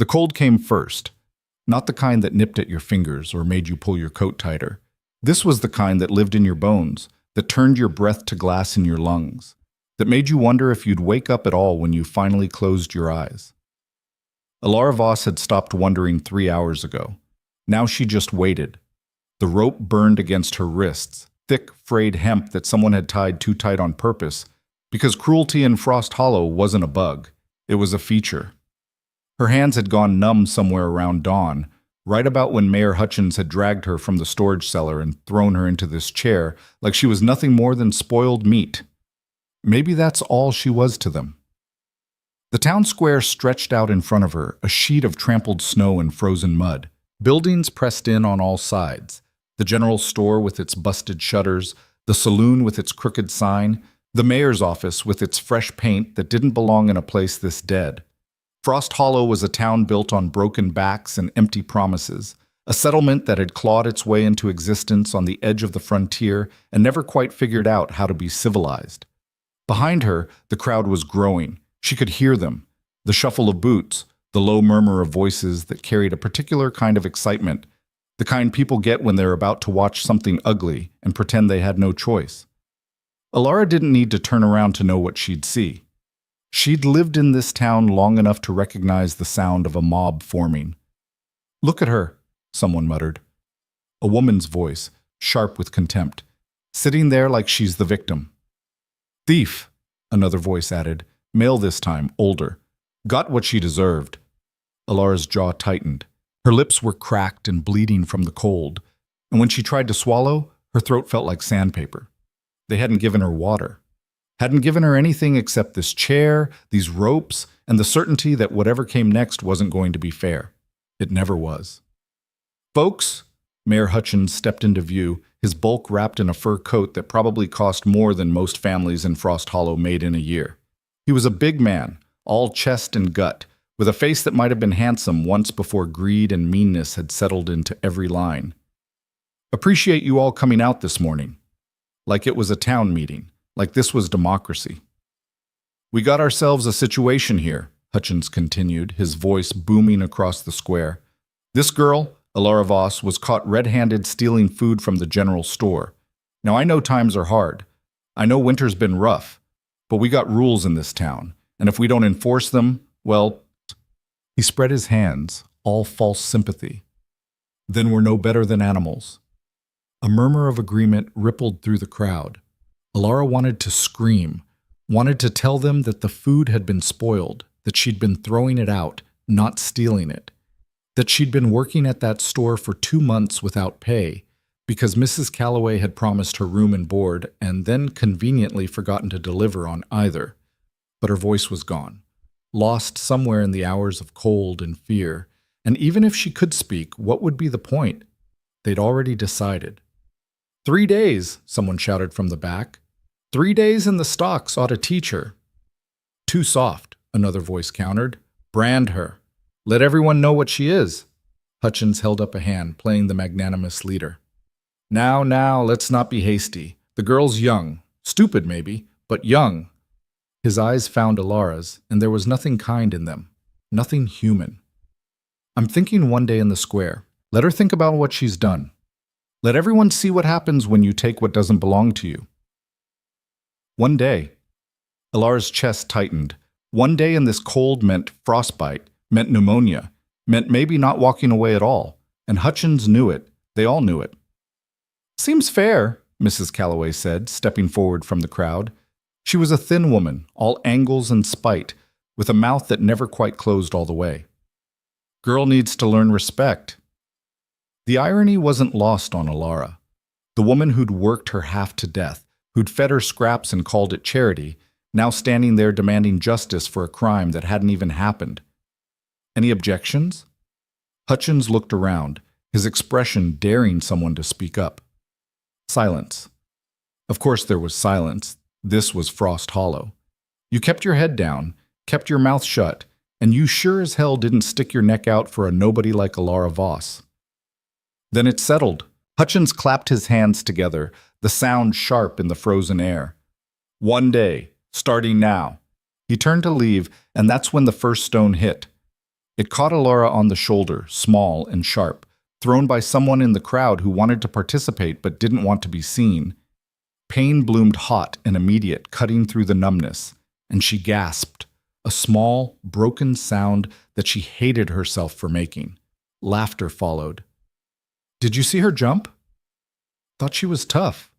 The cold came first, not the kind that nipped at your fingers or made you pull your coat tighter. This was the kind that lived in your bones, that turned your breath to glass in your lungs, that made you wonder if you'd wake up at all when you finally closed your eyes. Alara Voss had stopped wondering 3 hours ago. Now she just waited. The rope burned against her wrists, thick, frayed hemp that someone had tied too tight on purpose, because cruelty in Frost Hollow wasn't a bug, it was a feature. Her hands had gone numb somewhere around dawn, right about when Mayor Hutchins had dragged her from the storage cellar and thrown her into this chair like she was nothing more than spoiled meat. Maybe that's all she was to them. The town square stretched out in front of her, a sheet of trampled snow and frozen mud. Buildings pressed in on all sides. The general store with its busted shutters, the saloon with its crooked sign, the mayor's office with its fresh paint that didn't belong in a place this dead. Frost Hollow was a town built on broken backs and empty promises, a settlement that had clawed its way into existence on the edge of the frontier and never quite figured out how to be civilized. Behind her, the crowd was growing. She could hear them, the shuffle of boots, the low murmur of voices that carried a particular kind of excitement, the kind people get when they're about to watch something ugly and pretend they had no choice. Alara didn't need to turn around to know what she'd see. She'd lived in this town long enough to recognize the sound of a mob forming. "Look at her," someone muttered. A woman's voice, sharp with contempt, sitting there like she's the victim. "Thief," another voice added, male this time, older. "Got what she deserved." Alara's jaw tightened. Her lips were cracked and bleeding from the cold, and when she tried to swallow, her throat felt like sandpaper. They hadn't given her water. Hadn't given her anything except this chair, these ropes, and the certainty that whatever came next wasn't going to be fair. It never was. "Folks," Mayor Hutchins stepped into view, his bulk wrapped in a fur coat that probably cost more than most families in Frost Hollow made in a year. He was a big man, all chest and gut, with a face that might have been handsome once before greed and meanness had settled into every line. "Appreciate you all coming out this morning. Like it was a town meeting, like this was democracy. We got ourselves a situation here," Hutchins continued, his voice booming across the square. "This girl, Alara Voss, was caught red-handed stealing food from the general store. Now I know times are hard. I know winter's been rough. But we got rules in this town, and if we don't enforce them, well..." He spread his hands, all false sympathy. "Then we're no better than animals." A murmur of agreement rippled through the crowd. Alara wanted to scream, wanted to tell them that the food had been spoiled, that she'd been throwing it out, not stealing it, that she'd been working at that store for 2 months without pay, because Mrs. Calloway had promised her room and board and then conveniently forgotten to deliver on either. But her voice was gone, lost somewhere in the hours of cold and fear, and even if she could speak, what would be the point? They'd already decided. 3 days, someone shouted from the back. 3 days in the stocks ought to teach her. Too soft, another voice countered. Brand her. Let everyone know what she is. Hutchins held up a hand, playing the magnanimous leader. Now, let's not be hasty. The girl's young. Stupid, maybe, but young. His eyes found Alara's, and there was nothing kind in them. Nothing human. "I'm thinking one day in the square. Let her think about what she's done. Let everyone see what happens when you take what doesn't belong to you." One day. Alara's chest tightened. One day in this cold meant frostbite, meant pneumonia, meant maybe not walking away at all. And Hutchins knew it. They all knew it. "Seems fair," Mrs. Calloway said, stepping forward from the crowd. She was a thin woman, all angles and spite, with a mouth that never quite closed all the way. "Girl needs to learn respect." The irony wasn't lost on Alara. The woman who'd worked her half to death, who'd fed her scraps and called it charity, now standing there demanding justice for a crime that hadn't even happened. Any objections? Hutchins looked around, his expression daring someone to speak up. Silence. Of course there was silence. This was Frost Hollow. You kept your head down, kept your mouth shut, and you sure as hell didn't stick your neck out for a nobody like Alara Voss. Then it settled. Hutchins clapped his hands together, the sound sharp in the frozen air. One day, starting now. He turned to leave, and that's when the first stone hit. It caught Alara on the shoulder, small and sharp, thrown by someone in the crowd who wanted to participate but didn't want to be seen. Pain bloomed hot and immediate, cutting through the numbness, and she gasped, a small, broken sound that she hated herself for making. Laughter followed. "Did you see her jump?" "Thought she was tough."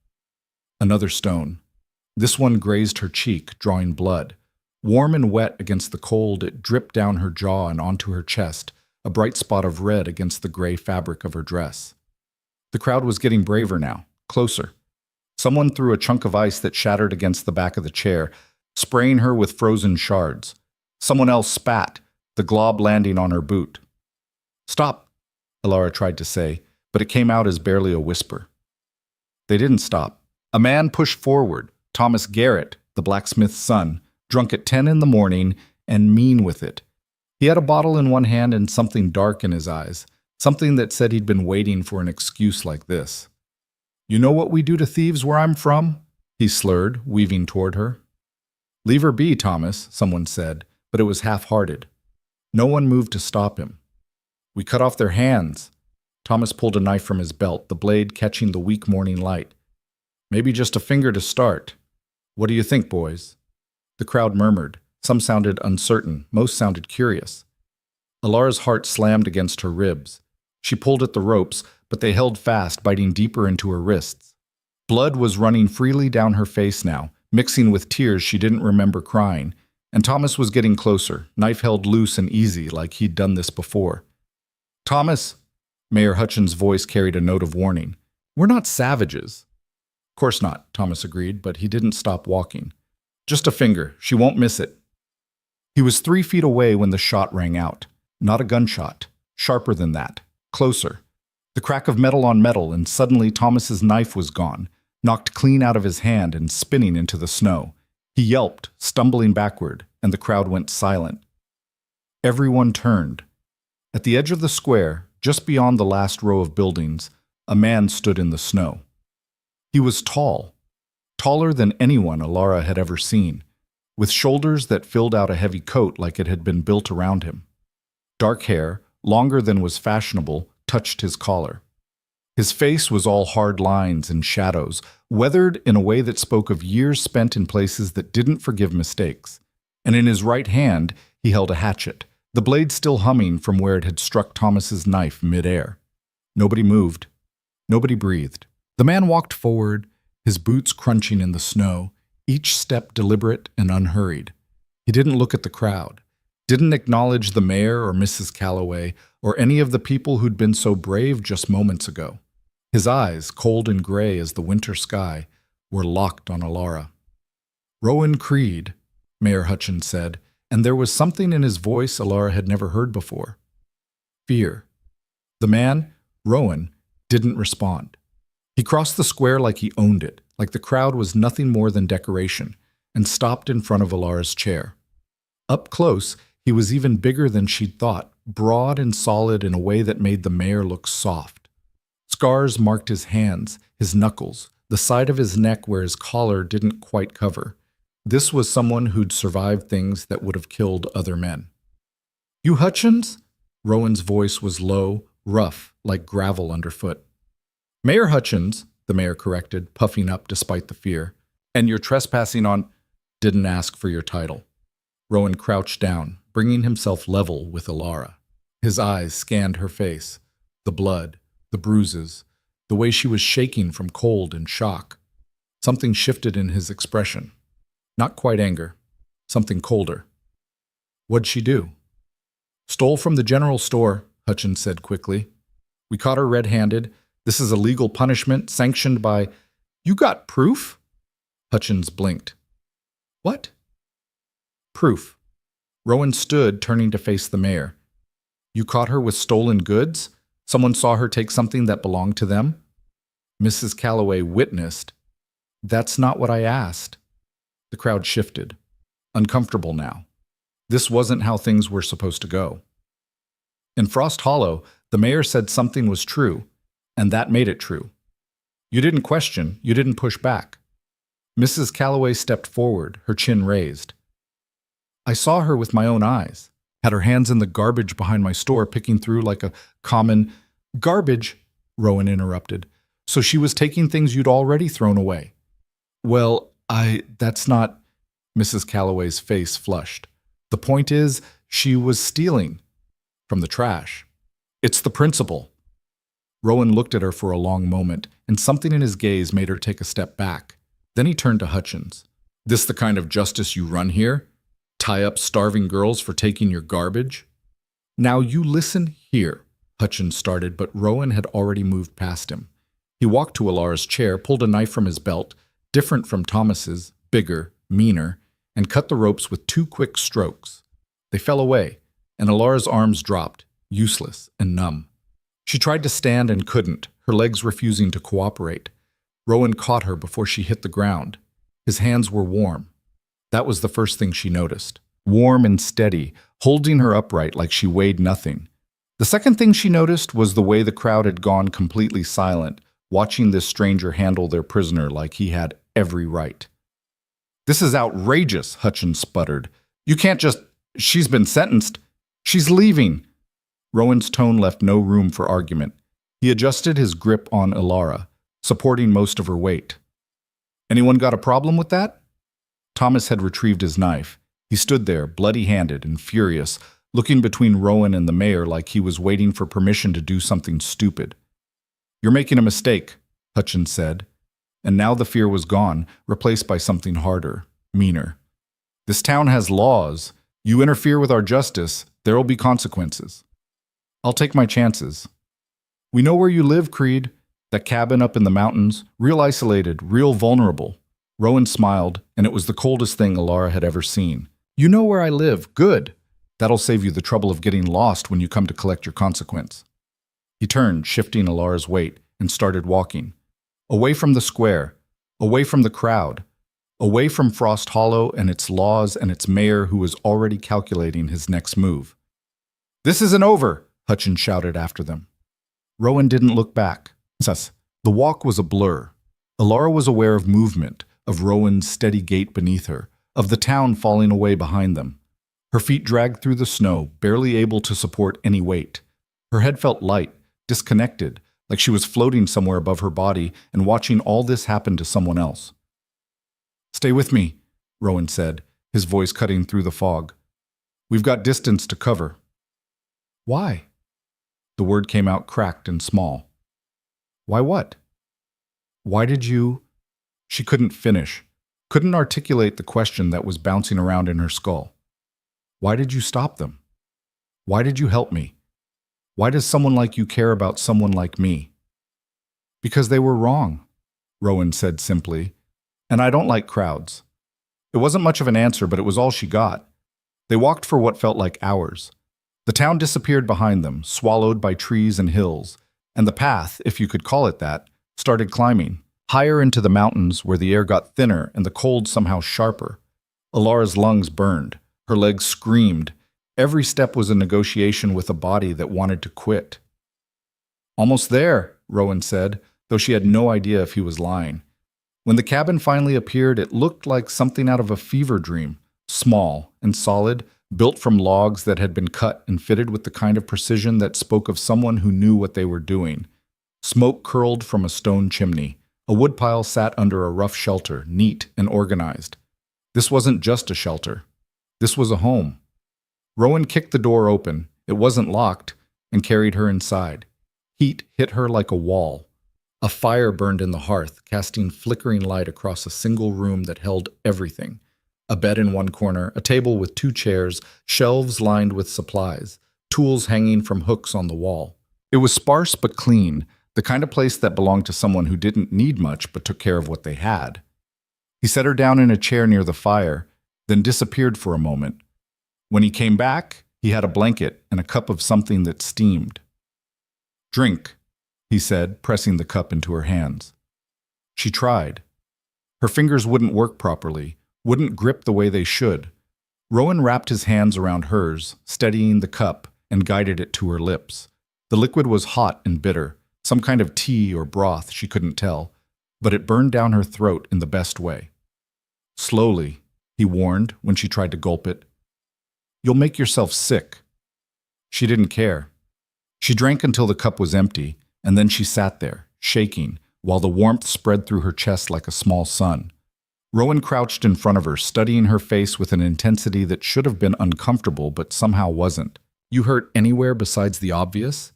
Another stone. This one grazed her cheek, drawing blood. Warm and wet against the cold, it dripped down her jaw and onto her chest, a bright spot of red against the gray fabric of her dress. The crowd was getting braver now, closer. Someone threw a chunk of ice that shattered against the back of the chair, spraying her with frozen shards. Someone else spat, the glob landing on her boot. "Stop," Alara tried to say, but it came out as barely a whisper. They didn't stop. A man pushed forward, Thomas Garrett, the blacksmith's son, drunk at 10 in the morning and mean with it. He had a bottle in one hand and something dark in his eyes, something that said he'd been waiting for an excuse like this. "You know what we do to thieves where I'm from?" he slurred, weaving toward her. "Leave her be, Thomas," someone said, but it was half-hearted. No one moved to stop him. "We cut off their hands." Thomas pulled a knife from his belt, the blade catching the weak morning light. "Maybe just a finger to start. What do you think, boys?" The crowd murmured. Some sounded uncertain, most sounded curious. Alara's heart slammed against her ribs. She pulled at the ropes, but they held fast, biting deeper into her wrists. Blood was running freely down her face now, mixing with tears she didn't remember crying, and Thomas was getting closer, knife held loose and easy like he'd done this before. "Thomas," Mayor Hutchins' voice carried a note of warning. "We're not savages." "Of course not," Thomas agreed, but he didn't stop walking. "Just a finger. She won't miss it." He was 3 feet away when the shot rang out. Not a gunshot. Sharper than that. Closer. The crack of metal on metal, and suddenly Thomas's knife was gone, knocked clean out of his hand and spinning into the snow. He yelped, stumbling backward, and the crowd went silent. Everyone turned. At the edge of the square, just beyond the last row of buildings, a man stood in the snow. He was tall, taller than anyone Alara had ever seen, with shoulders that filled out a heavy coat like it had been built around him. Dark hair, longer than was fashionable, touched his collar. His face was all hard lines and shadows, weathered in a way that spoke of years spent in places that didn't forgive mistakes. And in his right hand, he held a hatchet, the blade still humming from where it had struck Thomas's knife midair. Nobody moved. Nobody breathed. The man walked forward, his boots crunching in the snow, each step deliberate and unhurried. He didn't look at the crowd, didn't acknowledge the mayor or Mrs. Calloway or any of the people who'd been so brave just moments ago. His eyes, cold and gray as the winter sky, were locked on Alara. "Rowan Creed," Mayor Hutchins said, and there was something in his voice Alara had never heard before. Fear. The man, Rowan, didn't respond. He crossed the square like he owned it, like the crowd was nothing more than decoration, and stopped in front of Alara's chair. Up close, he was even bigger than she'd thought, broad and solid in a way that made the mayor look soft. Scars marked his hands, his knuckles, the side of his neck where his collar didn't quite cover. This was someone who'd survived things that would have killed other men. "You Hutchins?" Rowan's voice was low, rough, like gravel underfoot. "Mayor Hutchins," the mayor corrected, puffing up despite the fear. "And you're trespassing on—" "Didn't ask for your title." Rowan crouched down, bringing himself level with Alara. His eyes scanned her face, the blood, the bruises, the way she was shaking from cold and shock. Something shifted in his expression. Not quite anger, something colder. "What'd she do?" "Stole from the general store," Hutchins said quickly. "We caught her red-handed. This is a legal punishment sanctioned by—" "You got proof?" Hutchins blinked. "What?" "Proof." Rowan stood, turning to face the mayor. "You caught her with stolen goods? Someone saw her take something that belonged to them?" Mrs. Calloway witnessed. "That's not what I asked." The crowd shifted, uncomfortable now. This wasn't how things were supposed to go. In Frost Hollow, the mayor said something was true, and that made it true. You didn't question, you didn't push back. Mrs. Calloway stepped forward, her chin raised. "I saw her with my own eyes. Had her hands in the garbage behind my store, picking through like a common garbage, Rowan interrupted. So she was taking things you'd already thrown away. Well, that's not, Mrs. Calloway's face flushed. The point is, she was stealing from the trash. It's the principle. Rowan looked at her for a long moment, and something in his gaze made her take a step back. Then he turned to Hutchins. This the kind of justice you run here? Tie up starving girls for taking your garbage? Now you listen here, Hutchins started, but Rowan had already moved past him. He walked to Alara's chair, pulled a knife from his belt, different from Thomas's, bigger, meaner, and cut the ropes with 2 quick strokes. They fell away, and Alara's arms dropped, useless and numb. She tried to stand and couldn't, her legs refusing to cooperate. Rowan caught her before she hit the ground. His hands were warm. That was the first thing she noticed. Warm and steady, holding her upright like she weighed nothing. The second thing she noticed was the way the crowd had gone completely silent, watching this stranger handle their prisoner like he had every right. This is outrageous, Hutchins sputtered. You can't just… She's been sentenced. She's leaving. Rowan's tone left no room for argument. He adjusted his grip on Alara, supporting most of her weight. Anyone got a problem with that? Thomas had retrieved his knife. He stood there, bloody-handed and furious, looking between Rowan and the mayor like he was waiting for permission to do something stupid. You're making a mistake, Hutchins said. And now the fear was gone, replaced by something harder, meaner. This town has laws. You interfere with our justice, there will be consequences. I'll take my chances. We know where you live, Creed. That cabin up in the mountains, real isolated, real vulnerable. Rowan smiled, and it was the coldest thing Alara had ever seen. You know where I live. Good. That'll save you the trouble of getting lost when you come to collect your consequence. He turned, shifting Alara's weight, and started walking. Away from the square, away from the crowd, away from Frost Hollow and its laws and its mayor who was already calculating his next move. This isn't over, Hutchins shouted after them. Rowan didn't look back. The walk was a blur. Alara was aware of movement, of Rowan's steady gait beneath her, of the town falling away behind them. Her feet dragged through the snow, barely able to support any weight. Her head felt light, disconnected, like she was floating somewhere above her body and watching all this happen to someone else. Stay with me, Rowan said, his voice cutting through the fog. We've got distance to cover. Why? The word came out cracked and small. Why what? Why did you… She couldn't finish, couldn't articulate the question that was bouncing around in her skull. Why did you stop them? Why did you help me? Why does someone like you care about someone like me? Because they were wrong, Rowan said simply, and I don't like crowds. It wasn't much of an answer, but it was all she got. They walked for what felt like hours. The town disappeared behind them, swallowed by trees and hills, and the path, if you could call it that, started climbing, higher into the mountains where the air got thinner and the cold somehow sharper. Alara's lungs burned. Her legs screamed. Every step was a negotiation with a body that wanted to quit. Almost there, Rowan said, though she had no idea if he was lying. When the cabin finally appeared, it looked like something out of a fever dream, small and solid, built from logs that had been cut and fitted with the kind of precision that spoke of someone who knew what they were doing. Smoke curled from a stone chimney. A woodpile sat under a rough shelter, neat and organized. This wasn't just a shelter. This was a home. Rowan kicked the door open. It wasn't locked, and carried her inside. Heat hit her like a wall. A fire burned in the hearth, casting flickering light across a single room that held everything. A bed in one corner, a table with 2 chairs, shelves lined with supplies, tools hanging from hooks on the wall. It was sparse but clean, the kind of place that belonged to someone who didn't need much but took care of what they had. He set her down in a chair near the fire, then disappeared for a moment. When he came back, he had a blanket and a cup of something that steamed. Drink, he said, pressing the cup into her hands. She tried. Her fingers wouldn't work properly, wouldn't grip the way they should. Rowan wrapped his hands around hers, steadying the cup, and guided it to her lips. The liquid was hot and bitter, some kind of tea or broth, she couldn't tell, but it burned down her throat in the best way. Slowly, he warned when she tried to gulp it. You'll make yourself sick." She didn't care. She drank until the cup was empty, and then she sat there, shaking, while the warmth spread through her chest like a small sun. Rowan crouched in front of her, studying her face with an intensity that should have been uncomfortable but somehow wasn't. "You hurt anywhere besides the obvious?"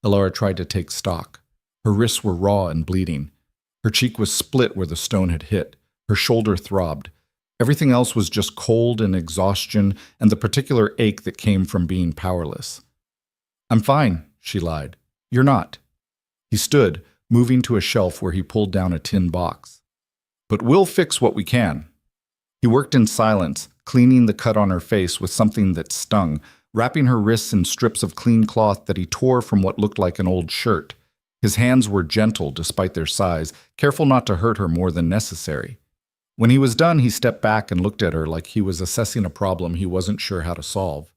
Alara tried to take stock. Her wrists were raw and bleeding. Her cheek was split where the stone had hit. Her shoulder throbbed. Everything else was just cold and exhaustion and the particular ache that came from being powerless. "I'm fine," she lied. "You're not." He stood, moving to a shelf where he pulled down a tin box. "But we'll fix what we can." He worked in silence, cleaning the cut on her face with something that stung, wrapping her wrists in strips of clean cloth that he tore from what looked like an old shirt. His hands were gentle despite their size, careful not to hurt her more than necessary. When he was done, he stepped back and looked at her like he was assessing a problem he wasn't sure how to solve.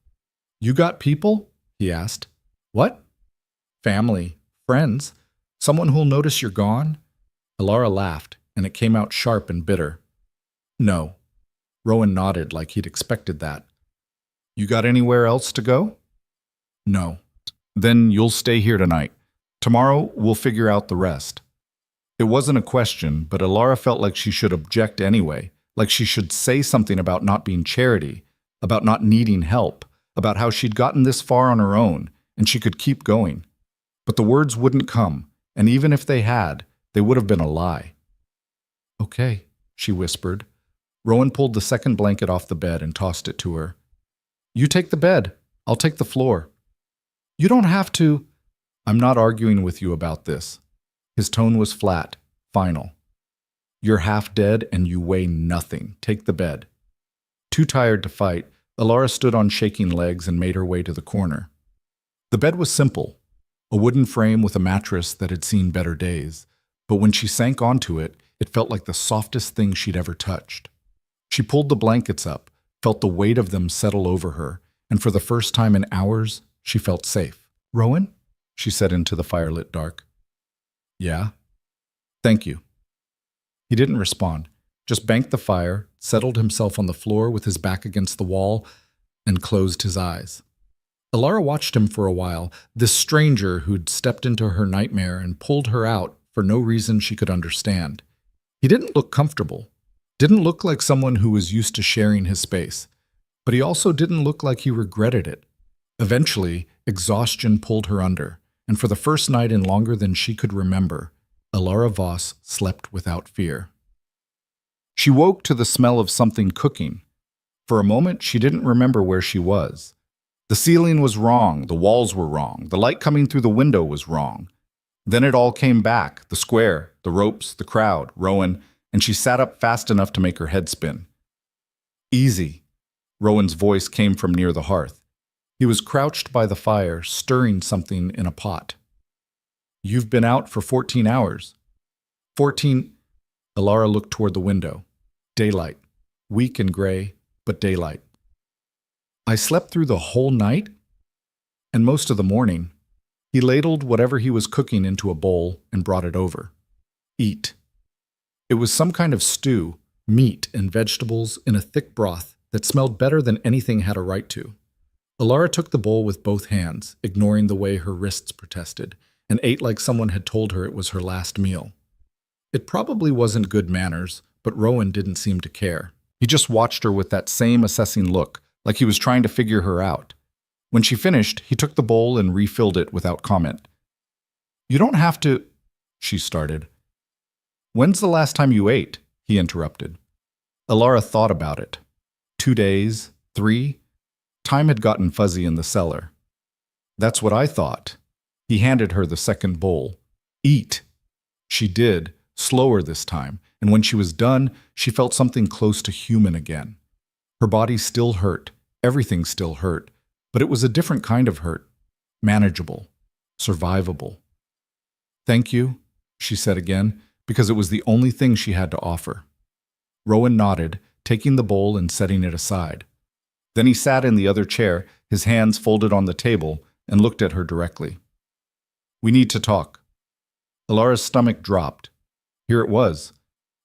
"You got people?" he asked. "What?" "Family, friends, someone who'll notice you're gone?" Alara laughed, and it came out sharp and bitter. "No." Rowan nodded like he'd expected that. "You got anywhere else to go?" "No." "Then you'll stay here tonight. Tomorrow, we'll figure out the rest." It wasn't a question, but Alara felt like she should object anyway, like she should say something about not being charity, about not needing help, about how she'd gotten this far on her own, and she could keep going. But the words wouldn't come, and even if they had, they would have been a lie. "Okay," she whispered. Rowan pulled the second blanket off the bed and tossed it to her. "You take the bed. I'll take the floor." "You don't have to." "I'm not arguing with you about this." His tone was flat, final. "You're half dead and you weigh nothing. Take the bed." Too tired to fight, Alara stood on shaking legs and made her way to the corner. The bed was simple, a wooden frame with a mattress that had seen better days, but when she sank onto it, it felt like the softest thing she'd ever touched. She pulled the blankets up, felt the weight of them settle over her, and for the first time in hours, she felt safe. "Rowan?" she said into the firelit dark. "Yeah?" "Thank you." He didn't respond, just banked the fire, settled himself on the floor with his back against the wall, and closed his eyes. Alara watched him for a while, this stranger who'd stepped into her nightmare and pulled her out for no reason she could understand. He didn't look comfortable, didn't look like someone who was used to sharing his space, but he also didn't look like he regretted it. Eventually, exhaustion pulled her under, and for the first night in longer than she could remember, Alara Voss slept without fear. She woke to the smell of something cooking. For a moment, she didn't remember where she was. The ceiling was wrong, the walls were wrong, the light coming through the window was wrong. Then it all came back, the square, the ropes, the crowd, Rowan, and she sat up fast enough to make her head spin. "Easy." Rowan's voice came from near the hearth. He was crouched by the fire, stirring something in a pot. "You've been out for 14 hours. 14... Alara looked toward the window. Daylight. Weak and gray, but daylight. "I slept through the whole night?" "And most of the morning." He ladled whatever he was cooking into a bowl and brought it over. "Eat." It was some kind of stew, meat and vegetables in a thick broth that smelled better than anything had a right to. Alara took the bowl with both hands, ignoring the way her wrists protested, and ate like someone had told her it was her last meal. It probably wasn't good manners, but Rowan didn't seem to care. He just watched her with that same assessing look, like he was trying to figure her out. When she finished, he took the bowl and refilled it without comment. "You don't have to," she started. "When's the last time you ate?" he interrupted. Alara thought about it. 2 days, 3? Time had gotten fuzzy in the cellar. "That's what I thought." He handed her the second bowl. "Eat." She did, slower this time, and when she was done, she felt something close to human again. Her body still hurt, everything still hurt, but it was a different kind of hurt. Manageable, survivable. "Thank you," she said again, because it was the only thing she had to offer. Rowan nodded, taking the bowl and setting it aside. Then he sat in the other chair, his hands folded on the table, and looked at her directly. "We need to talk." Alara's stomach dropped. Here it was.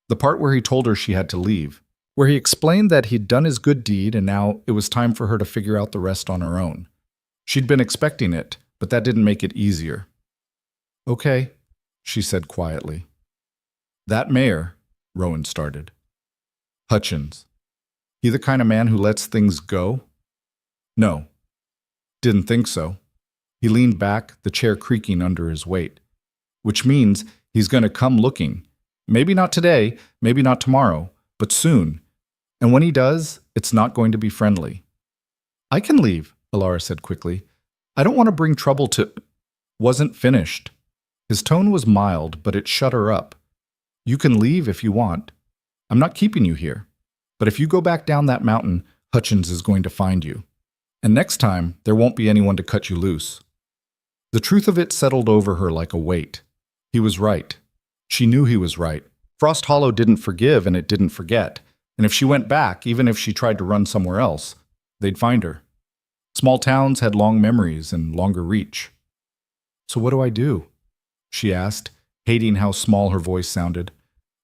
The part where he told her she had to leave. where he explained that he'd done his good deed and now it was time for her to figure out the rest on her own. She'd been expecting it, but that didn't make it easier. "Okay," she said quietly. "That mayor," Rowan started. "Hutchins. He the kind of man who lets things go?" "No. Didn't think so." He leaned back, the chair creaking under his weight. "Which means he's going to come looking. Maybe not today, maybe not tomorrow, but soon. And when he does, it's not going to be friendly." "I can leave," Alara said quickly. "I don't want to bring trouble to—" Wasn't finished. His tone was mild, but it shut her up. "You can leave if you want. I'm not keeping you here. But if you go back down that mountain, Hutchins is going to find you. And next time, there won't be anyone to cut you loose." The truth of it settled over her like a weight. He was right. She knew he was right. Frost Hollow didn't forgive and it didn't forget. And if she went back, even if she tried to run somewhere else, they'd find her. Small towns had long memories and longer reach. "So what do I do?" she asked, hating how small her voice sounded.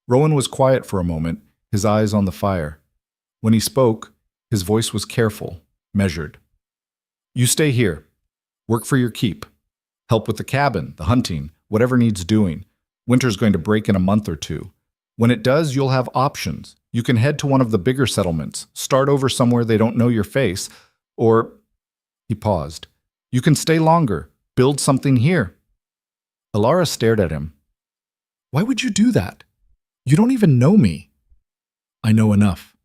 Rowan was quiet for a moment, his eyes on the fire. When he spoke, his voice was careful, measured. "You stay here. Work for your keep. Help with the cabin, the hunting, whatever needs doing. Winter's going to break in a month or two. When it does, you'll have options. You can head to one of the bigger settlements, start over somewhere they don't know your face, or—" He paused. "You can stay longer, build something here." Alara stared at him. "Why would you do that? You don't even know me." "I know enough."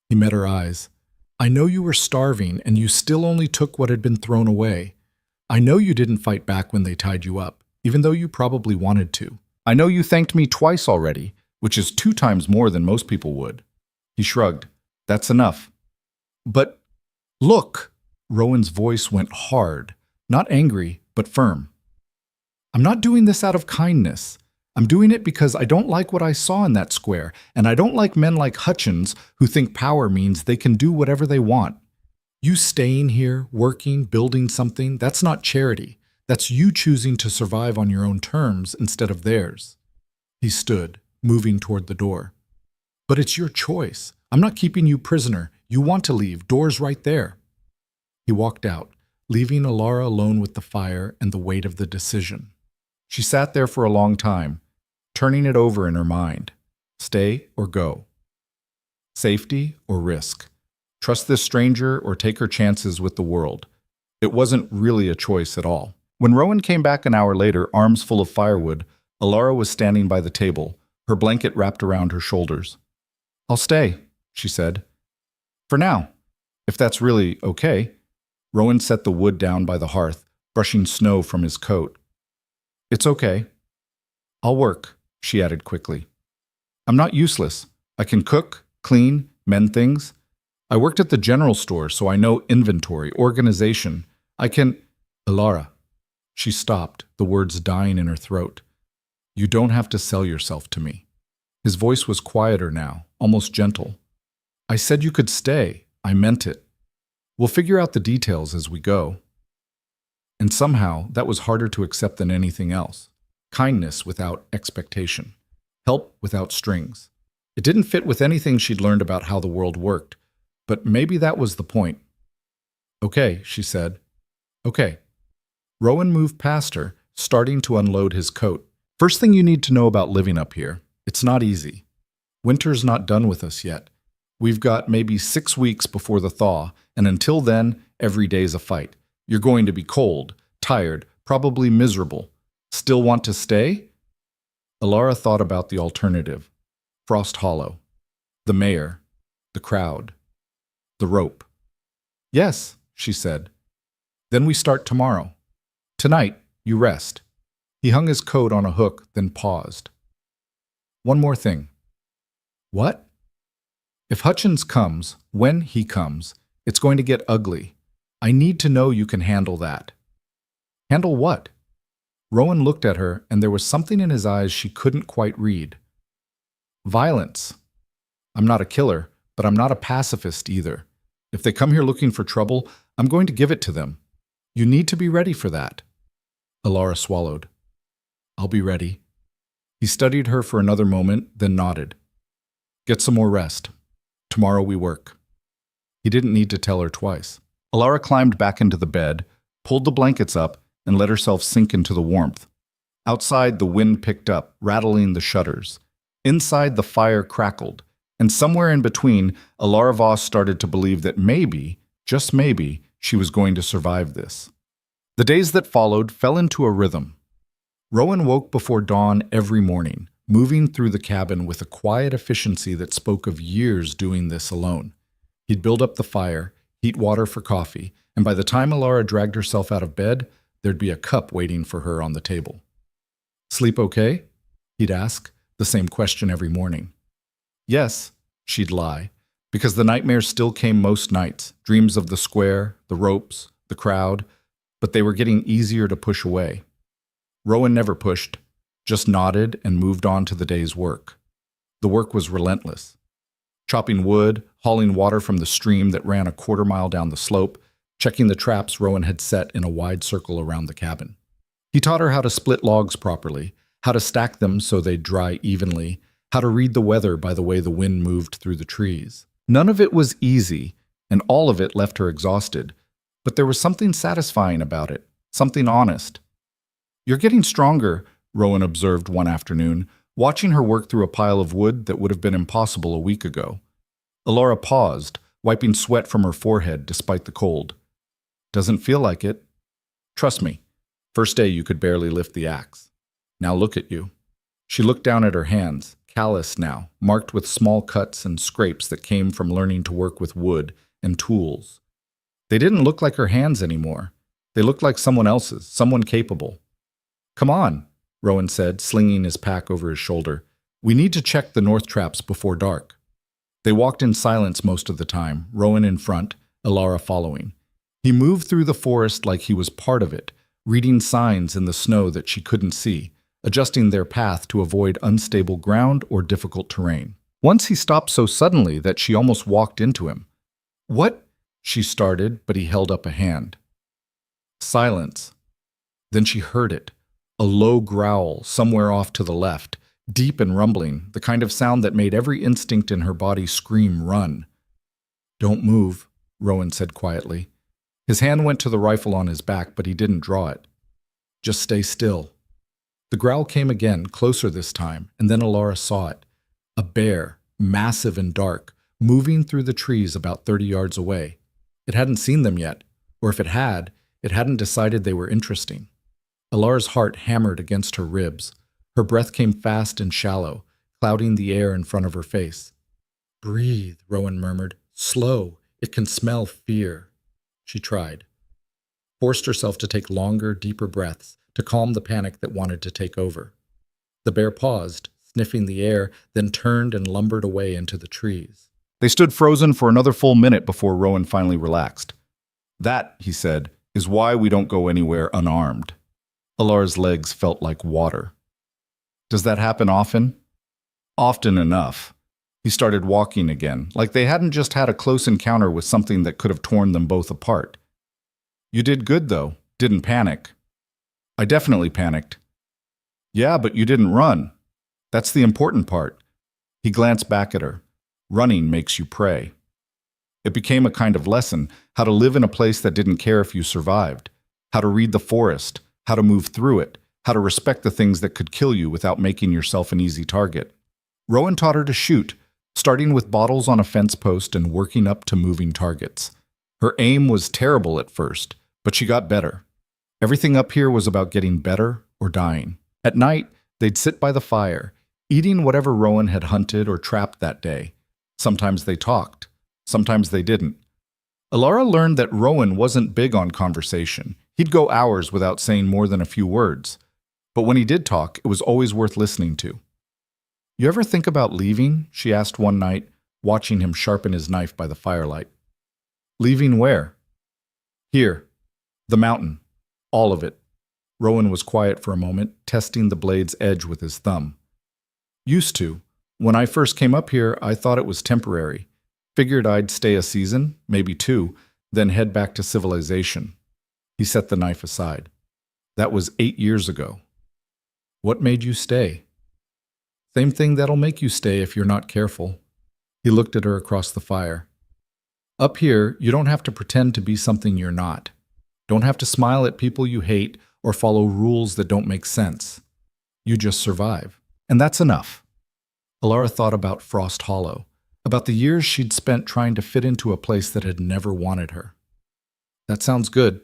He met her eyes. "I know you were starving and you still only took what had been thrown away. I know you didn't fight back when they tied you up, even though you probably wanted to. I know you thanked me twice already, which is 2 times more than most people would." He shrugged. "That's enough." "But look," Rowan's voice went hard, not angry, but firm. "I'm not doing this out of kindness. I'm doing it because I don't like what I saw in that square, and I don't like men like Hutchins who think power means they can do whatever they want. You staying here, working, building something, that's not charity. That's you choosing to survive on your own terms instead of theirs." He stood, moving toward the door. "But it's your choice. I'm not keeping you prisoner. You want to leave, door's right there." He walked out, leaving Alara alone with the fire and the weight of the decision. She sat there for a long time, turning it over in her mind. Stay or go? Safety or risk? Trust this stranger or take her chances with the world? It wasn't really a choice at all. When Rowan came back an hour later, arms full of firewood, Alara was standing by the table, her blanket wrapped around her shoulders. "I'll stay," she said. "For now, if that's really okay." Rowan set the wood down by the hearth, brushing snow from his coat. "It's okay. I'll work," she added quickly. "I'm not useless. I can cook, clean, mend things. I worked at the general store, so I know inventory, organization. I can—" "Alara." She stopped, the words dying in her throat. "You don't have to sell yourself to me." His voice was quieter now, almost gentle. "I said you could stay. I meant it. We'll figure out the details as we go." And somehow, that was harder to accept than anything else. Kindness without expectation. Help without strings. It didn't fit with anything she'd learned about how the world worked, but maybe that was the point. "Okay," she said. "Okay." Rowan moved past her, starting to unload his coat. "First thing you need to know about living up here, it's not easy. Winter's not done with us yet. We've got maybe 6 weeks before the thaw, and until then, every day's a fight. You're going to be cold, tired, probably miserable. Still want to stay?" Alara thought about the alternative. Frost Hollow. The mayor. The crowd. The rope. "Yes," she said. "Then we start tomorrow. Tonight, you rest." He hung his coat on a hook, then paused. "One more thing." "What?" "If Hutchins comes, when he comes, it's going to get ugly. I need to know you can handle that." "Handle what?" Rowan looked at her, and there was something in his eyes she couldn't quite read. "Violence. I'm not a killer, but I'm not a pacifist either. If they come here looking for trouble, I'm going to give it to them. You need to be ready for that." Alara swallowed. "I'll be ready." He studied her for another moment, then nodded. "Get some more rest." Tomorrow we work." He didn't need to tell her twice. Alara climbed back into the bed, pulled the blankets up, and let herself sink into the warmth. Outside, the wind picked up, rattling the shutters. Inside, the fire crackled. And somewhere in between, Alara Voss started to believe that maybe, just maybe, she was going to survive this. The days that followed fell into a rhythm. Rowan woke before dawn every morning, moving through the cabin with a quiet efficiency that spoke of years doing this alone. He'd build up the fire, heat water for coffee, and by the time Alara dragged herself out of bed, there'd be a cup waiting for her on the table. "Sleep okay?" he'd ask, the same question every morning. "Yes," she'd lie, because the nightmares still came most nights, dreams of the square, the ropes, the crowd, but they were getting easier to push away. Rowan never pushed, just nodded and moved on to the day's work. The work was relentless. Chopping wood, hauling water from the stream that ran a quarter-mile down the slope, checking the traps Rowan had set in a wide circle around the cabin. He taught her how to split logs properly, how to stack them so they'd dry evenly, how to read the weather by the way the wind moved through the trees. None of it was easy, and all of it left her exhausted, but there was something satisfying about it, something honest. "You're getting stronger," Rowan observed one afternoon, watching her work through a pile of wood that would have been impossible a week ago. Alara paused, wiping sweat from her forehead despite the cold. "Doesn't feel like it. Trust me, first day you could barely lift the axe. Now look at you." She looked down at her hands, callous now, marked with small cuts and scrapes that came from learning to work with wood and tools. They didn't look like her hands anymore. They looked like someone else's, someone capable. "Come on," Rowan said, slinging his pack over his shoulder. "We need to check the north traps before dark." They walked in silence most of the time, Rowan in front, Alara following. He moved through the forest like he was part of it, reading signs in the snow that she couldn't see, adjusting their path to avoid unstable ground or difficult terrain. Once he stopped so suddenly that she almost walked into him. "What?" she started, but he held up a hand. Silence. Then she heard it. A low growl somewhere off to the left, deep and rumbling, the kind of sound that made every instinct in her body scream run. "Don't move," Rowan said quietly. His hand went to the rifle on his back, but he didn't draw it. "Just stay still." The growl came again, closer this time, and then Alara saw it. A bear, massive and dark, moving through the trees about 30 yards away. It hadn't seen them yet, or if it hadn't decided they were interesting. Alara's heart hammered against her ribs. Her breath came fast and shallow, clouding the air in front of her face. "Breathe," Rowan murmured. "Slow. It can smell fear." She tried. Forced herself to take longer, deeper breaths to calm the panic that wanted to take over. The bear paused, sniffing the air, then turned and lumbered away into the trees. They stood frozen for another full minute before Rowan finally relaxed. "That," he said, "is why we don't go anywhere unarmed." Alara's legs felt like water. "Does that happen often?" "Often enough." He started walking again, like they hadn't just had a close encounter with something that could have torn them both apart. "You did good, though. Didn't panic." "I definitely panicked." "Yeah, but you didn't run. That's the important part." He glanced back at her. "Running makes you pray." It became a kind of lesson, how to live in a place that didn't care if you survived, how to read the forest, how to move through it, how to respect the things that could kill you without making yourself an easy target. Rowan taught her to shoot, starting with bottles on a fence post and working up to moving targets. Her aim was terrible at first, but she got better. Everything up here was about getting better or dying. At night, they'd sit by the fire, eating whatever Rowan had hunted or trapped that day. Sometimes they talked. Sometimes they didn't. Alara learned that Rowan wasn't big on conversation. He'd go hours without saying more than a few words. But when he did talk, it was always worth listening to. "You ever think about leaving?" she asked one night, watching him sharpen his knife by the firelight. "Leaving where?" "Here. The mountain. All of it." Rowan was quiet for a moment, testing the blade's edge with his thumb. "Used to. When I first came up here, I thought it was temporary. Figured I'd stay a season, maybe 2, then head back to civilization." He set the knife aside. "That was 8 years ago." "What made you stay?" "Same thing that'll make you stay if you're not careful." He looked at her across the fire. Up here, you don't have to pretend to be something you're not. Don't have to smile at people you hate or follow rules that don't make sense. You just survive. And that's enough. Alara thought about Frost Hollow, about the years she'd spent trying to fit into a place that had never wanted her. That sounds good.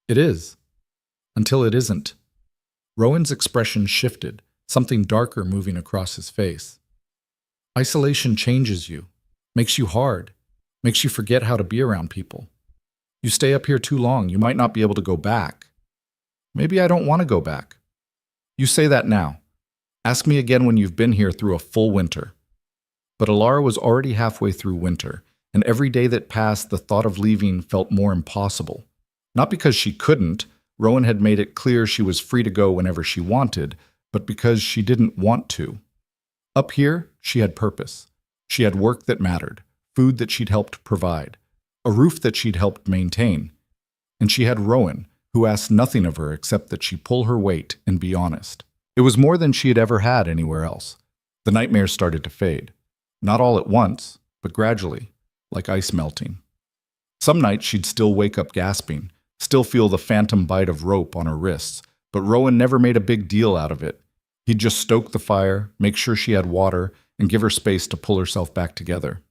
It is. Until it isn't. Rowan's expression shifted, something darker moving across his face. Isolation changes you, makes you hard, makes you forget how to be around people. You stay up here too long, you might not be able to go back. Maybe I don't want to go back. You say that now. Ask me again when you've been here through a full winter. But Alara was already halfway through winter, and every day that passed, the thought of leaving felt more impossible. Not because she couldn't, Rowan had made it clear she was free to go whenever she wanted, but because she didn't want to. Up here, she had purpose. She had work that mattered, food that she'd helped provide, a roof that she'd helped maintain. And she had Rowan, who asked nothing of her except that she pull her weight and be honest. It was more than she had ever had anywhere else. The nightmares started to fade. Not all at once, but gradually, like ice melting. Some nights she'd still wake up gasping, still feel the phantom bite of rope on her wrists, but Rowan never made a big deal out of it. He'd just stoke the fire, make sure she had water, and give her space to pull herself back together.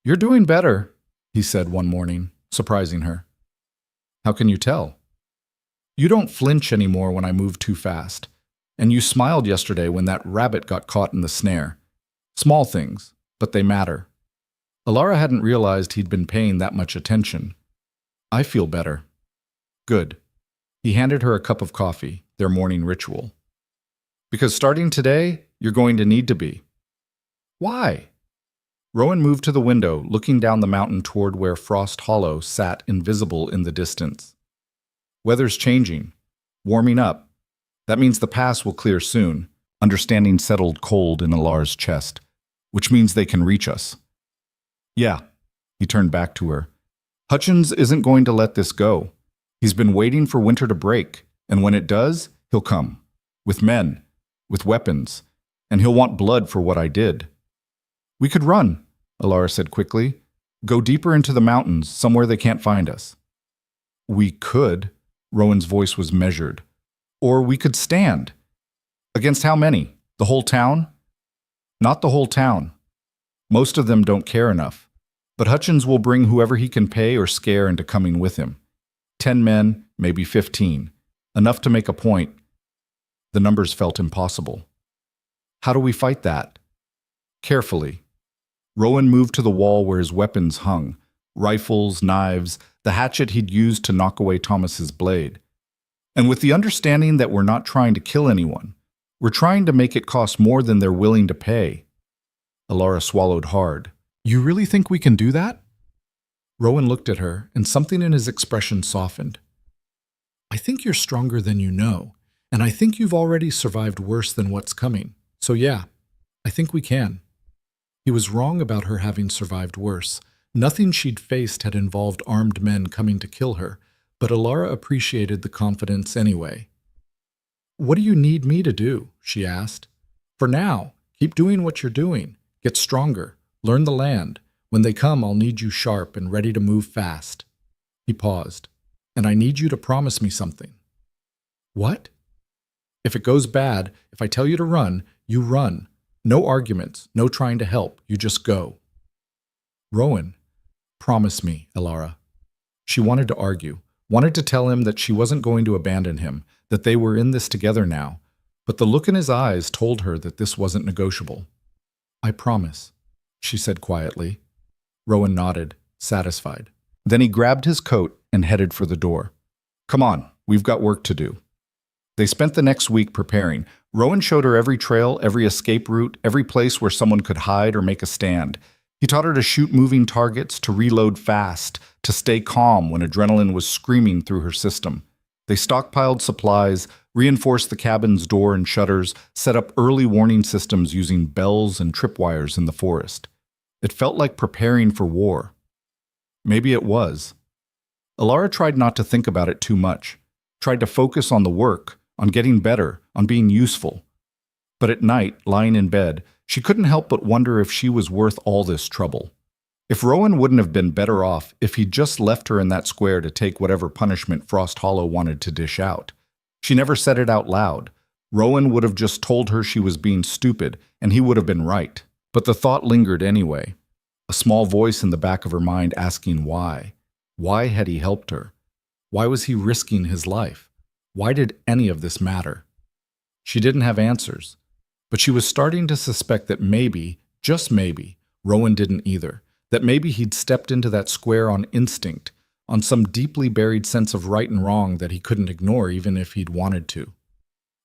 "You're doing better," he said one morning, surprising her. "How can you tell?" "You don't flinch anymore when I move too fast. And you smiled yesterday when that rabbit got caught in the snare. Small things, but they matter." Alara hadn't realized he'd been paying that much attention. "I feel better." "Good." He handed her a cup of coffee, their morning ritual. "Because starting today, you're going to need to be." "Why?" Rowan moved to the window, looking down the mountain toward where Frost Hollow sat invisible in the distance. "Weather's changing, warming up. That means the pass will clear soon." Understanding settled cold in Alara's chest, "which means they can reach us." "Yeah," he turned back to her. "Hutchins isn't going to let this go. He's been waiting for winter to break, and when it does, he'll come. With men, with weapons, and he'll want blood for what I did." "We could run," Alara said quickly. "Go deeper into the mountains, somewhere they can't find us." "We could," Rowan's voice was measured. "Or we could stand." "Against how many? The whole town?" "Not the whole town. Most of them don't care enough. But Hutchins will bring whoever he can pay or scare into coming with him. 10 men, maybe 15. Enough to make a point." The numbers felt impossible. "How do we fight that?" "Carefully." Rowan moved to the wall where his weapons hung. Rifles, knives, the hatchet he'd used to knock away Thomas's blade. "And with the understanding that we're not trying to kill anyone. We're trying to make it cost more than they're willing to pay." Alara swallowed hard. "You really think we can do that?" Rowan looked at her, and something in his expression softened. "I think you're stronger than you know, and I think you've already survived worse than what's coming. So yeah, I think we can." He was wrong about her having survived worse. Nothing she'd faced had involved armed men coming to kill her, but Alara appreciated the confidence anyway. "What do you need me to do?" she asked. "For now, keep doing what you're doing. Get stronger. Learn the land. When they come, I'll need you sharp and ready to move fast." He paused. "And I need you to promise me something." "What?" "If it goes bad, if I tell you to run, you run. No arguments, no trying to help. You just go." "Rowan, promise me, Alara." She wanted to argue, wanted to tell him that she wasn't going to abandon him, that they were in this together now, but the look in his eyes told her that this wasn't negotiable. "I promise," she said quietly. Rowan nodded, satisfied. Then he grabbed his coat and headed for the door. "Come on, we've got work to do." They spent the next week preparing. Rowan showed her every trail, every escape route, every place where someone could hide or make a stand. He taught her to shoot moving targets, to reload fast, to stay calm when adrenaline was screaming through her system. They stockpiled supplies, reinforced the cabin's door and shutters, set up early warning systems using bells and tripwires in the forest. It felt like preparing for war. Maybe it was. Alara tried not to think about it too much, tried to focus on the work, on getting better, on being useful. But at night, lying in bed, she couldn't help but wonder if she was worth all this trouble. If Rowan wouldn't have been better off if he'd just left her in that square to take whatever punishment Frost Hollow wanted to dish out. She never said it out loud. Rowan would have just told her she was being stupid, and he would have been right. But the thought lingered anyway. A small voice in the back of her mind asking why. Why had he helped her? Why was he risking his life? Why did any of this matter? She didn't have answers, but she was starting to suspect that maybe, just maybe, Rowan didn't either. That maybe he'd stepped into that square on instinct, on some deeply buried sense of right and wrong that he couldn't ignore even if he'd wanted to.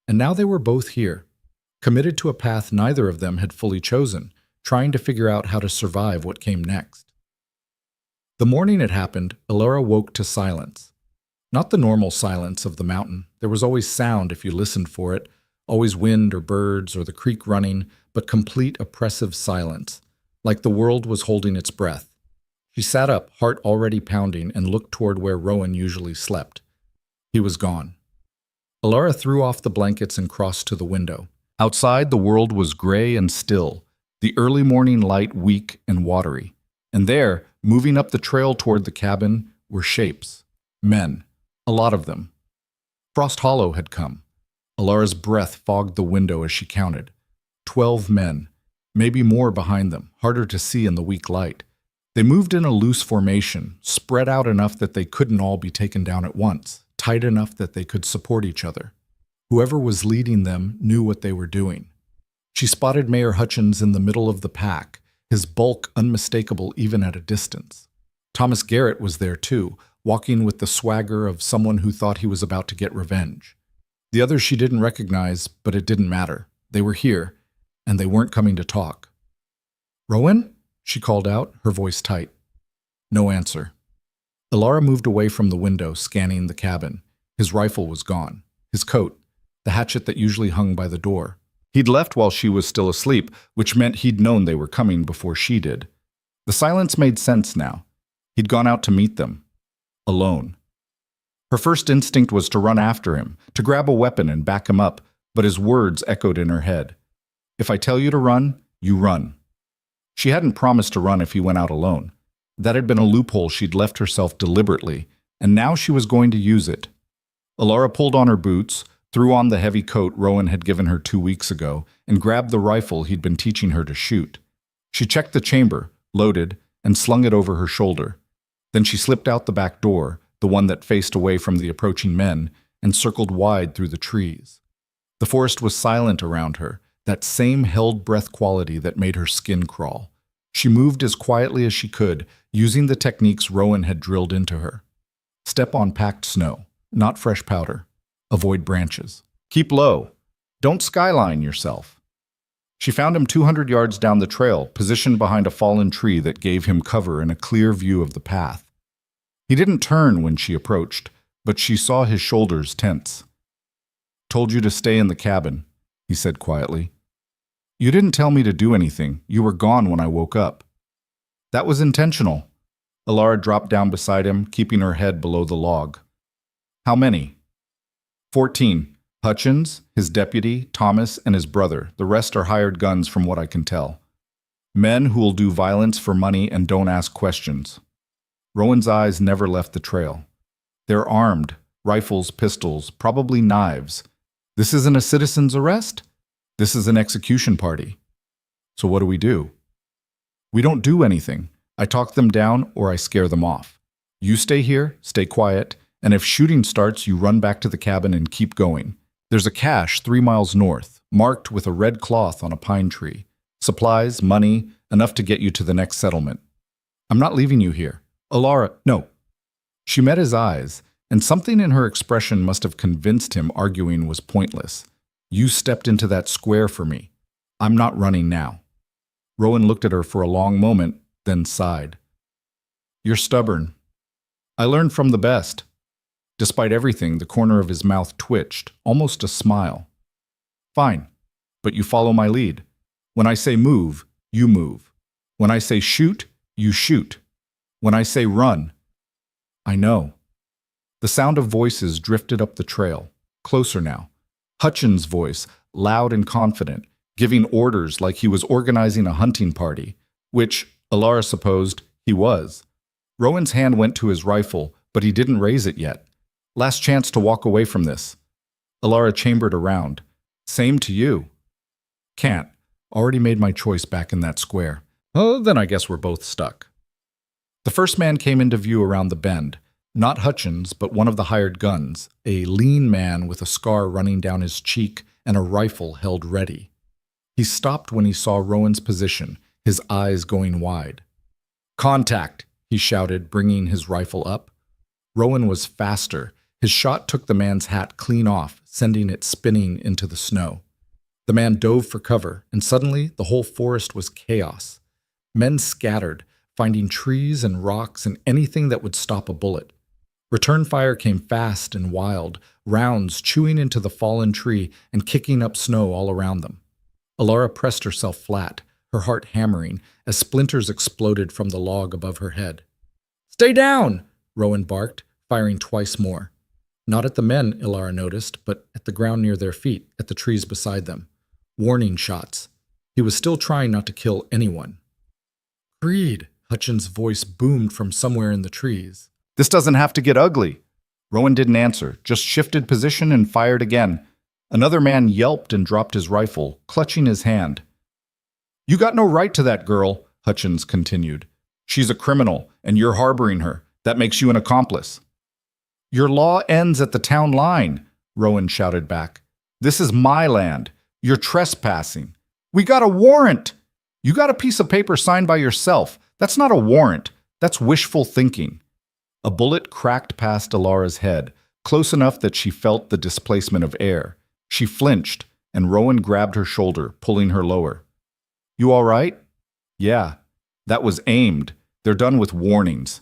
And now they were both here, committed to a path neither of them had fully chosen, trying to figure out how to survive what came next. The morning it happened, Elora woke to silence. Not the normal silence of the mountain. There was always sound if you listened for it, always wind or birds or the creek running, but complete oppressive silence, like the world was holding its breath. She sat up, heart already pounding, and looked toward where Rowan usually slept. He was gone. Elora threw off the blankets and crossed to the window. Outside, the world was gray and still, the early morning light weak and watery. And there, moving up the trail toward the cabin, were shapes. Men. A lot of them. Frost Hollow had come. Elora's breath fogged the window as she counted. 12 men. Maybe more behind them, harder to see in the weak light. They moved in a loose formation, spread out enough that they couldn't all be taken down at once, tight enough that they could support each other. Whoever was leading them knew what they were doing. She spotted Mayor Hutchins in the middle of the pack, his bulk unmistakable even at a distance. Thomas Garrett was there too, walking with the swagger of someone who thought he was about to get revenge. The others she didn't recognize, but it didn't matter. They were here, and they weren't coming to talk. "Rowan?" she called out, her voice tight. No answer. Elora moved away from the window, scanning the cabin. His rifle was gone. His coat, the hatchet that usually hung by the door. He'd left while she was still asleep, which meant he'd known they were coming before she did. The silence made sense now. He'd gone out to meet them. Alone. Her first instinct was to run after him, to grab a weapon and back him up, but his words echoed in her head. "If I tell you to run, you run." She hadn't promised to run if he went out alone. That had been a loophole she'd left herself deliberately, and now she was going to use it. Elora pulled on her boots, threw on the heavy coat Rowan had given her 2 weeks ago, and grabbed the rifle he'd been teaching her to shoot. She checked the chamber, loaded, and slung it over her shoulder. Then she slipped out the back door, the one that faced away from the approaching men, and circled wide through the trees. The forest was silent around her, that same held breath quality that made her skin crawl. She moved as quietly as she could, using the techniques Rowan had drilled into her. Step on packed snow, not fresh powder. Avoid branches. Keep low. Don't skyline yourself. She found him 200 yards down the trail, positioned behind a fallen tree that gave him cover and a clear view of the path. He didn't turn when she approached, but she saw his shoulders tense. "Told you to stay in the cabin," he said quietly. "You didn't tell me to do anything. You were gone when I woke up." "That was intentional." Elora dropped down beside him, keeping her head below the log. "How many?" 14. Hutchins, his deputy, Thomas, and his brother. The rest are hired guns from what I can tell. Men who will do violence for money and don't ask questions." Rowan's eyes never left the trail. "They're armed. Rifles, pistols, probably knives. This isn't a citizen's arrest? This is an execution party. So what do we do?" "We don't do anything. I talk them down or I scare them off. You stay here, stay quiet, and if shooting starts, you run back to the cabin and keep going. There's a cache 3 miles north, marked with a red cloth on a pine tree. Supplies, money, enough to get you to the next settlement. I'm not leaving you here. Elora, no." She met his eyes, and something in her expression must have convinced him arguing was pointless. "You stepped into that square for me. I'm not running now." Rowan looked at her for a long moment, then sighed. "You're stubborn. I learned from the best." Despite everything, the corner of his mouth twitched, almost a smile. "Fine, but you follow my lead. When I say move, you move. When I say shoot, you shoot. When I say run." "I know." The sound of voices drifted up the trail, closer now. Hutchins' voice, loud and confident, giving orders like he was organizing a hunting party, which, Alara supposed, he was. Rowan's hand went to his rifle, but he didn't raise it yet. Last chance to walk away from this. Alara chambered around. Same to you. Can't. Already made my choice back in that square. Oh, then I guess we're both stuck. The first man came into view around the bend. Not Hutchins, but one of the hired guns, a lean man with a scar running down his cheek and a rifle held ready. He stopped when he saw Rowan's position, his eyes going wide. Contact, he shouted, bringing his rifle up. Rowan was faster. His shot took the man's hat clean off, sending it spinning into the snow. The man dove for cover, and suddenly the whole forest was chaos. Men scattered, finding trees and rocks and anything that would stop a bullet. Return fire came fast and wild, rounds chewing into the fallen tree and kicking up snow all around them. Alara pressed herself flat, her heart hammering, as splinters exploded from the log above her head. "Stay down!" Rowan barked, firing twice more. Not at the men, Alara noticed, but at the ground near their feet, at the trees beside them. Warning shots. He was still trying not to kill anyone. "Creed," Hutchins' voice boomed from somewhere in the trees. "This doesn't have to get ugly." Rowan didn't answer, just shifted position and fired again. Another man yelped and dropped his rifle, clutching his hand. "You got no right to that girl," Hutchins continued. "She's a criminal, and you're harboring her. That makes you an accomplice." "Your law ends at the town line," Rowan shouted back. "This is my land. You're trespassing. We got a warrant. You got a piece of paper signed by yourself. That's not a warrant. That's wishful thinking." A bullet cracked past Alara's head, close enough that she felt the displacement of air. She flinched, and Rowan grabbed her shoulder, pulling her lower. "You all right?" "Yeah. That was aimed. They're done with warnings."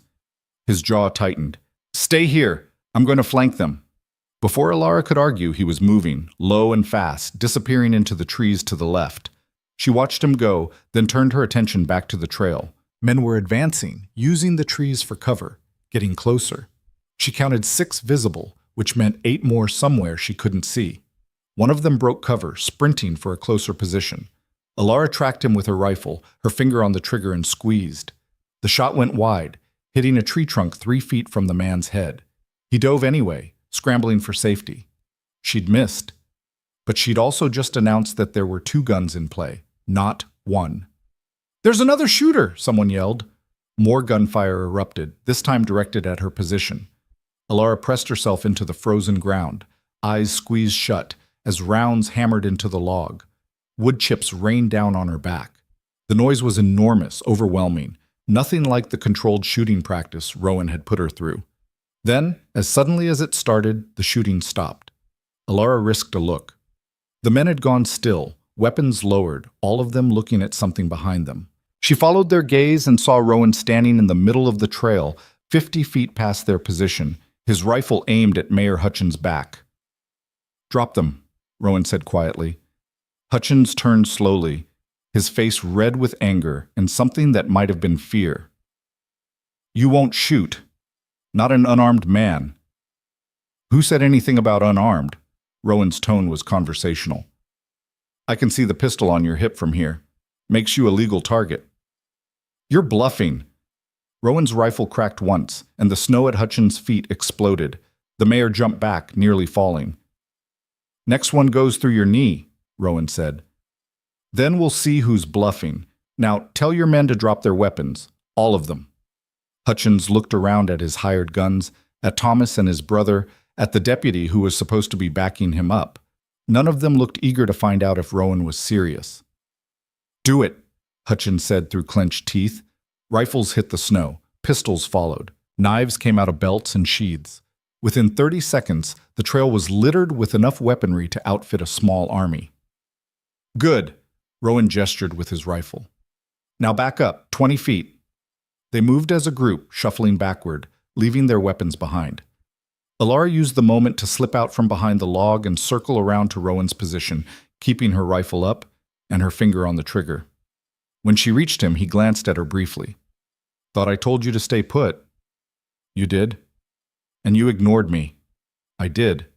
His jaw tightened. "Stay here. I'm going to flank them." Before Alara could argue, he was moving, low and fast, disappearing into the trees to the left. She watched him go, then turned her attention back to the trail. Men were advancing, using the trees for cover, getting closer. She counted 6 visible, which meant 8 more somewhere she couldn't see. One of them broke cover, sprinting for a closer position. Alara tracked him with her rifle, her finger on the trigger, and squeezed. The shot went wide, hitting a tree trunk 3 feet from the man's head. He dove anyway, scrambling for safety. She'd missed. But she'd also just announced that there were 2 guns in play, not 1. "There's another shooter!" someone yelled. More gunfire erupted, this time directed at her position. Alara pressed herself into the frozen ground, eyes squeezed shut, as rounds hammered into the log. Wood chips rained down on her back. The noise was enormous, overwhelming, nothing like the controlled shooting practice Rowan had put her through. Then, as suddenly as it started, the shooting stopped. Alara risked a look. The men had gone still, weapons lowered, all of them looking at something behind them. She followed their gaze and saw Rowan standing in the middle of the trail, 50 feet past their position, his rifle aimed at Mayor Hutchins' back. "Drop them," Rowan said quietly. Hutchins turned slowly, his face red with anger and something that might have been fear. "You won't shoot. Not an unarmed man." "Who said anything about unarmed?" Rowan's tone was conversational. "I can see the pistol on your hip from here. Makes you a legal target." "You're bluffing." Rowan's rifle cracked once, and the snow at Hutchins' feet exploded. The mayor jumped back, nearly falling. "Next one goes through your knee," Rowan said. "Then we'll see who's bluffing. Now tell your men to drop their weapons, all of them." Hutchins looked around at his hired guns, at Thomas and his brother, at the deputy who was supposed to be backing him up. None of them looked eager to find out if Rowan was serious. "Do it," Hutchins said through clenched teeth. Rifles hit the snow. Pistols followed. Knives came out of belts and sheaths. Within 30 seconds, the trail was littered with enough weaponry to outfit a small army. "Good," Rowan gestured with his rifle. "Now back up, 20 feet. They moved as a group, shuffling backward, leaving their weapons behind. Alara used the moment to slip out from behind the log and circle around to Rowan's position, keeping her rifle up and her finger on the trigger. When she reached him, he glanced at her briefly. "Thought I told you to stay put." "You did?" "And you ignored me." "I did."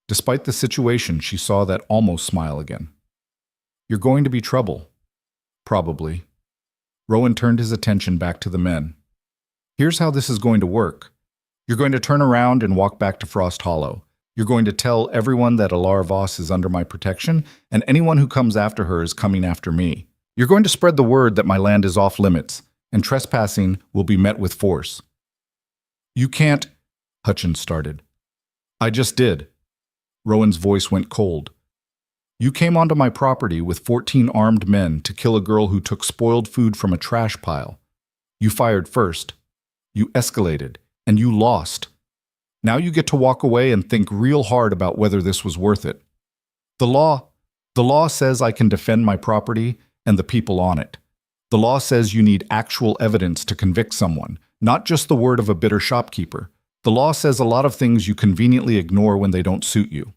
Despite the situation, she saw that almost smile again. You're going to be trouble. Probably. Rowan turned his attention back to the men. Here's how this is going to work. You're going to turn around and walk back to Frost Hollow. You're going to tell everyone that Alara Voss is under my protection, and anyone who comes after her is coming after me. You're going to spread the word that my land is off limits, and trespassing will be met with force. You can't, Hutchins started. I just did. Rowan's voice went cold. You came onto my property with 14 armed men to kill a girl who took spoiled food from a trash pile. You fired first. You escalated, and you lost. Now you get to walk away and think real hard about whether this was worth it. The law says I can defend my property and the people on it. The law says you need actual evidence to convict someone, not just the word of a bitter shopkeeper. The law says a lot of things you conveniently ignore when they don't suit you.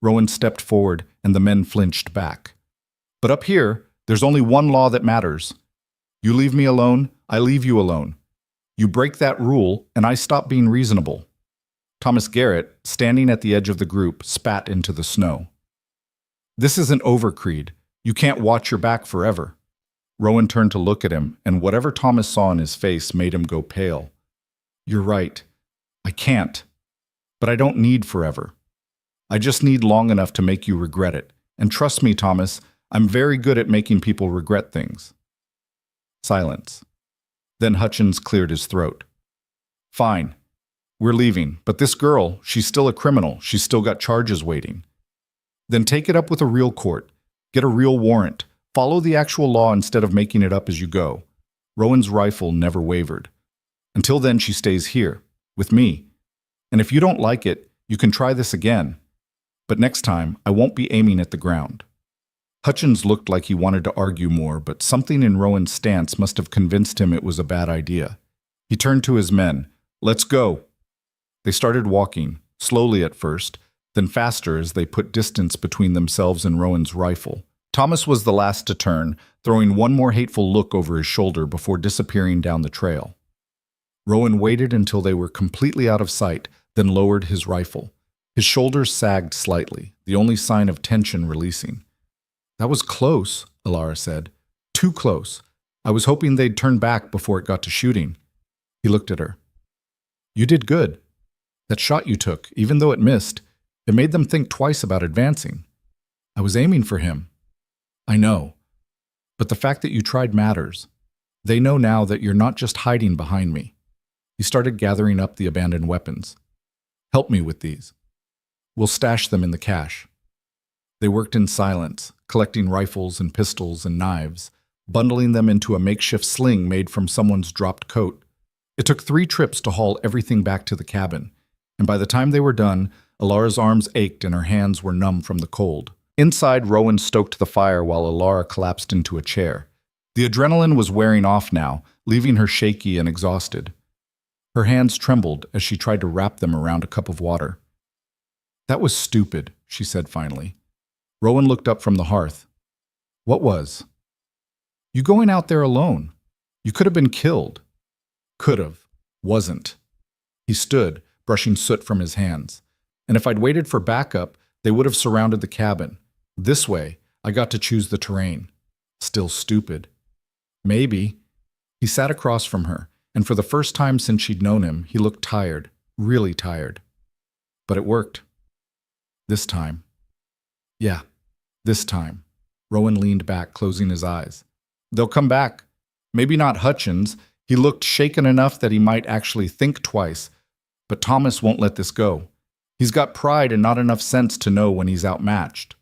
Rowan stepped forward, and the men flinched back. But up here, there's only one law that matters. You leave me alone, I leave you alone. You break that rule, and I stop being reasonable. Thomas Garrett, standing at the edge of the group, spat into the snow. This isn't over, Creed. You can't watch your back forever. Rowan turned to look at him, and whatever Thomas saw in his face made him go pale. You're right. I can't. But I don't need forever. I just need long enough to make you regret it. And trust me, Thomas, I'm very good at making people regret things. Silence. Then Hutchins cleared his throat. Fine. We're leaving, but this girl, she's still a criminal. She's still got charges waiting. Then take it up with a real court. Get a real warrant. Follow the actual law instead of making it up as you go. Rowan's rifle never wavered. Until then, she stays here, with me. And if you don't like it, you can try this again. But next time, I won't be aiming at the ground. Hutchins looked like he wanted to argue more, but something in Rowan's stance must have convinced him it was a bad idea. He turned to his men. Let's go. They started walking, slowly at first, then faster as they put distance between themselves and Rowan's rifle. Thomas was the last to turn, throwing one more hateful look over his shoulder before disappearing down the trail. Rowan waited until they were completely out of sight, then lowered his rifle. His shoulders sagged slightly, the only sign of tension releasing. That was close, Alara said. Too close. I was hoping they'd turn back before it got to shooting. He looked at her. You did good. That shot you took, even though it missed, it made them think twice about advancing. I was aiming for him. I know. But the fact that you tried matters. They know now that you're not just hiding behind me. He started gathering up the abandoned weapons. Help me with these. We'll stash them in the cache. They worked in silence, collecting rifles and pistols and knives, bundling them into a makeshift sling made from someone's dropped coat. It took 3 trips to haul everything back to the cabin, and by the time they were done, Alara's arms ached and her hands were numb from the cold. Inside, Rowan stoked the fire while Alara collapsed into a chair. The adrenaline was wearing off now, leaving her shaky and exhausted. Her hands trembled as she tried to wrap them around a cup of water. That was stupid, she said finally. Rowan looked up from the hearth. What was? You going out there alone. You could have been killed. Could have. Wasn't. He stood, brushing soot from his hands. And if I'd waited for backup, they would have surrounded the cabin. This way, I got to choose the terrain. Still stupid. Maybe. He sat across from her, and for the first time since she'd known him, he looked tired, really tired. But it worked. This time. Yeah, this time. Rowan leaned back, closing his eyes. They'll come back. Maybe not Hutchins. He looked shaken enough that he might actually think twice. But Thomas won't let this go. He's got pride and not enough sense to know when he's outmatched.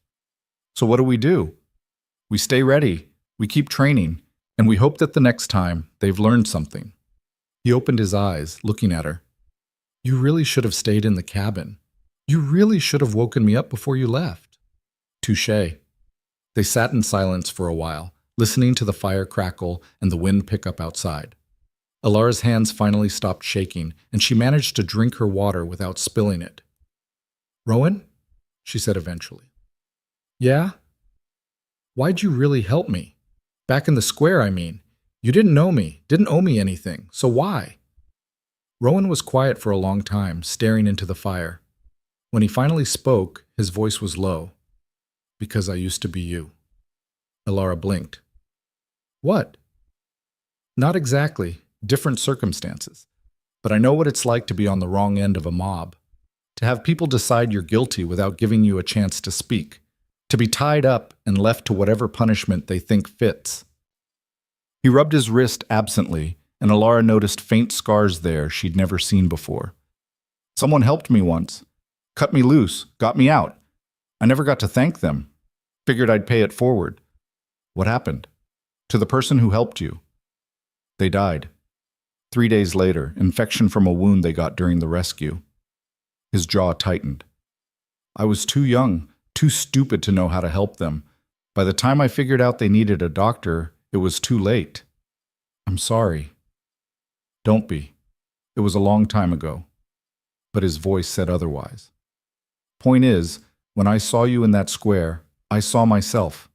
So what do? We stay ready. We keep training. And we hope that the next time they've learned something. He opened his eyes, looking at her. You really should have stayed in the cabin. You really should have woken me up before you left. Touché. They sat in silence for a while, listening to the fire crackle and the wind pick up outside. Alara's hands finally stopped shaking, and she managed to drink her water without spilling it. Rowan? She said eventually. Yeah? Why'd you really help me? Back in the square, I mean. You didn't know me, didn't owe me anything, so why? Rowan was quiet for a long time, staring into the fire. When he finally spoke, his voice was low. Because I used to be you. Alara blinked. What? Not exactly. Different circumstances. But I know what it's like to be on the wrong end of a mob. To have people decide you're guilty without giving you a chance to speak. To be tied up and left to whatever punishment they think fits. He rubbed his wrist absently, and Alara noticed faint scars there she'd never seen before. Someone helped me once. Cut me loose, got me out. I never got to thank them. Figured I'd pay it forward. What happened? To the person who helped you. They died. 3 days later, infection from a wound they got during the rescue. His jaw tightened. I was too young, too stupid to know how to help them. By the time I figured out they needed a doctor, it was too late. I'm sorry. Don't be. It was a long time ago. But his voice said otherwise. Point is, when I saw you in that square, I saw myself.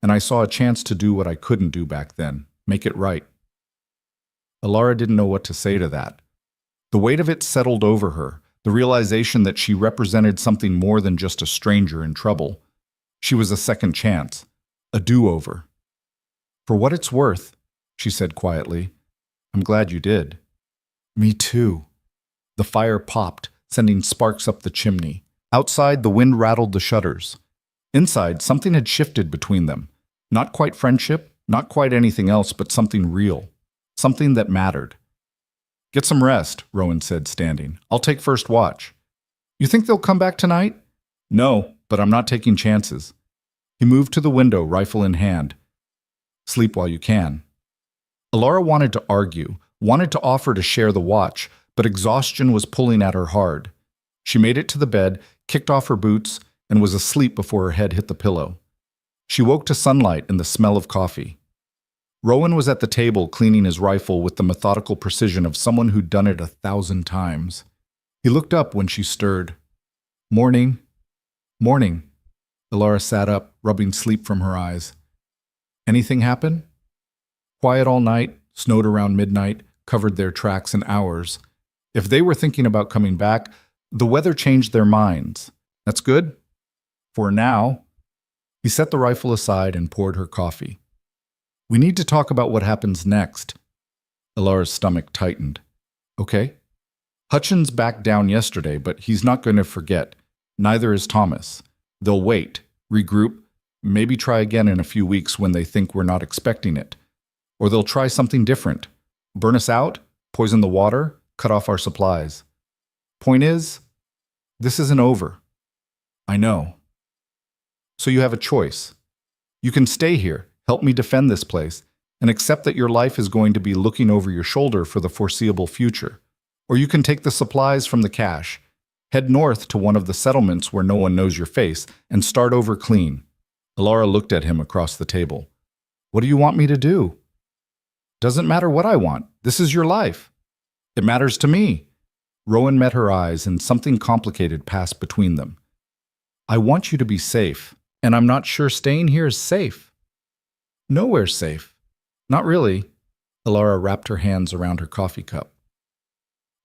And I saw a chance to do what I couldn't do back then, make it right. Alara didn't know what to say to that. The weight of it settled over her, the realization that she represented something more than just a stranger in trouble. She was a second chance, a do-over. For what it's worth, she said quietly, I'm glad you did. Me too. The fire popped, sending sparks up the chimney. Outside, the wind rattled the shutters. Inside, something had shifted between them. Not quite friendship, not quite anything else, but something real. Something that mattered. Get some rest, Rowan said, standing. I'll take first watch. You think they'll come back tonight? No, but I'm not taking chances. He moved to the window, rifle in hand. Sleep while you can. Alara wanted to argue, wanted to offer to share the watch, but exhaustion was pulling at her hard. She made it to the bed, kicked off her boots, and was asleep before her head hit the pillow. She woke to sunlight and the smell of coffee. Rowan was at the table cleaning his rifle with the methodical precision of someone who'd done it 1,000 times. He looked up when she stirred. Morning. Morning. Alara sat up, rubbing sleep from her eyes. Anything happen? Quiet all night, snowed around midnight, covered their tracks in hours. If they were thinking about coming back, the weather changed their minds. That's good? For now. He set the rifle aside and poured her coffee. We need to talk about what happens next. Alara's stomach tightened. Okay. Hutchins backed down yesterday, but he's not going to forget. Neither is Thomas. They'll wait, regroup, maybe try again in a few weeks when they think we're not expecting it. Or they'll try something different. Burn us out, poison the water, cut off our supplies. Point is, this isn't over. I know. So you have a choice. You can stay here, help me defend this place, and accept that your life is going to be looking over your shoulder for the foreseeable future. Or you can take the supplies from the cache, head north to one of the settlements where no one knows your face, and start over clean. Alara looked at him across the table. What do you want me to do? Doesn't matter what I want. This is your life. It matters to me. Rowan met her eyes, and something complicated passed between them. I want you to be safe, and I'm not sure staying here is safe. Nowhere's safe. Not really. Alara wrapped her hands around her coffee cup.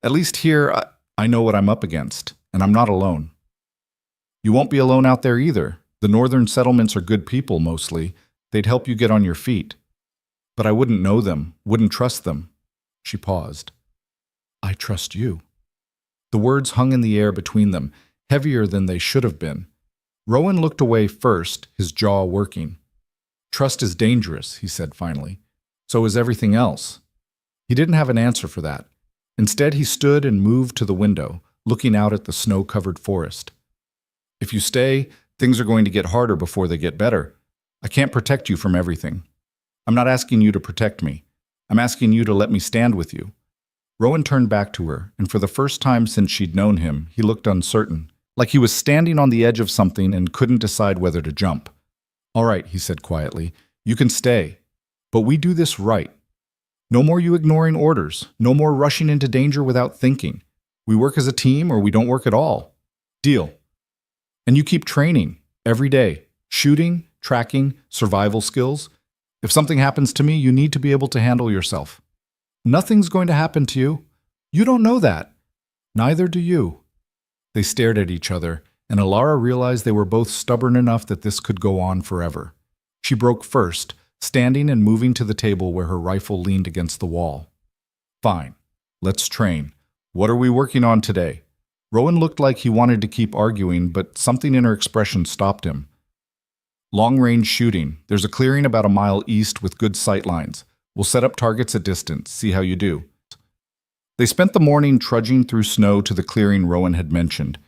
At least here, I know what I'm up against, and I'm not alone. You won't be alone out there either. The northern settlements are good people, mostly. They'd help you get on your feet. But I wouldn't know them, wouldn't trust them. She paused. I trust you. The words hung in the air between them, heavier than they should have been. Rowan looked away first, his jaw working. Trust is dangerous, he said finally. So is everything else. He didn't have an answer for that. Instead, he stood and moved to the window, looking out at the snow-covered forest. If you stay, things are going to get harder before they get better. I can't protect you from everything. I'm not asking you to protect me. I'm asking you to let me stand with you. Rowan turned back to her, and for the first time since she'd known him, he looked uncertain, like he was standing on the edge of something and couldn't decide whether to jump. All right, he said quietly, you can stay. But we do this right. No more you ignoring orders. No more rushing into danger without thinking. We work as a team or we don't work at all. Deal. And you keep training every day. Shooting, tracking, survival skills. If something happens to me, you need to be able to handle yourself. Nothing's going to happen to you. You don't know that. Neither do you. They stared at each other, and Alara realized they were both stubborn enough that this could go on forever. She broke first, standing and moving to the table where her rifle leaned against the wall. Fine. Let's train. What are we working on today? Rowan looked like he wanted to keep arguing, but something in her expression stopped him. Long-range shooting. There's a clearing about a mile east with good sight lines. We'll set up targets at distance, see how you do. They spent the morning trudging through snow to the clearing Rowan had mentioned.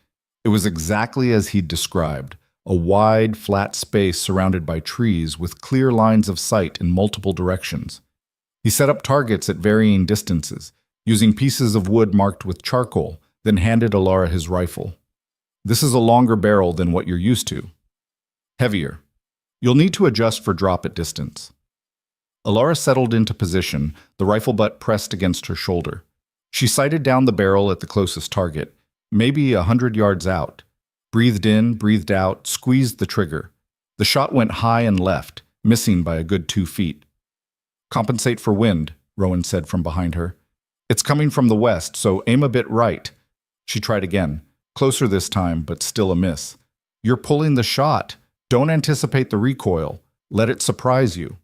It was exactly as he'd described, a wide, flat space surrounded by trees with clear lines of sight in multiple directions. He set up targets at varying distances, using pieces of wood marked with charcoal, then handed Alara his rifle. This is a longer barrel than what you're used to. Heavier. You'll need to adjust for drop at distance. Alara settled into position, the rifle butt pressed against her shoulder. She sighted down the barrel at the closest target, maybe 100 yards out. Breathed in, breathed out, squeezed the trigger. The shot went high and left, missing by a good 2 feet. Compensate for wind, Rowan said from behind her. It's coming from the west, so aim a bit right. She tried again, closer this time, but still a miss. You're pulling the shot. Don't anticipate the recoil. Let it surprise you.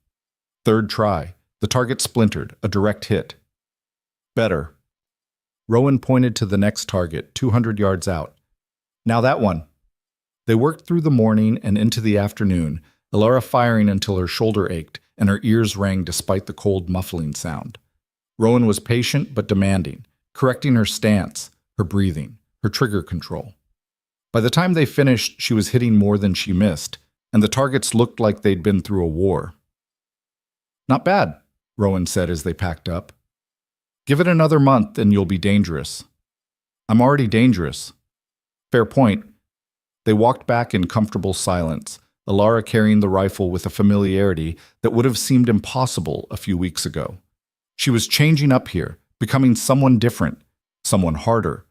Third try. The target splintered, a direct hit. Better. Rowan pointed to the next target, 200 yards out. Now that one. They worked through the morning and into the afternoon, Alara firing until her shoulder ached and her ears rang despite the cold muffling sound. Rowan was patient but demanding, correcting her stance, her breathing, her trigger control. By the time they finished, she was hitting more than she missed, and the targets looked like they'd been through a war. Not bad, Rowan said as they packed up. Give it another month and you'll be dangerous. I'm already dangerous. Fair point. They walked back in comfortable silence, Alara carrying the rifle with a familiarity that would have seemed impossible a few weeks ago. She was changing up here, becoming someone different, someone harder.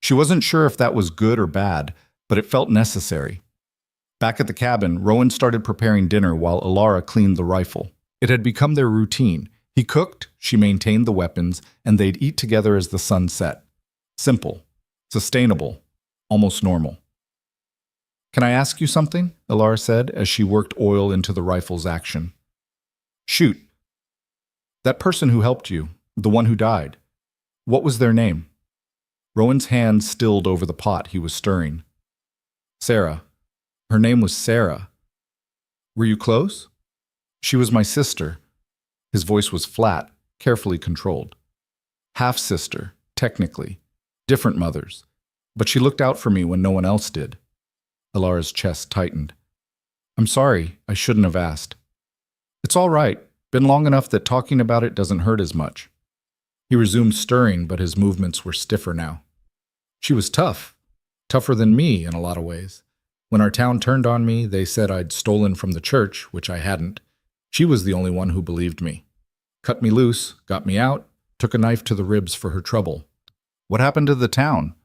She wasn't sure if that was good or bad, but it felt necessary. Back at the cabin, Rowan started preparing dinner while Alara cleaned the rifle. It had become their routine. He cooked, she maintained the weapons, and they'd eat together as the sun set. Simple, sustainable, almost normal. Can I ask you something? Alara said as she worked oil into the rifle's action. Shoot. That person who helped you, the one who died, what was their name? Rowan's hand stilled over the pot he was stirring. Sarah. Her name was Sarah. Were you close? She was my sister. His voice was flat, carefully controlled. Half-sister, technically. Different mothers. But she looked out for me when no one else did. Alara's chest tightened. I'm sorry, I shouldn't have asked. It's all right. Been long enough that talking about it doesn't hurt as much. He resumed stirring, but his movements were stiffer now. She was tough. Tougher than me in a lot of ways. When our town turned on me, they said I'd stolen from the church, which I hadn't. She was the only one who believed me. Cut me loose, got me out, took a knife to the ribs for her trouble. What happened to the town?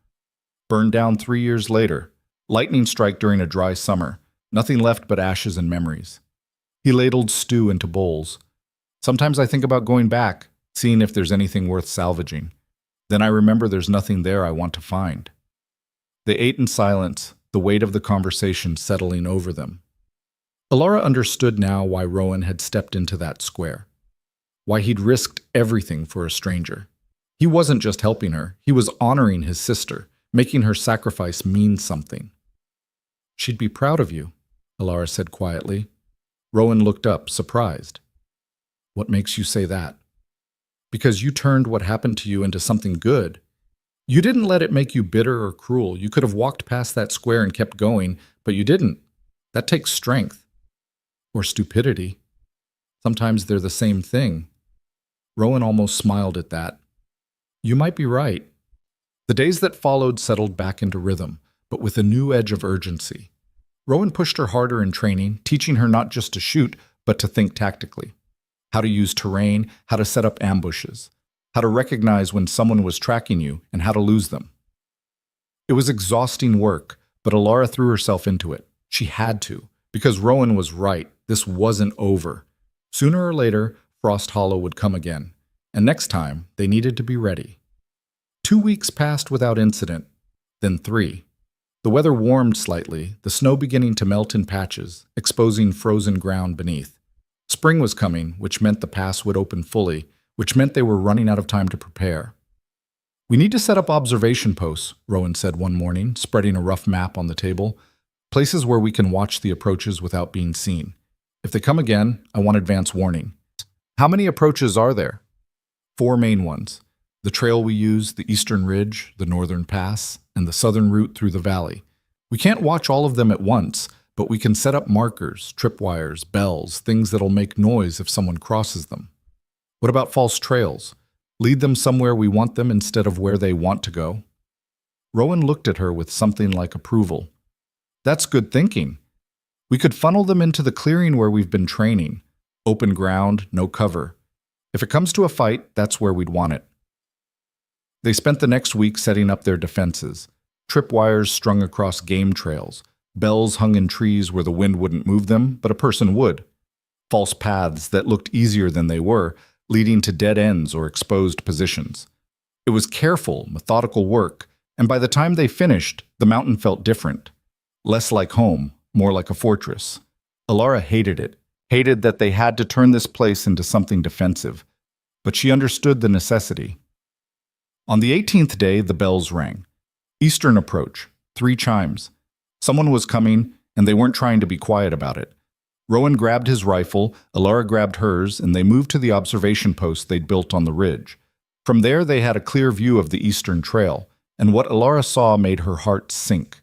Burned down 3 years later. Lightning strike during a dry summer. Nothing left but ashes and memories. He ladled stew into bowls. Sometimes I think about going back, seeing if there's anything worth salvaging. Then I remember there's nothing there I want to find. They ate in silence, the weight of the conversation settling over them. Alara understood now why Rowan had stepped into that square. Why he'd risked everything for a stranger. He wasn't just helping her, he was honoring his sister, making her sacrifice mean something. She'd be proud of you, Alara said quietly. Rowan looked up, surprised. What makes you say that? Because you turned what happened to you into something good. You didn't let it make you bitter or cruel. You could have walked past that square and kept going, but you didn't. That takes strength. Or stupidity. Sometimes they're the same thing. Rowan almost smiled at that. You might be right. The days that followed settled back into rhythm, but with a new edge of urgency. Rowan pushed her harder in training, teaching her not just to shoot, but to think tactically. How to use terrain, how to set up ambushes, how to recognize when someone was tracking you, and how to lose them. It was exhausting work, but Alara threw herself into it. She had to, because Rowan was right. This wasn't over. Sooner or later, Frost Hollow would come again, and next time, they needed to be ready. 2 weeks passed without incident, then 3. The weather warmed slightly, the snow beginning to melt in patches, exposing frozen ground beneath. Spring was coming, which meant the pass would open fully, which meant they were running out of time to prepare. "We need to set up observation posts," Rowan said one morning, spreading a rough map on the table. "Places where we can watch the approaches without being seen. If they come again, I want advance warning." "How many approaches are there?" "4 main ones. The trail we use, the eastern ridge, the northern pass, and the southern route through the valley. We can't watch all of them at once, but we can set up markers, tripwires, bells, things that'll make noise if someone crosses them." "What about false trails? Lead them somewhere we want them instead of where they want to go?" Rowan looked at her with something like approval. "That's good thinking. We could funnel them into the clearing where we've been training. Open ground, no cover. If it comes to a fight, that's where we'd want it." They spent the next week setting up their defenses. Tripwires strung across game trails. Bells hung in trees where the wind wouldn't move them, but a person would. False paths that looked easier than they were, leading to dead ends or exposed positions. It was careful, methodical work, and by the time they finished, the mountain felt different. Less like home, more like a fortress. Alara hated it, hated that they had to turn this place into something defensive. But she understood the necessity. On the 18th day, the bells rang. Eastern approach, 3 chimes. Someone was coming, and they weren't trying to be quiet about it. Rowan grabbed his rifle, Alara grabbed hers, and they moved to the observation post they'd built on the ridge. From there, they had a clear view of the eastern trail, and what Alara saw made her heart sink.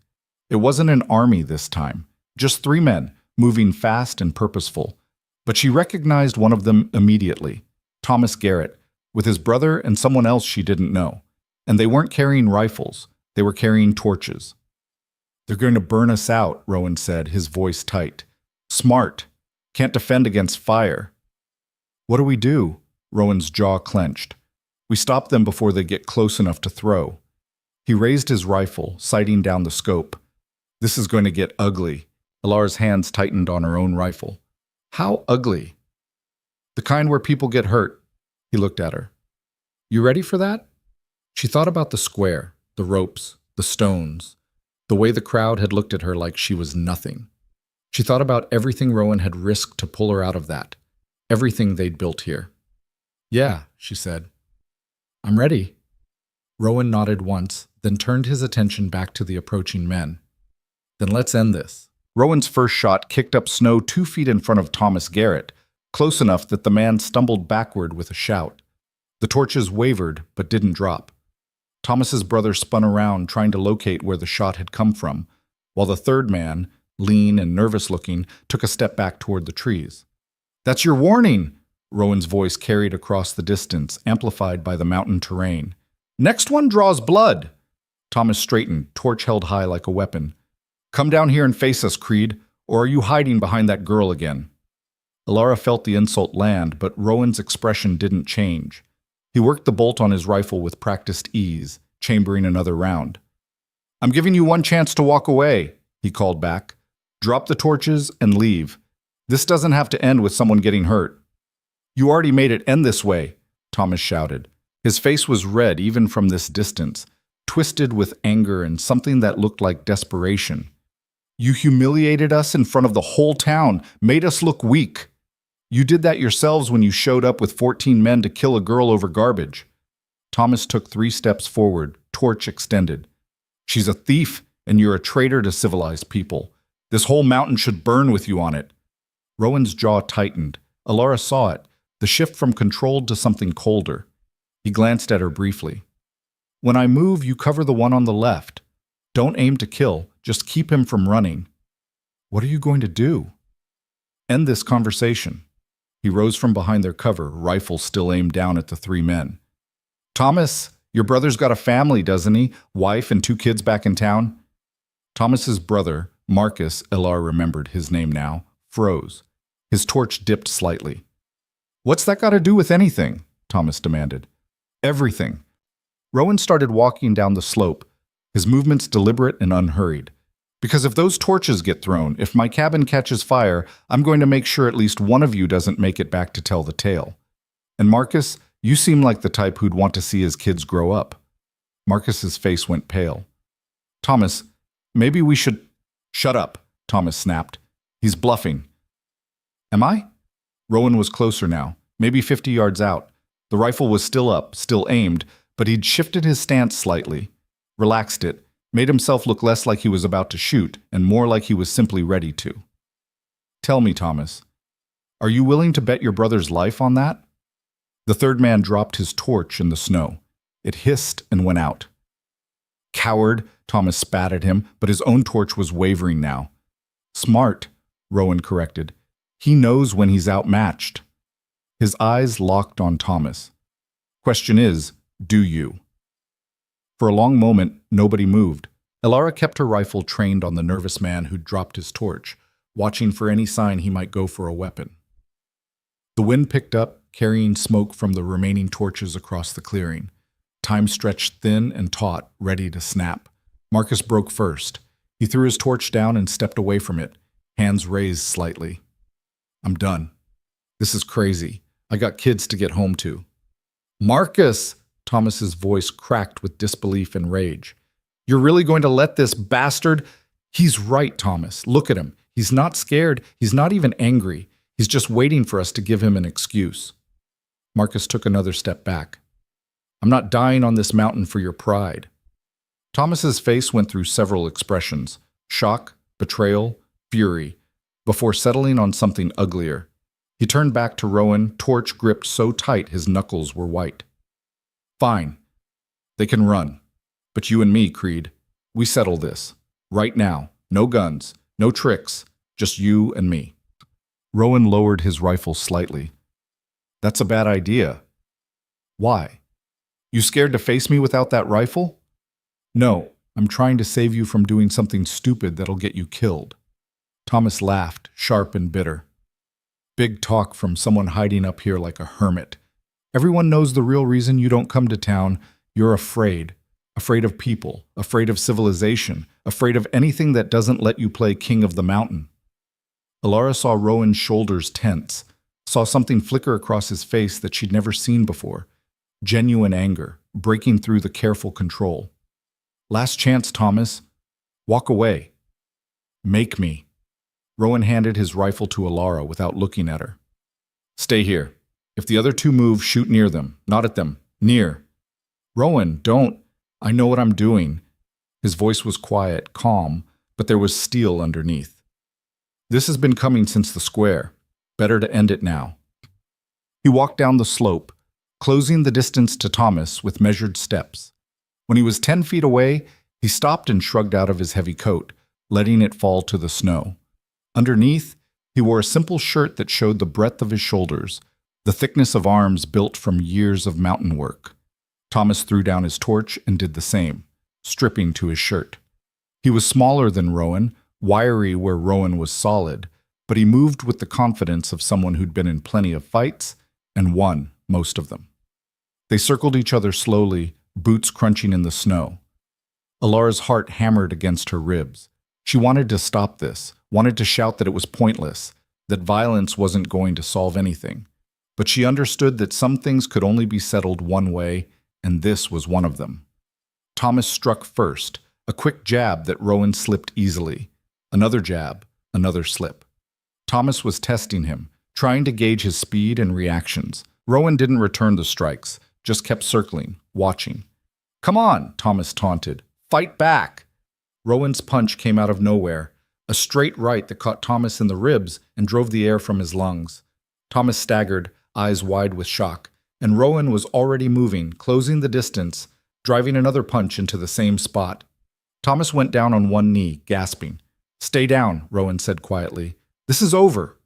It wasn't an army this time, just 3 men, moving fast and purposeful. But she recognized one of them immediately, Thomas Garrett, with his brother and someone else she didn't know. And they weren't carrying rifles, they were carrying torches. "They're going to burn us out," Rowan said, his voice tight. "Smart. Can't defend against fire." "What do we do?" Rowan's jaw clenched. "We stop them before they get close enough to throw." He raised his rifle, sighting down the scope. "This is going to get ugly." Alara's hands tightened on her own rifle. "How ugly?" "The kind where people get hurt." He looked at her. "You ready for that?" She thought about the square, the ropes, the stones, the way the crowd had looked at her like she was nothing. She thought about everything Rowan had risked to pull her out of that, everything they'd built here. "Yeah," she said. "I'm ready." Rowan nodded once, then turned his attention back to the approaching men. "Then let's end this." Rowan's first shot kicked up snow 2 feet in front of Thomas Garrett, close enough that the man stumbled backward with a shout. The torches wavered, but didn't drop. Thomas's brother spun around, trying to locate where the shot had come from, while the third man, lean and nervous-looking, took a step back toward the trees. "That's your warning!" Rowan's voice carried across the distance, amplified by the mountain terrain. "Next one draws blood!" Thomas straightened, torch held high like a weapon. "Come down here and face us, Creed, or are you hiding behind that girl again?" Alara felt the insult land, but Rowan's expression didn't change. He worked the bolt on his rifle with practiced ease, chambering another round. "I'm giving you one chance to walk away," he called back. "Drop the torches and leave. This doesn't have to end with someone getting hurt." "You already made it end this way," Thomas shouted. His face was red even from this distance, twisted with anger and something that looked like desperation. "You humiliated us in front of the whole town, made us look weak. You did that yourselves when you showed up with 14 men to kill a girl over garbage." Thomas took 3 steps forward, torch extended. "She's a thief, and you're a traitor to civilized people. This whole mountain should burn with you on it." Rowan's jaw tightened. Alara saw it, the shift from controlled to something colder. He glanced at her briefly. "When I move, you cover the one on the left. Don't aim to kill, just keep him from running." "What are you going to do?" "End this conversation." He rose from behind their cover, rifle still aimed down at the 3 men. "Thomas, your brother's got a family, doesn't he? Wife and 2 kids back in town?" Thomas's brother, Marcus, Alara remembered his name now, froze. His torch dipped slightly. "What's that got to do with anything?" Thomas demanded. "Everything." Rowan started walking down the slope, his movements deliberate and unhurried. "Because if those torches get thrown, if my cabin catches fire, I'm going to make sure at least one of you doesn't make it back to tell the tale. And Marcus, you seem like the type who'd want to see his kids grow up." Marcus's face went pale. "Thomas, Maybe we should... Shut up, Thomas snapped. He's bluffing. Am I? Rowan was closer now, maybe 50 yards out. The rifle was still up, still aimed, but he'd shifted his stance slightly, relaxed it, made himself look less like he was about to shoot and more like he was simply ready to. Tell me, Thomas, are you willing to bet your brother's life on that? The third man dropped his torch in the snow. It hissed and went out. Coward, Thomas spat at him, but his own torch was wavering now. Smart, Rowan corrected. He knows when he's outmatched. His eyes locked on Thomas. Question is, do you? For a long moment, nobody moved. Elara kept her rifle trained on the nervous man who'd dropped his torch, watching for any sign he might go for a weapon. The wind picked up, carrying smoke from the remaining torches across the clearing. Time stretched thin and taut, ready to snap. Marcus broke first. He threw his torch down and stepped away from it, hands raised slightly. I'm done. This is crazy. I got kids to get home to. Marcus! Thomas's voice cracked with disbelief and rage. You're really going to let this bastard... He's right, Thomas. Look at him. He's not scared. He's not even angry. He's just waiting for us to give him an excuse. Marcus took another step back. I'm not dying on this mountain for your pride. Thomas's face went through several expressions: shock, betrayal, fury, before settling on something uglier. He turned back to Rowan, torch gripped so tight his knuckles were white. Fine. They can run. But you and me, Creed, we settle this. Right now. No guns. No tricks. Just you and me. Rowan lowered his rifle slightly. That's a bad idea. Why? You scared to face me without that rifle? No, I'm trying to save you from doing something stupid that'll get you killed. Thomas laughed, sharp and bitter. Big talk from someone hiding up here like a hermit. Everyone knows the real reason you don't come to town. You're afraid. Afraid of people, afraid of civilization, afraid of anything that doesn't let you play king of the mountain. Elara saw Rowan's shoulders tense, saw something flicker across his face that she'd never seen before. Genuine anger, breaking through the careful control. Last chance, Thomas. Walk away. Make me. Rowan handed his rifle to Elara without looking at her. Stay here. If the other two move, shoot near them, not at them. Near. Rowan, don't. I know what I'm doing. His voice was quiet, calm, but there was steel underneath. This has been coming since the square. Better to end it now. He walked down the slope, closing the distance to Thomas with measured steps. When he was 10 feet away, he stopped and shrugged out of his heavy coat, letting it fall to the snow. Underneath, he wore a simple shirt that showed the breadth of his shoulders, the thickness of arms built from years of mountain work. Thomas threw down his torch and did the same, stripping to his shirt. He was smaller than Rowan, wiry where Rowan was solid, but he moved with the confidence of someone who'd been in plenty of fights and won most of them. They circled each other slowly, boots crunching in the snow. Alara's heart hammered against her ribs. She wanted to stop this, wanted to shout that it was pointless, that violence wasn't going to solve anything. But she understood that some things could only be settled one way, and this was one of them. Thomas struck first, a quick jab that Rowan slipped easily. Another jab, another slip. Thomas was testing him, trying to gauge his speed and reactions. Rowan didn't return the strikes, just kept circling, watching. Come on, Thomas taunted. Fight back! Rowan's punch came out of nowhere, a straight right that caught Thomas in the ribs and drove the air from his lungs. Thomas staggered, eyes wide with shock, and Rowan was already moving, closing the distance, driving another punch into the same spot. Thomas went down on one knee, gasping. Stay down, Rowan said quietly. This is over.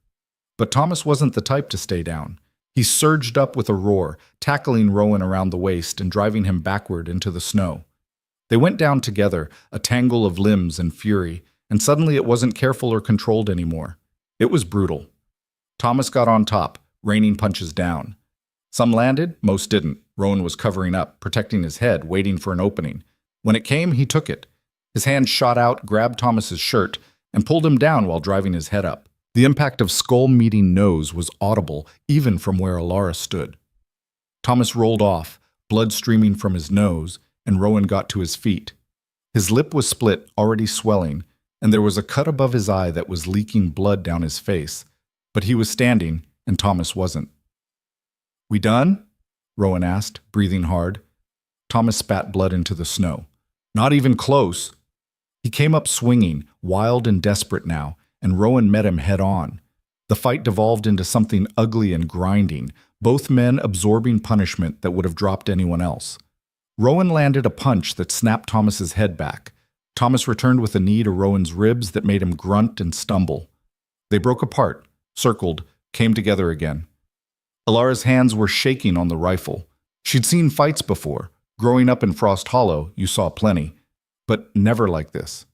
But Thomas wasn't the type to stay down. He surged up with a roar, tackling Rowan around the waist and driving him backward into the snow. They went down together, a tangle of limbs and fury, and suddenly it wasn't careful or controlled anymore. It was brutal. Thomas got on top, raining punches down. Some landed, most didn't. Rowan was covering up, protecting his head, waiting for an opening. When it came, he took it. His hand shot out, grabbed Thomas's shirt, and pulled him down while driving his head up. The impact of skull meeting nose was audible, even from where Elara stood. Thomas rolled off, blood streaming from his nose, and Rowan got to his feet. His lip was split, already swelling, and there was a cut above his eye that was leaking blood down his face. But he was standing, and Thomas wasn't. "We done?" Rowan asked, breathing hard. Thomas spat blood into the snow. "Not even close." He came up swinging, wild and desperate now, and Rowan met him head on. The fight devolved into something ugly and grinding, both men absorbing punishment that would have dropped anyone else. Rowan landed a punch that snapped Thomas's head back. Thomas returned with a knee to Rowan's ribs that made him grunt and stumble. They broke apart, circled, came together again. Alara's hands were shaking on the rifle. She'd seen fights before. Growing up in Frost Hollow, you saw plenty. But never like this.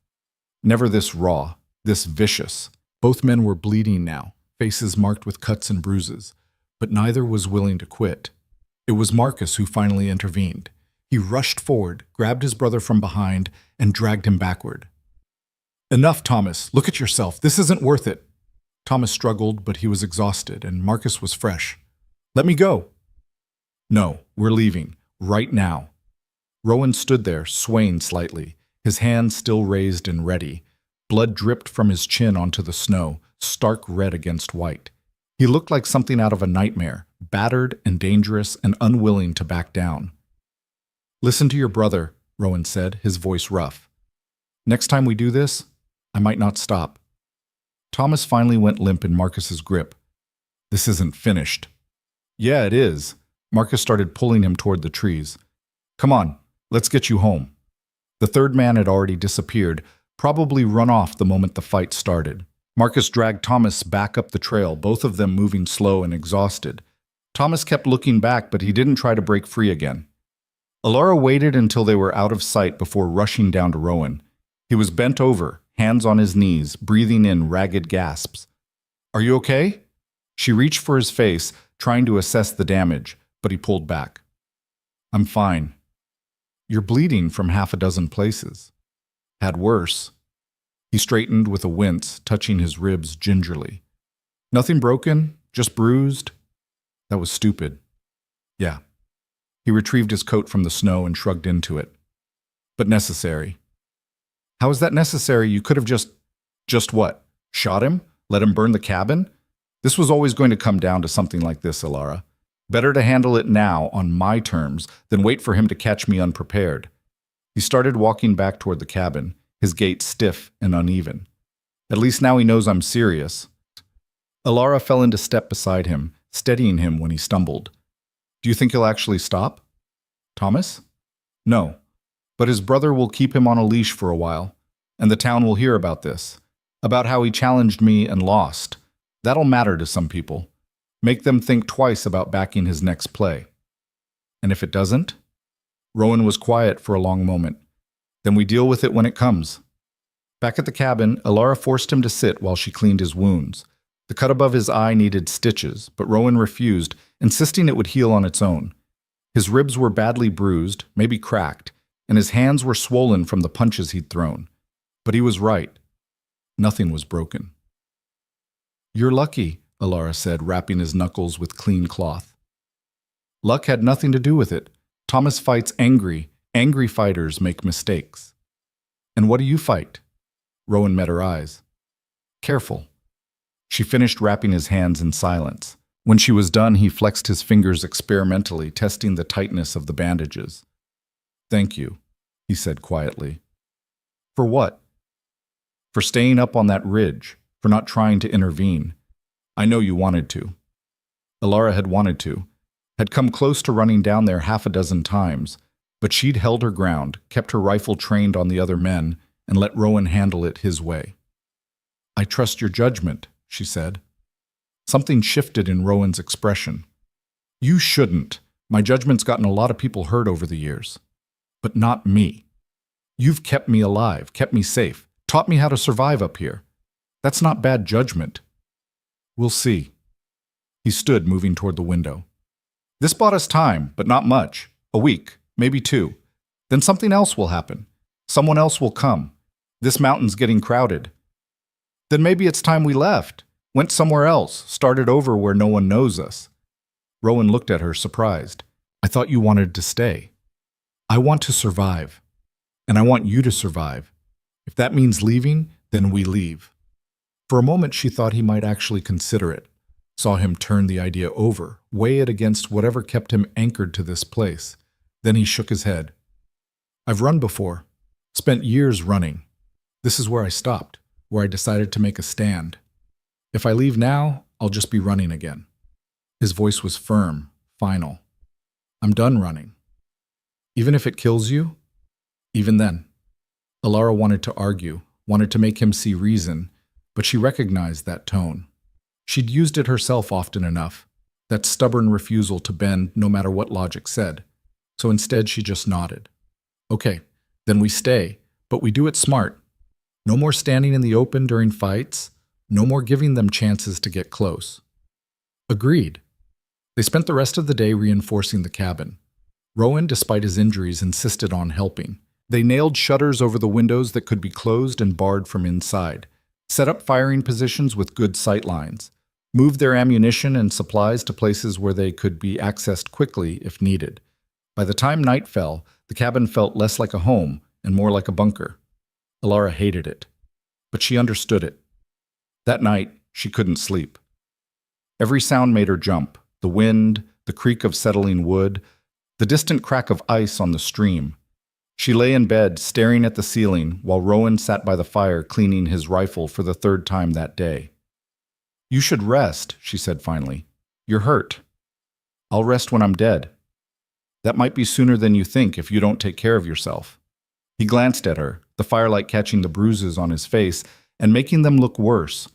Never this raw, this vicious. Both men were bleeding now, faces marked with cuts and bruises. But neither was willing to quit. It was Marcus who finally intervened. He rushed forward, grabbed his brother from behind, and dragged him backward. "Enough, Thomas. Look at yourself. This isn't worth it." Thomas struggled, but he was exhausted, and Marcus was fresh. "Let me go." "No, we're leaving. Right now." Rowan stood there, swaying slightly, his hands still raised and ready. Blood dripped from his chin onto the snow, stark red against white. He looked like something out of a nightmare, battered and dangerous and unwilling to back down. "Listen to your brother," Rowan said, his voice rough. "Next time we do this, I might not stop." Thomas finally went limp in Marcus's grip. "This isn't finished." "Yeah, it is." Marcus started pulling him toward the trees. "Come on, let's get you home." The third man had already disappeared, probably run off the moment the fight started. Marcus dragged Thomas back up the trail, both of them moving slow and exhausted. Thomas kept looking back, but he didn't try to break free again. Alara waited until they were out of sight before rushing down to Rowan. He was bent over, hands on his knees, breathing in ragged gasps. "Are you okay?" She reached for his face, trying to assess the damage, but he pulled back. "I'm fine." "You're bleeding from half a dozen places." "Had worse." He straightened with a wince, touching his ribs gingerly. "Nothing broken, just bruised." That was stupid. "Yeah." He retrieved his coat from the snow and shrugged into it. "But necessary." "How is that necessary? You could have Just what? Shot him? Let him burn the cabin?" "This was always going to come down to something like this, Alara. Better to handle it now, on my terms, than wait for him to catch me unprepared." He started walking back toward the cabin, his gait stiff and uneven. "At least now he knows I'm serious." Alara fell into step beside him, steadying him when he stumbled. "Do you think he'll actually stop?" "Thomas?" "No. But his brother will keep him on a leash for a while, and the town will hear about this, about how he challenged me and lost. That'll matter to some people. Make them think twice about backing his next play." "And if it doesn't?" Rowan was quiet for a long moment. "Then we deal with it when it comes." Back at the cabin, Alara forced him to sit while she cleaned his wounds. The cut above his eye needed stitches, but Rowan refused, insisting it would heal on its own. His ribs were badly bruised, maybe cracked, and his hands were swollen from the punches he'd thrown. But he was right. Nothing was broken. "You're lucky," Alara said, wrapping his knuckles with clean cloth. "Luck had nothing to do with it. Thomas fights angry. Angry fighters make mistakes." "And what do you fight?" Rowan met her eyes. "Careful." She finished wrapping his hands in silence. When she was done, he flexed his fingers experimentally, testing the tightness of the bandages. "Thank you," he said quietly. "For what?" "For staying up on that ridge, for not trying to intervene. I know you wanted to." Alara had wanted to, had come close to running down there half a dozen times, but she'd held her ground, kept her rifle trained on the other men, and let Rowan handle it his way. "I trust your judgment," she said. Something shifted in Rowan's expression. "You shouldn't. My judgment's gotten a lot of people hurt over the years. But not me. You've kept me alive, kept me safe, taught me how to survive up here. That's not bad judgment." "We'll see." He stood, moving toward the window. "This bought us time, but not much. A week, maybe 2. Then something else will happen. Someone else will come. This mountain's getting crowded. Then maybe it's time we left, went somewhere else, started over where no one knows us." Rowan looked at her, surprised. "I thought you wanted to stay." "I want to survive." And I want you to survive. If that means leaving, then we leave." For a moment, she thought he might actually consider it, saw him turn the idea over, weigh it against whatever kept him anchored to this place. Then he shook his head. "I've run before. Spent years running. This is where I stopped, where I decided to make a stand. If I leave now, I'll just be running again." His voice was firm, final. "I'm done running. Even if it kills you? Even then." Alara wanted to argue, wanted to make him see reason, but she recognized that tone. She'd used it herself often enough, that stubborn refusal to bend no matter what logic said. So instead she just nodded. "Okay, then we stay, but we do it smart. No more standing in the open during fights, no more giving them chances to get close." Agreed. They spent the rest of the day reinforcing the cabin. Rowan, despite his injuries, insisted on helping. They nailed shutters over the windows that could be closed and barred from inside, set up firing positions with good sight lines, moved their ammunition and supplies to places where they could be accessed quickly if needed. By the time night fell, the cabin felt less like a home and more like a bunker. Alara hated it, but she understood it. That night, she couldn't sleep. Every sound made her jump: the wind, the creak of settling wood, the distant crack of ice on the stream. She lay in bed, staring at the ceiling, while Rowan sat by the fire cleaning his rifle for the third time that day. "You should rest," she said finally. "You're hurt." "I'll rest when I'm dead." "That might be sooner than you think if you don't take care of yourself." He glanced at her, the firelight catching the bruises on his face and making them look worse.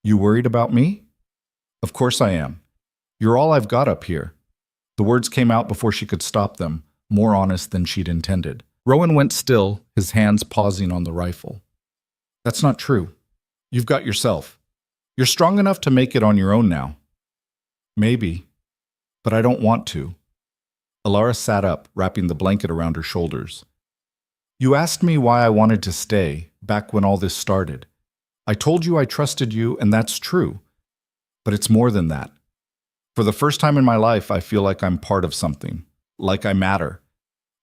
"You worried about me?" "Of course I am. You're all I've got up here." The words came out before she could stop them, more honest than she'd intended. Rowan went still, his hands pausing on the rifle. "That's not true. You've got yourself. You're strong enough to make it on your own now." "Maybe, but I don't want to." Alara sat up, wrapping the blanket around her shoulders. "You asked me why I wanted to stay, back when all this started. I told you I trusted you, and that's true. But it's more than that. For the first time in my life, I feel like I'm part of something, like I matter.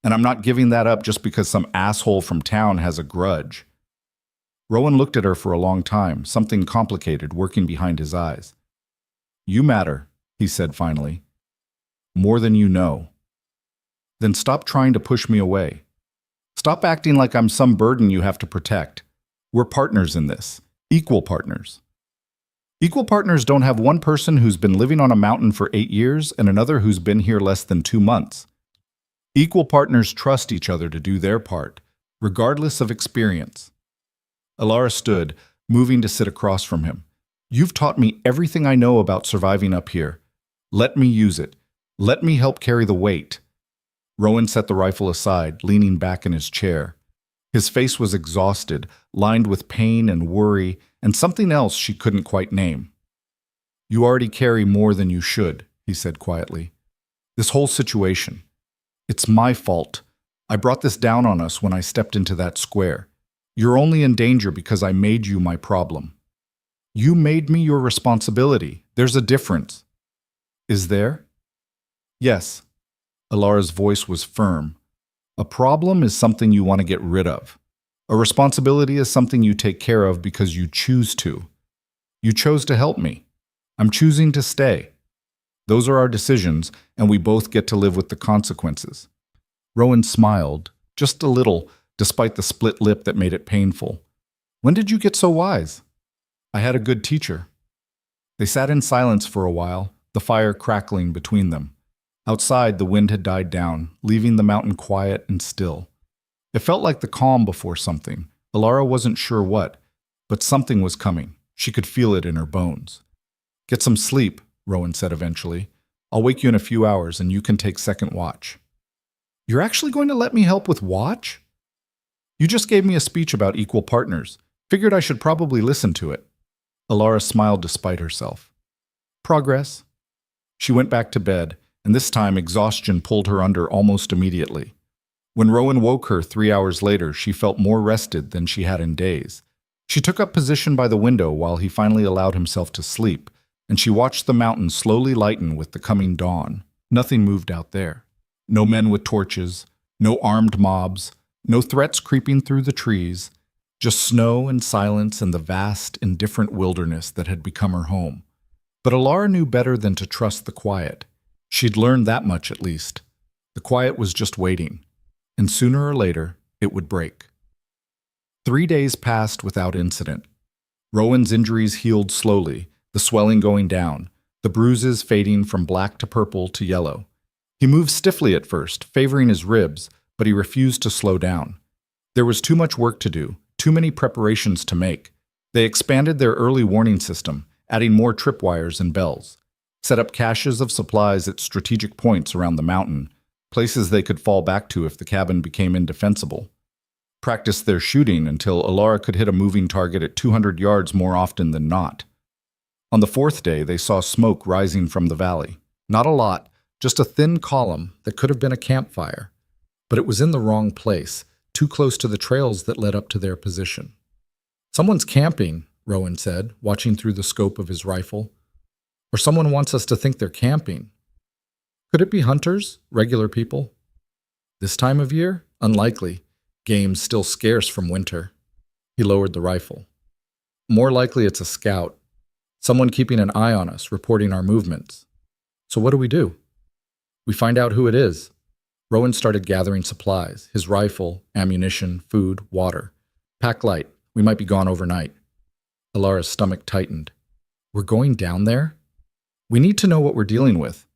And I'm not giving that up just because some asshole from town has a grudge." Rowan looked at her for a long time, something complicated working behind his eyes. "You matter," he said finally. "More than you know. Then stop trying to push me away. Stop acting like I'm some burden you have to protect. We're partners in this, equal partners." "Equal partners don't have one person who's been living on a mountain for 8 years and another who's been here less than 2 months. Equal partners trust each other to do their part, regardless of experience." Alara stood, moving to sit across from him. "You've taught me everything I know about surviving up here. Let me use it. Let me help carry the weight." Rowan set the rifle aside, leaning back in his chair. His face was exhausted, lined with pain and worry, and something else she couldn't quite name. "You already carry more than you should," he said quietly. "This whole situation. It's my fault. I brought this down on us when I stepped into that square. You're only in danger because I made you my problem. You made me your responsibility. There's a difference." "Is there?" "Yes." Alara's voice was firm. "A problem is something you want to get rid of. A responsibility is something you take care of because you choose to. You chose to help me. I'm choosing to stay. Those are our decisions, and we both get to live with the consequences." Rowan smiled, just a little, despite the split lip that made it painful. "When did you get so wise?" "I had a good teacher." They sat in silence for a while, the fire crackling between them. Outside, the wind had died down, leaving the mountain quiet and still. It felt like the calm before something. Alara wasn't sure what, but something was coming. She could feel it in her bones. "Get some sleep," Rowan said eventually. "I'll wake you in a few hours and you can take second watch." "You're actually going to let me help with watch?" "You just gave me a speech about equal partners. Figured I should probably listen to it." Alara smiled despite herself. "Progress." She went back to bed, and this time exhaustion pulled her under almost immediately. When Rowan woke her 3 hours later, she felt more rested than she had in days. She took up position by the window while he finally allowed himself to sleep, and she watched the mountain slowly lighten with the coming dawn. Nothing moved out there. No men with torches, no armed mobs, No threats creeping through the trees, just snow and silence and the vast, indifferent wilderness that had become her home. But Alara knew better than to trust the quiet. She'd learned that much at least. The quiet was just waiting, and sooner or later, it would break. 3 days passed without incident. Rowan's injuries healed slowly, the swelling going down, the bruises fading from black to purple to yellow. He moved stiffly at first, favoring his ribs, but he refused to slow down. There was too much work to do, too many preparations to make. They expanded their early warning system, adding more tripwires and bells, set up caches of supplies at strategic points around the mountain, places they could fall back to if the cabin became indefensible. Practiced their shooting until Alara could hit a moving target at 200 yards more often than not. On the 4th day, they saw smoke rising from the valley. Not a lot, just a thin column that could have been a campfire. But it was in the wrong place, too close to the trails that led up to their position. "Someone's camping," Rowan said, watching through the scope of his rifle. "Or someone wants us to think they're camping. Could it be hunters, regular people? This time of year? Unlikely. Game's still scarce from winter." He lowered the rifle. "More likely it's a scout. Someone keeping an eye on us, reporting our movements. So what do? We find out who it is." Rowan started gathering supplies, his rifle, ammunition, food, water. "Pack light. We might be gone overnight." Alara's stomach tightened. "We're going down there? We need to know what we're dealing with.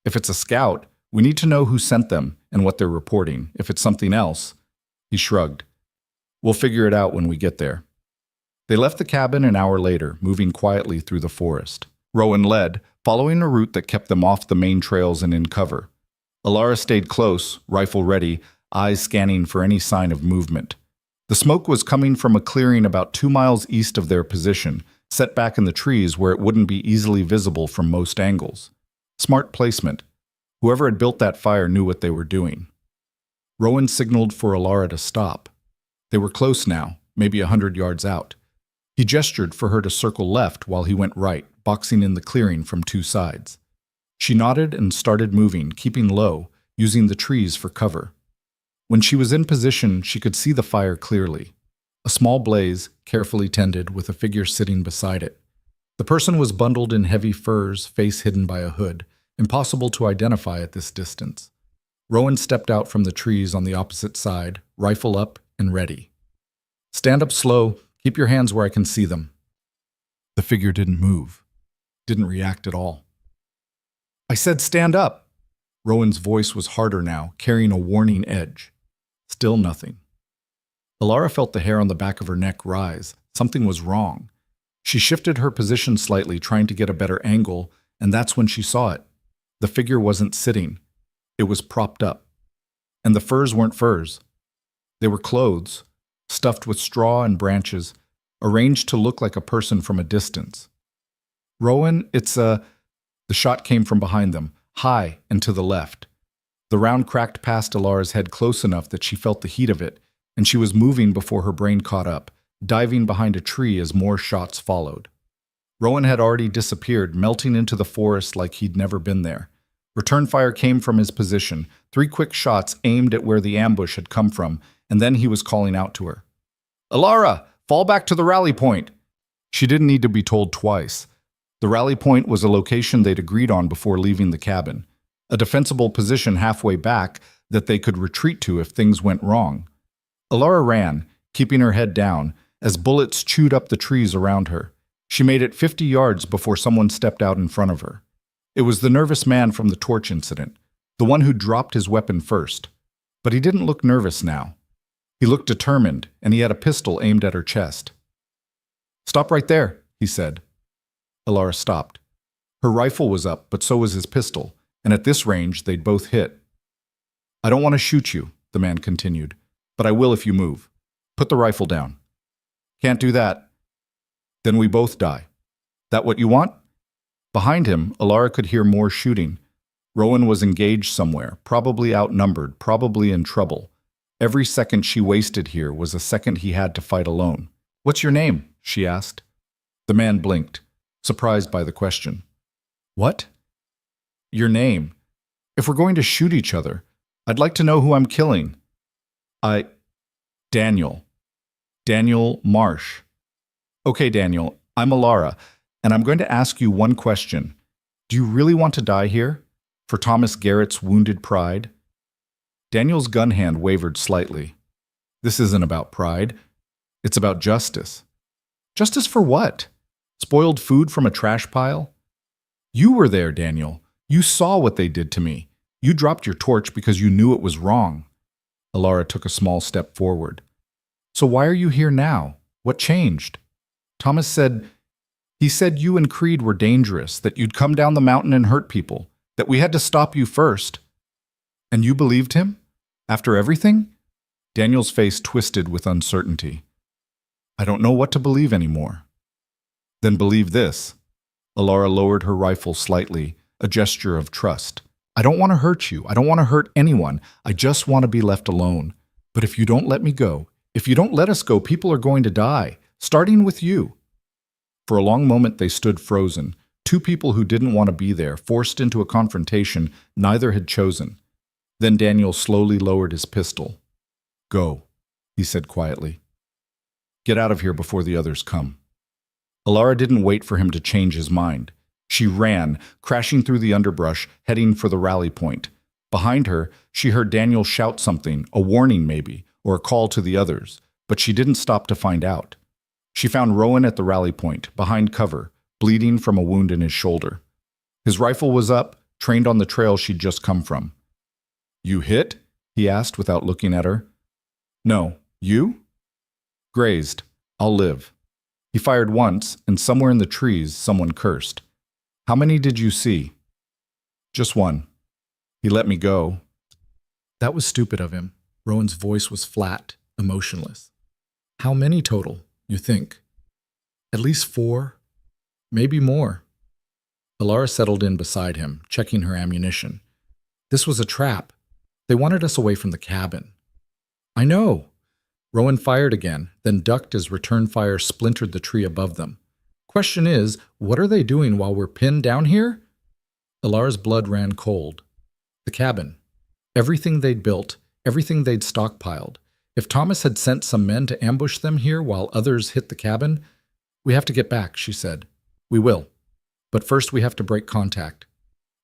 If it's a scout, we need to know who sent them and what they're reporting. If it's something else..." He shrugged. "We'll figure it out when we get there." They left the cabin an hour later, moving quietly through the forest. Rowan led, following a route that kept them off the main trails and in cover. Alara stayed close, rifle ready, eyes scanning for any sign of movement. The smoke was coming from a clearing about 2 miles east of their position, set back in the trees where it wouldn't be easily visible from most angles. Smart placement. Whoever had built that fire knew what they were doing. Rowan signaled for Alara to stop. They were close now, maybe 100 yards out. He gestured for her to circle left while he went right, boxing in the clearing from 2 sides. She nodded and started moving, keeping low, using the trees for cover. When she was in position, she could see the fire clearly. A small blaze, carefully tended, with a figure sitting beside it. The person was bundled in heavy furs, face hidden by a hood, impossible to identify at this distance. Rowan stepped out from the trees on the opposite side, rifle up and ready. "Stand up slow. Keep your hands where I can see them." The figure didn't move, didn't react at all. "I said stand up!" Rowan's voice was harder now, carrying a warning edge. Still nothing. Alara felt the hair on the back of her neck rise. Something was wrong. She shifted her position slightly, trying to get a better angle, and that's when she saw it. The figure wasn't sitting. It was propped up. And the furs weren't furs. They were clothes, stuffed with straw and branches, arranged to look like a person from a distance. "Rowan, it's a..." The shot came from behind them, high and to the left. The round cracked past Alara's head close enough that she felt the heat of it, and she was moving before her brain caught up, diving behind a tree as more shots followed. Rowan had already disappeared, melting into the forest like he'd never been there. Return fire came from his position, 3 quick shots aimed at where the ambush had come from, and then he was calling out to her. "Alara, fall back to the rally point!" She didn't need to be told twice. The rally point was a location they'd agreed on before leaving the cabin, a defensible position halfway back that they could retreat to if things went wrong. Alara ran, keeping her head down, as bullets chewed up the trees around her. She made it 50 yards before someone stepped out in front of her. It was the nervous man from the torch incident, the one who dropped his weapon first. But he didn't look nervous now. He looked determined, and he had a pistol aimed at her chest. "Stop right there," he said. Alara stopped. Her rifle was up, but so was his pistol, and at this range they'd both hit. "I don't want to shoot you," the man continued, "but I will if you move. Put the rifle down." "Can't do that." "Then we both die. That what you want?" Behind him, Alara could hear more shooting. Rowan was engaged somewhere, probably outnumbered, probably in trouble. Every second she wasted here was a second he had to fight alone. "What's your name?" she asked. The man blinked, surprised by the question. "What?" "Your name. If we're going to shoot each other, I'd like to know who I'm killing." Daniel. Daniel Marsh. Okay, Daniel, I'm Alara, and I'm going to ask you one question. Do you really want to die here? For Thomas Garrett's wounded pride? Daniel's gun hand wavered slightly. This isn't about pride. It's about justice. Justice for what? Spoiled food from a trash pile? You were there, Daniel. You saw what they did to me. You dropped your torch because you knew it was wrong. Alara took a small step forward. So why are you here now? What changed? Thomas said, he said you and Creed were dangerous, that you'd come down the mountain and hurt people, that we had to stop you first. And you believed him? After everything? Daniel's face twisted with uncertainty. I don't know what to believe anymore. Then believe this. Alara lowered her rifle slightly, a gesture of trust. I don't want to hurt you. I don't want to hurt anyone. I just want to be left alone. But if you don't let me go, if you don't let us go, people are going to die, starting with you. For a long moment they stood frozen, two people who didn't want to be there, forced into a confrontation neither had chosen. Then Daniel slowly lowered his pistol. Go, he said quietly. Get out of here before the others come. Alara didn't wait for him to change his mind. She ran, crashing through the underbrush, heading for the rally point. Behind her, she heard Daniel shout something, a warning maybe, or a call to the others, but she didn't stop to find out. She found Rowan at the rally point, behind cover, bleeding from a wound in his shoulder. His rifle was up, trained on the trail she'd just come from. You hit? He asked without looking at her. No. You? Grazed. I'll live. He fired once, and somewhere in the trees, someone cursed. How many did you see? Just one. He let me go. That was stupid of him. Rowan's voice was flat, emotionless. How many total, you think? At least 4, maybe more. Alara settled in beside him, checking her ammunition. This was a trap. They wanted us away from the cabin. I know. Rowan fired again, then ducked as return fire splintered the tree above them. Question is, what are they doing while we're pinned down here? Alara's blood ran cold. The cabin. Everything they'd built, everything they'd stockpiled. If Thomas had sent some men to ambush them here while others hit the cabin, we have to get back, she said. We will. But first we have to break contact.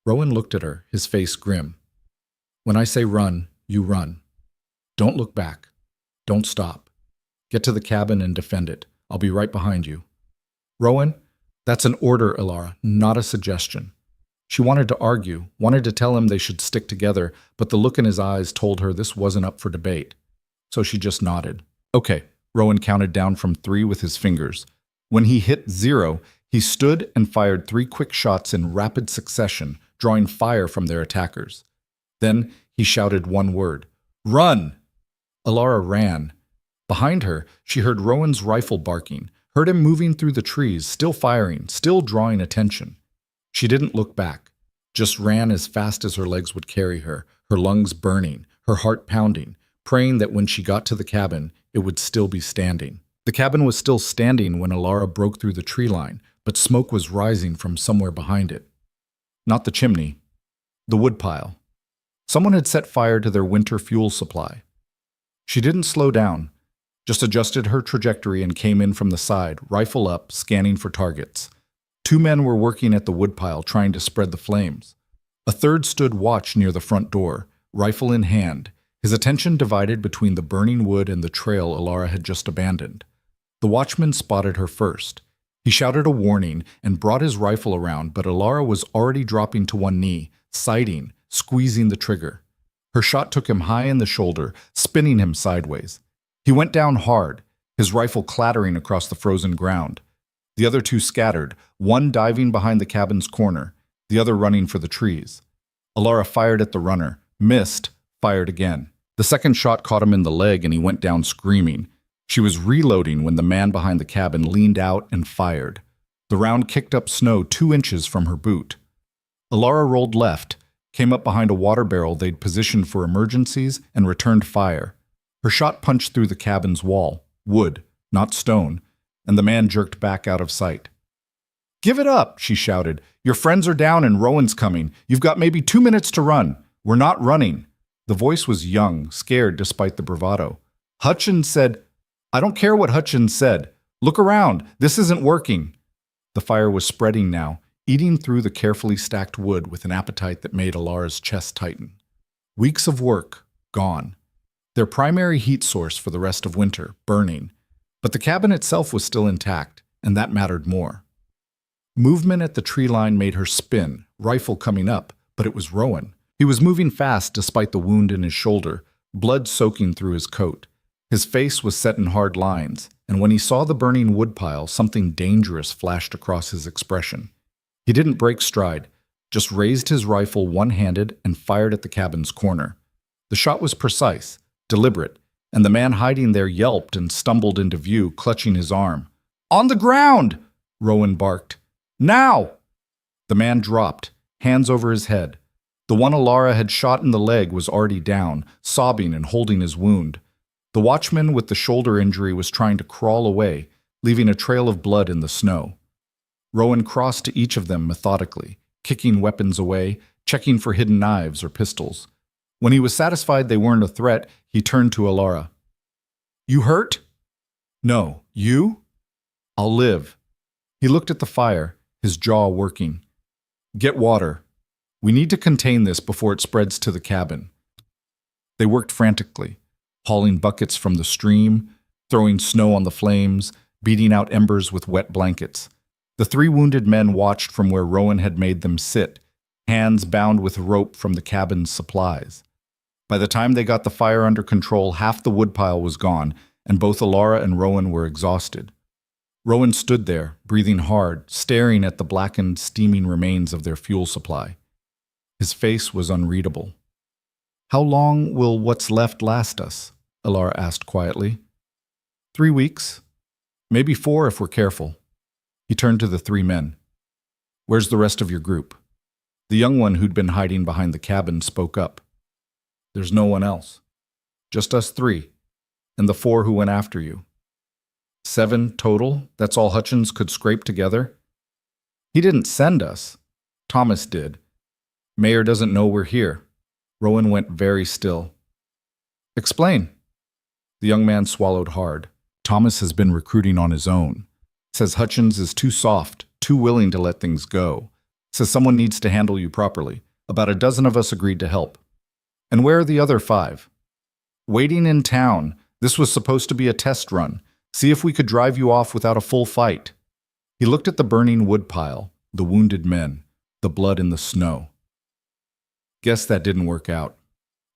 Rowan looked at her, his face grim. When I say run, you run. Don't look back. Don't stop. Get to the cabin and defend it. I'll be right behind you. Rowan, that's an order, Alara, not a suggestion. She wanted to argue, wanted to tell him they should stick together, but the look in his eyes told her this wasn't up for debate. So she just nodded. Okay, Rowan counted down from 3 with his fingers. When he hit 0, he stood and fired 3 quick shots in rapid succession, drawing fire from their attackers. Then he shouted one word. Run! Alara ran. Behind her, she heard Rowan's rifle barking, heard him moving through the trees, still firing, still drawing attention. She didn't look back, just ran as fast as her legs would carry her, her lungs burning, her heart pounding, praying that when she got to the cabin, it would still be standing. The cabin was still standing when Alara broke through the tree line, but smoke was rising from somewhere behind it. Not the chimney, the woodpile. Someone had set fire to their winter fuel supply. She didn't slow down, just adjusted her trajectory and came in from the side, rifle up, scanning for targets. 2 men were working at the woodpile, trying to spread the flames. A third stood watch near the front door, rifle in hand, his attention divided between the burning wood and the trail Alara had just abandoned. The watchman spotted her first. He shouted a warning and brought his rifle around, but Alara was already dropping to one knee, sighting, squeezing the trigger. Her shot took him high in the shoulder, spinning him sideways. He went down hard, his rifle clattering across the frozen ground. The other 2 scattered, one diving behind the cabin's corner, the other running for the trees. Alara fired at the runner, missed, fired again. The second shot caught him in the leg and he went down screaming. She was reloading when the man behind the cabin leaned out and fired. The round kicked up snow 2 inches from her boot. Alara rolled left, came up behind a water barrel they'd positioned for emergencies, and returned fire. Her shot punched through the cabin's wall, wood, not stone, and the man jerked back out of sight. Give it up, she shouted. Your friends are down and Rowan's coming. You've got maybe 2 minutes to run. We're not running. The voice was young, scared despite the bravado. Hutchins said, "I don't care what Hutchins said. Look around. This isn't working." The fire was spreading now, eating through the carefully stacked wood with an appetite that made Alara's chest tighten. Weeks of work, gone. Their primary heat source for the rest of winter, burning. But the cabin itself was still intact, and that mattered more. Movement at the tree line made her spin, rifle coming up, but it was Rowan. He was moving fast despite the wound in his shoulder, blood soaking through his coat. His face was set in hard lines, and when he saw the burning woodpile, something dangerous flashed across his expression. He didn't break stride, just raised his rifle one-handed and fired at the cabin's corner. The shot was precise, deliberate, and the man hiding there yelped and stumbled into view, clutching his arm. "On the ground!" Rowan barked. "Now!" The man dropped, hands over his head. The one Alara had shot in the leg was already down, sobbing and holding his wound. The watchman with the shoulder injury was trying to crawl away, leaving a trail of blood in the snow. Rowan crossed to each of them methodically, kicking weapons away, checking for hidden knives or pistols. When he was satisfied they weren't a threat, he turned to Alara. "You hurt?" "No. You?" "I'll live." He looked at the fire, his jaw working. "Get water. We need to contain this before it spreads to the cabin." They worked frantically, hauling buckets from the stream, throwing snow on the flames, beating out embers with wet blankets. The three wounded men watched from where Rowan had made them sit, hands bound with rope from the cabin's supplies. By the time they got the fire under control, half the woodpile was gone, and both Alara and Rowan were exhausted. Rowan stood there, breathing hard, staring at the blackened, steaming remains of their fuel supply. His face was unreadable. "How long will what's left last us?" Alara asked quietly. 3 weeks. Maybe 4 if we're careful." He turned to the 3 men. "Where's the rest of your group?" The young one who'd been hiding behind the cabin spoke up. "There's no one else. Just us 3, and the 4 who went after you." 7 total? That's all Hutchins could scrape together? "He didn't send us. Thomas did. Mayor doesn't know we're here." Rowan went very still. "Explain." The young man swallowed hard. "Thomas has been recruiting on his own. Says Hutchins is too soft, too willing to let things go. Says someone needs to handle you properly. About a dozen of us agreed to help." "And where are the other 5? "Waiting in town. This was supposed to be a test run. See if we could drive you off without a full fight." He looked at the burning woodpile, the wounded men, the blood in the snow. "Guess that didn't work out."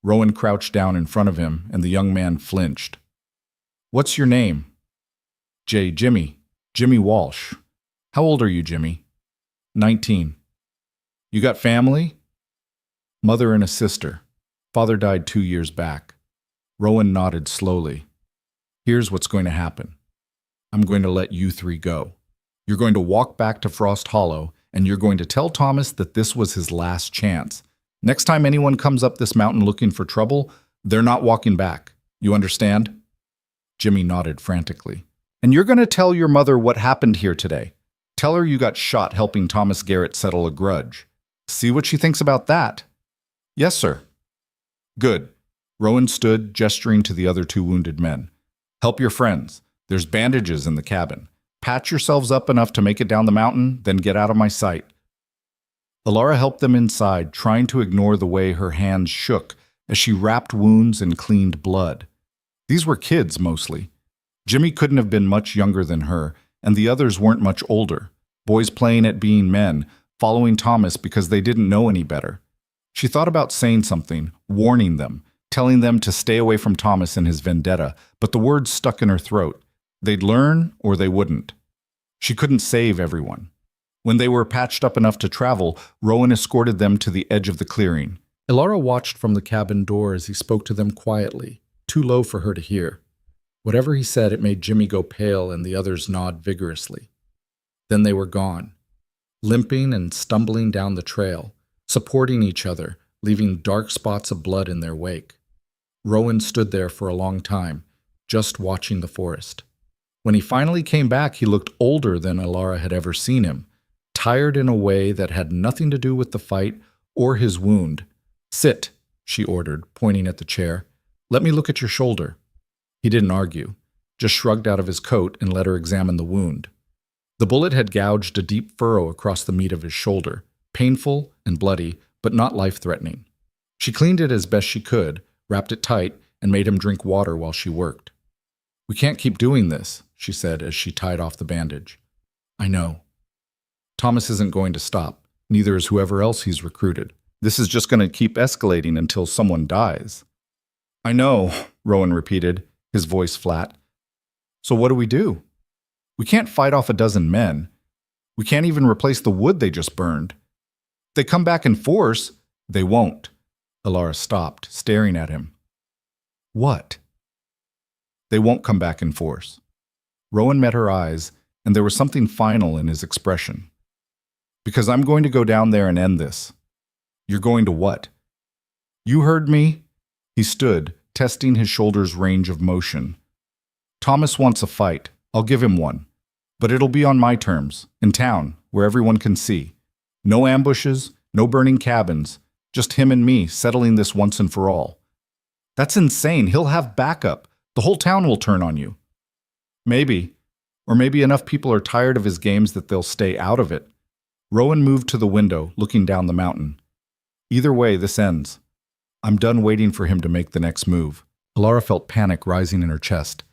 Rowan crouched down in front of him, and the young man flinched. "What's your name?" Jimmy. Jimmy Walsh." "How old are you, Jimmy?" 19. "You got family?" "Mother and a sister. Father died 2 years back." Rowan nodded slowly. "Here's what's going to happen. I'm going to let you 3 go. You're going to walk back to Frost Hollow, and you're going to tell Thomas that this was his last chance. Next time anyone comes up this mountain looking for trouble, they're not walking back. You understand?" Jimmy nodded frantically. "And you're going to tell your mother what happened here today. Tell her you got shot helping Thomas Garrett settle a grudge. See what she thinks about that." "Yes, sir." "Good." Rowan stood, gesturing to the other 2 wounded men. "Help your friends. There's bandages in the cabin. Patch yourselves up enough to make it down the mountain, then get out of my sight." Alara helped them inside, trying to ignore the way her hands shook as she wrapped wounds and cleaned blood. These were kids, mostly. Jimmy couldn't have been much younger than her, and the others weren't much older. Boys playing at being men, following Thomas because they didn't know any better. She thought about saying something, warning them, telling them to stay away from Thomas and his vendetta, but the words stuck in her throat. They'd learn or they wouldn't. She couldn't save everyone. When they were patched up enough to travel, Rowan escorted them to the edge of the clearing. Alara watched from the cabin door as he spoke to them quietly, too low for her to hear. Whatever he said, it made Jimmy go pale and the others nod vigorously. Then they were gone, limping and stumbling down the trail, supporting each other, leaving dark spots of blood in their wake. Rowan stood there for a long time, just watching the forest. When he finally came back, he looked older than Alara had ever seen him, tired in a way that had nothing to do with the fight or his wound. "Sit," she ordered, pointing at the chair. "Let me look at your shoulder." He didn't argue, just shrugged out of his coat and let her examine the wound. The bullet had gouged a deep furrow across the meat of his shoulder, painful and bloody, but not life-threatening. She cleaned it as best she could, wrapped it tight, and made him drink water while she worked. "We can't keep doing this," she said as she tied off the bandage. "I know. Thomas isn't going to stop. Neither is whoever else he's recruited. This is just going to keep escalating until someone dies." "I know," Rowan repeated, his voice flat. "So what do we do? We can't fight off a dozen men. We can't even replace the wood they just burned. If they come back in force, they won't." Alara stopped, staring at him. "What?" "They won't come back in force." Rowan met her eyes, and there was something final in his expression. "Because I'm going to go down there and end this." "You're going to what?" "You heard me." He stood, testing his shoulder's range of motion. "Thomas wants a fight. I'll give him one. But it'll be on my terms, in town, where everyone can see. No ambushes, no burning cabins, just him and me settling this once and for all." "That's insane. He'll have backup. The whole town will turn on you." "Maybe. Or maybe enough people are tired of his games that they'll stay out of it." Rowan moved to the window, looking down the mountain. "Either way, this ends. I'm done waiting for him to make the next move." Alara felt panic rising in her chest.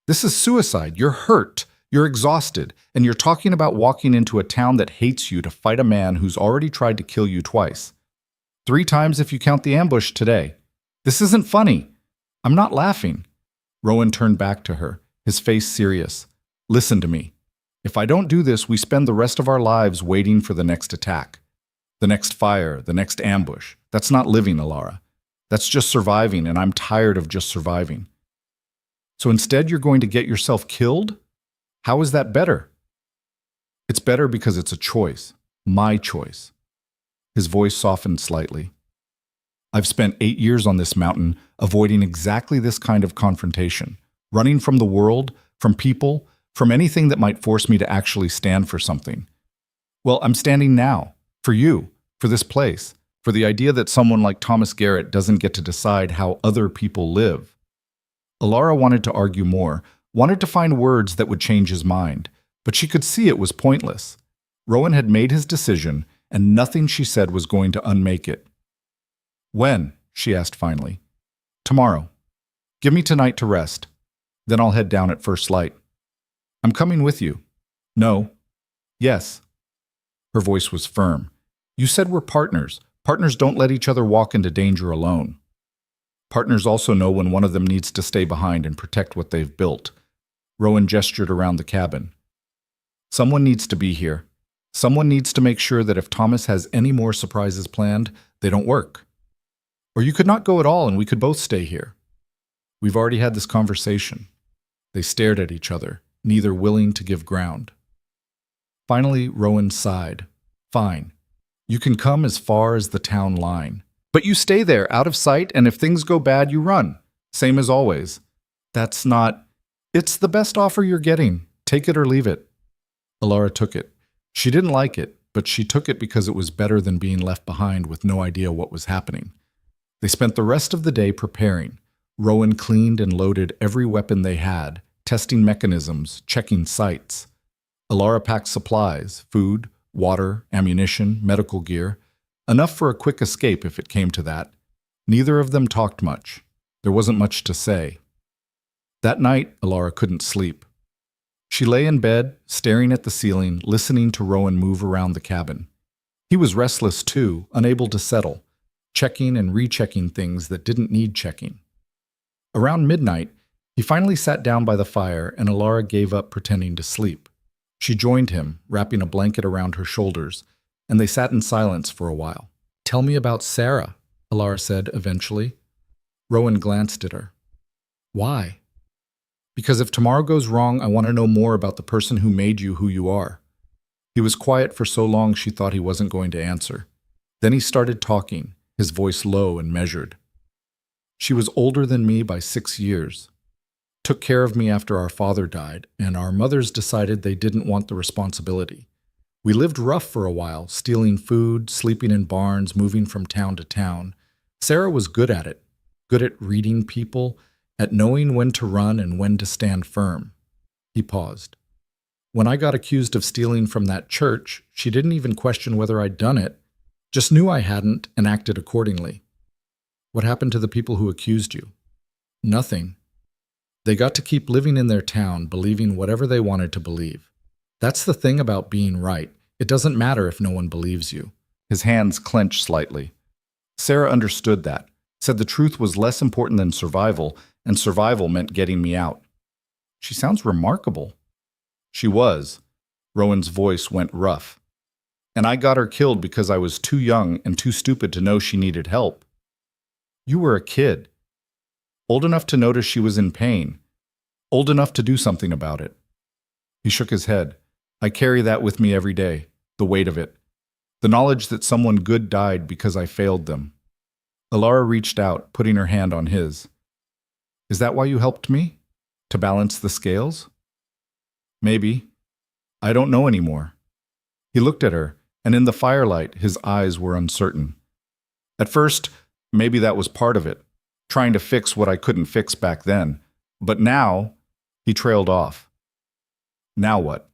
"This is suicide. You're hurt. You're exhausted. And you're talking about walking into a town that hates you to fight a man who's already tried to kill you twice. 3 times if you count the ambush today. This isn't funny." "I'm not laughing." Rowan turned back to her, his face serious. "Listen to me. If I don't do this, we spend the rest of our lives waiting for the next attack. The next fire, the next ambush. That's not living, Alara. That's just surviving, and I'm tired of just surviving. So instead, you're going to get yourself killed? How is that better?" "It's better because it's a choice. My choice." His voice softened slightly. "I've spent 8 years on this mountain avoiding exactly this kind of confrontation, running from the world, from people, from anything that might force me to actually stand for something. Well, I'm standing now, for you, for this place, for the idea that someone like Thomas Garrett doesn't get to decide how other people live." Alara wanted to argue more, wanted to find words that would change his mind, but she could see it was pointless. Rowan had made his decision, and nothing she said was going to unmake it. "When?" she asked finally. "Tomorrow. Give me tonight to rest. Then I'll head down at first light." "I'm coming with you." "No." "Yes." Her voice was firm. "You said we're partners. Partners don't let each other walk into danger alone. Partners also know when one of them needs to stay behind and protect what they've built." Rowan gestured around the cabin. "Someone needs to be here. Someone needs to make sure that if Thomas has any more surprises planned, they don't work. Or you could not go at all and we could both stay here. We've already had this conversation." They stared at each other, neither willing to give ground. Finally, Rowan sighed. "Fine. You can come as far as the town line. But you stay there, out of sight, and if things go bad, you run. Same as always." "That's not—" "It's the best offer you're getting. Take it or leave it." Alara took it. She didn't like it, but she took it because it was better than being left behind with no idea what was happening. They spent the rest of the day preparing. Rowan cleaned and loaded every weapon they had, testing mechanisms, checking sights. Alara packed supplies, food, water, ammunition, medical gear, enough for a quick escape if it came to that. Neither of them talked much. There wasn't much to say. That night, Alara couldn't sleep. She lay in bed, staring at the ceiling, listening to Rowan move around the cabin. He was restless too, unable to settle, checking and rechecking things that didn't need checking. Around midnight, he finally sat down by the fire and Alara gave up pretending to sleep. She joined him, wrapping a blanket around her shoulders, and they sat in silence for a while. "Tell me about Sarah," Alara said eventually. Rowan glanced at her. "Why?" "Because if tomorrow goes wrong, I want to know more about the person who made you who you are." He was quiet for so long she thought he wasn't going to answer. Then he started talking, his voice low and measured. "She was older than me by 6 years. Took care of me after our father died, and our mothers decided they didn't want the responsibility. We lived rough for a while, stealing food, sleeping in barns, moving from town to town. Sarah was good at it, good at reading people, at knowing when to run and when to stand firm. He paused. When I got accused of stealing from that church, she didn't even question whether I'd done it, just knew I hadn't and acted accordingly. What happened to the people who accused you? Nothing. They got to keep living in their town, believing whatever they wanted to believe. That's the thing about being right. It doesn't matter if no one believes you. His hands clenched slightly. Sarah understood that, said the truth was less important than survival, and survival meant getting me out. She sounds remarkable. She was. Rowan's voice went rough. And I got her killed because I was too young and too stupid to know she needed help. You were a kid. Old enough to notice she was in pain. Old enough to do something about it. He shook his head. I carry that with me every day, the weight of it. The knowledge that someone good died because I failed them. Alara reached out, putting her hand on his. Is that why you helped me? To balance the scales? Maybe. I don't know anymore. He looked at her, and in the firelight, his eyes were uncertain. At first, maybe that was part of it, trying to fix what I couldn't fix back then. But now, he trailed off. Now what?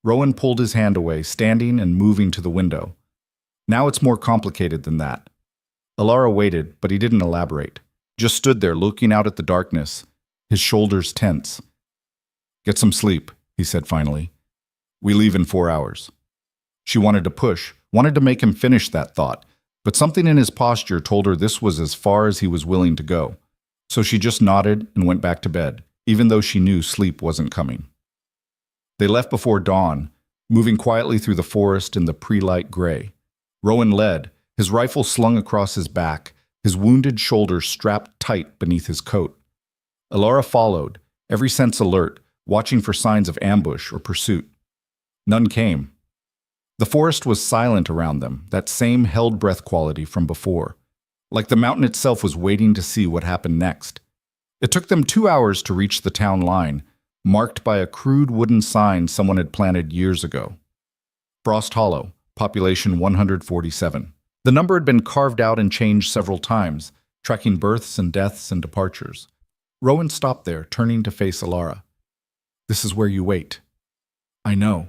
Rowan pulled his hand away, standing and moving to the window. Now it's more complicated than that. Alara waited, but he didn't elaborate. Just stood there looking out at the darkness, his shoulders tense. Get some sleep, he said finally. We leave in 4 hours. She wanted to push, wanted to make him finish that thought, but something in his posture told her this was as far as he was willing to go. So she just nodded and went back to bed, even though she knew sleep wasn't coming. They left before dawn, moving quietly through the forest in the pre-light gray. Rowan led, his rifle slung across his back, his wounded shoulders strapped tight beneath his coat. Alara followed, every sense alert, watching for signs of ambush or pursuit. None came. The forest was silent around them, that same held-breath quality from before, like the mountain itself was waiting to see what happened next. It took them 2 hours to reach the town line, marked by a crude wooden sign someone had planted years ago. Frost Hollow, population 147. The number had been carved out and changed several times, tracking births and deaths and departures. Rowan stopped there, turning to face Alara. This is where you wait. I know.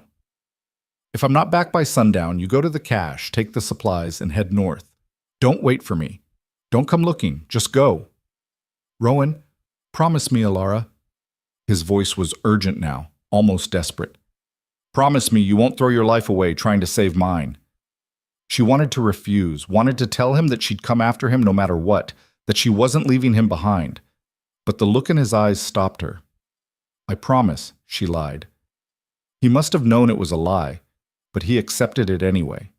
If I'm not back by sundown, you go to the cache, take the supplies, and head north. Don't wait for me. Don't come looking. Just go. Rowan, promise me, Alara. His voice was urgent now, almost desperate. Promise me you won't throw your life away trying to save mine. She wanted to refuse, wanted to tell him that she'd come after him no matter what, that she wasn't leaving him behind. But the look in his eyes stopped her. I promise, she lied. He must have known it was a lie, but he accepted it anyway.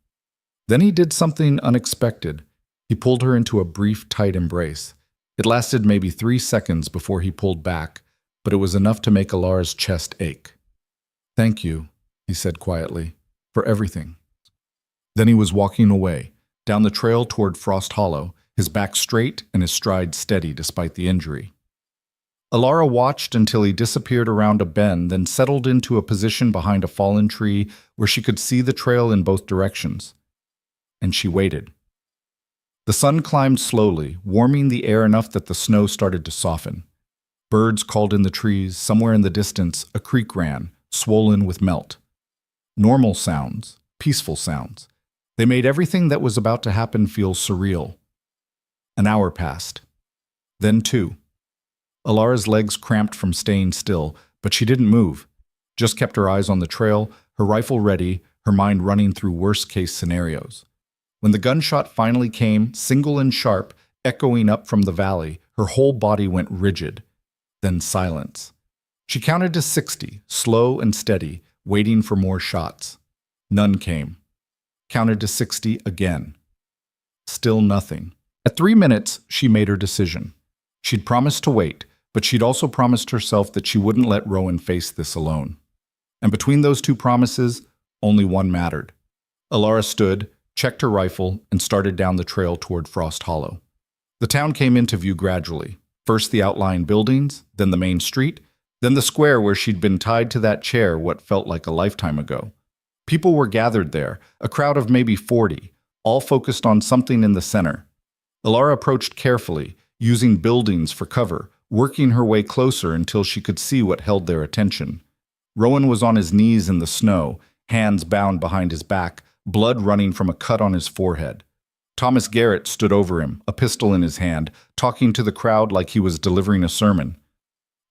Then he did something unexpected. He pulled her into a brief, tight embrace. It lasted maybe 3 seconds before he pulled back, but it was enough to make Alara's chest ache. Thank you, he said quietly, for everything. Then he was walking away, down the trail toward Frost Hollow, his back straight and his stride steady despite the injury. Alara watched until he disappeared around a bend, then settled into a position behind a fallen tree where she could see the trail in both directions. And she waited. The sun climbed slowly, warming the air enough that the snow started to soften. Birds called in the trees. Somewhere in the distance, a creek ran, swollen with melt. Normal sounds, peaceful sounds. They made everything that was about to happen feel surreal. An hour passed. Then 2. Alara's legs cramped from staying still, but she didn't move. Just kept her eyes on the trail, her rifle ready, her mind running through worst-case scenarios. When the gunshot finally came, single and sharp, echoing up from the valley, her whole body went rigid. Then silence. She counted to 60, slow and steady, waiting for more shots. None came. Counted to 60 again. Still nothing. At 3 minutes, she made her decision. She'd promised to wait, but she'd also promised herself that she wouldn't let Rowan face this alone. And between those 2 promises, only one mattered. Alara stood, checked her rifle, and started down the trail toward Frost Hollow. The town came into view gradually. First the outlying buildings, then the main street, then the square where she'd been tied to that chair what felt like a lifetime ago. People were gathered there, a crowd of maybe 40, all focused on something in the center. Alara approached carefully, using buildings for cover, working her way closer until she could see what held their attention. Rowan was on his knees in the snow, hands bound behind his back, blood running from a cut on his forehead. Thomas Garrett stood over him, a pistol in his hand, talking to the crowd like he was delivering a sermon.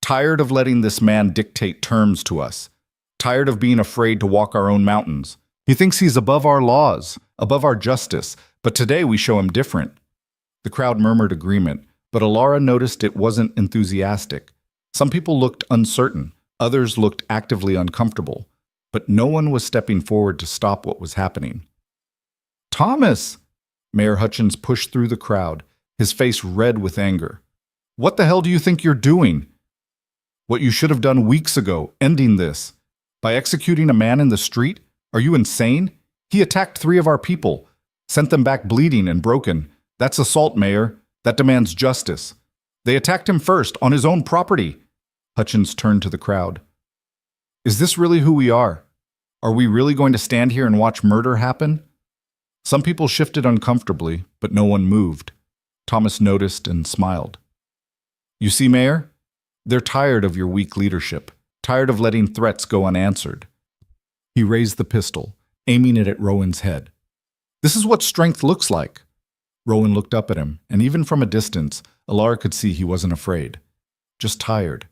Tired of letting this man dictate terms to us. Tired of being afraid to walk our own mountains. He thinks he's above our laws, above our justice, but today we show him different. The crowd murmured agreement, but Alara noticed it wasn't enthusiastic. Some people looked uncertain, others looked actively uncomfortable, but no one was stepping forward to stop what was happening. "Thomas!" Mayor Hutchins pushed through the crowd, his face red with anger. "What the hell do you think you're doing? What you should have done weeks ago, ending this. By executing a man in the street? Are you insane? He attacked 3 of our people, sent them back bleeding and broken. That's assault, Mayor. That demands justice. They attacked him first, on his own property." Hutchins turned to the crowd. "Is this really who we are? Are we really going to stand here and watch murder happen?" Some people shifted uncomfortably, but no one moved. Thomas noticed and smiled. "You see, Mayor? They're tired of your weak leadership, tired of letting threats go unanswered." He raised the pistol, aiming it at Rowan's head. "This is what strength looks like." Rowan looked up at him, and even from a distance, Alara could see he wasn't afraid. Just tired.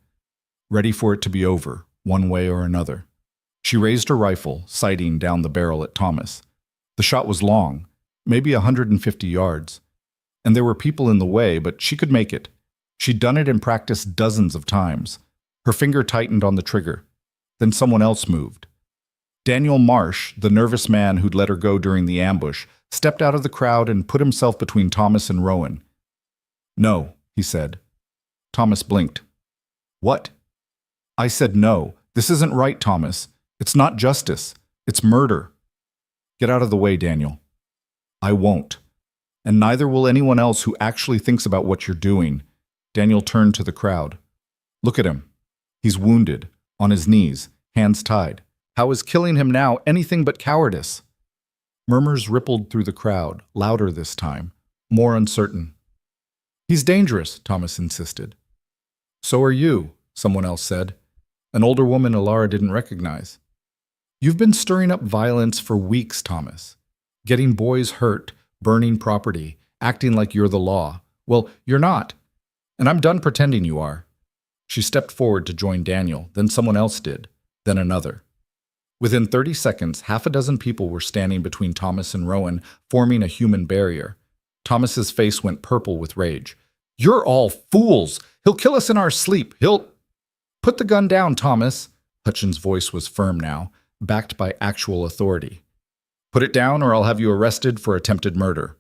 Ready for it to be over, one way or another. She raised her rifle, sighting down the barrel at Thomas. The shot was long, maybe 150 yards. And there were people in the way, but she could make it. She'd done it in practice dozens of times. Her finger tightened on the trigger. Then someone else moved. Daniel Marsh, the nervous man who'd let her go during the ambush, stepped out of the crowd and put himself between Thomas and Rowan. "No," he said. Thomas blinked. "What?" "I said no. This isn't right, Thomas. It's not justice. It's murder." "Get out of the way, Daniel." "I won't. And neither will anyone else who actually thinks about what you're doing." Daniel turned to the crowd. "Look at him. He's wounded, on his knees, hands tied. How is killing him now anything but cowardice?" Murmurs rippled through the crowd, louder this time, more uncertain. "He's dangerous," Thomas insisted. "So are you," someone else said. An older woman Alara didn't recognize. "You've been stirring up violence for weeks, Thomas. Getting boys hurt, burning property, acting like you're the law. Well, you're not. And I'm done pretending you are." She stepped forward to join Daniel, then someone else did, then another. Within 30 seconds, half a dozen people were standing between Thomas and Rowan, forming a human barrier. Thomas's face went purple with rage. "You're all fools! He'll kill us in our sleep! He'll—" "Put the gun down, Thomas." Hutchins' voice was firm now, backed by actual authority. "Put it down or I'll have you arrested for attempted murder."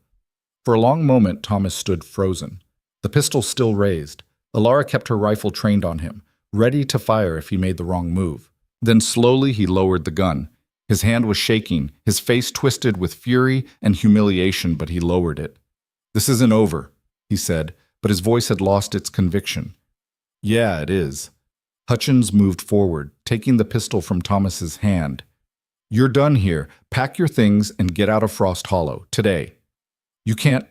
For a long moment, Thomas stood frozen, the pistol still raised. Alara kept her rifle trained on him, ready to fire if he made the wrong move. Then slowly he lowered the gun. His hand was shaking, his face twisted with fury and humiliation, but he lowered it. "This isn't over," he said, but his voice had lost its conviction. "Yeah, it is." Hutchins moved forward, taking the pistol from Thomas's hand. "You're done here. Pack your things and get out of Frost Hollow, today." "You can't."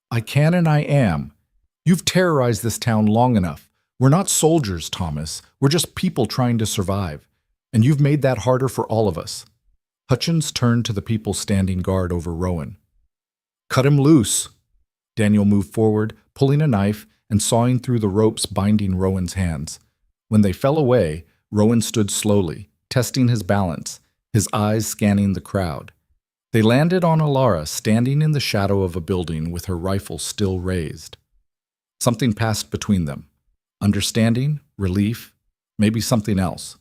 "I can and I am. You've terrorized this town long enough. We're not soldiers, Thomas. We're just people trying to survive. And you've made that harder for all of us." Hutchins turned to the people standing guard over Rowan. "Cut him loose." Daniel moved forward, pulling a knife and sawing through the ropes binding Rowan's hands. When they fell away, Rowan stood slowly, testing his balance, his eyes scanning the crowd. They landed on Alara standing in the shadow of a building with her rifle still raised. Something passed between them. Understanding, relief, maybe something else,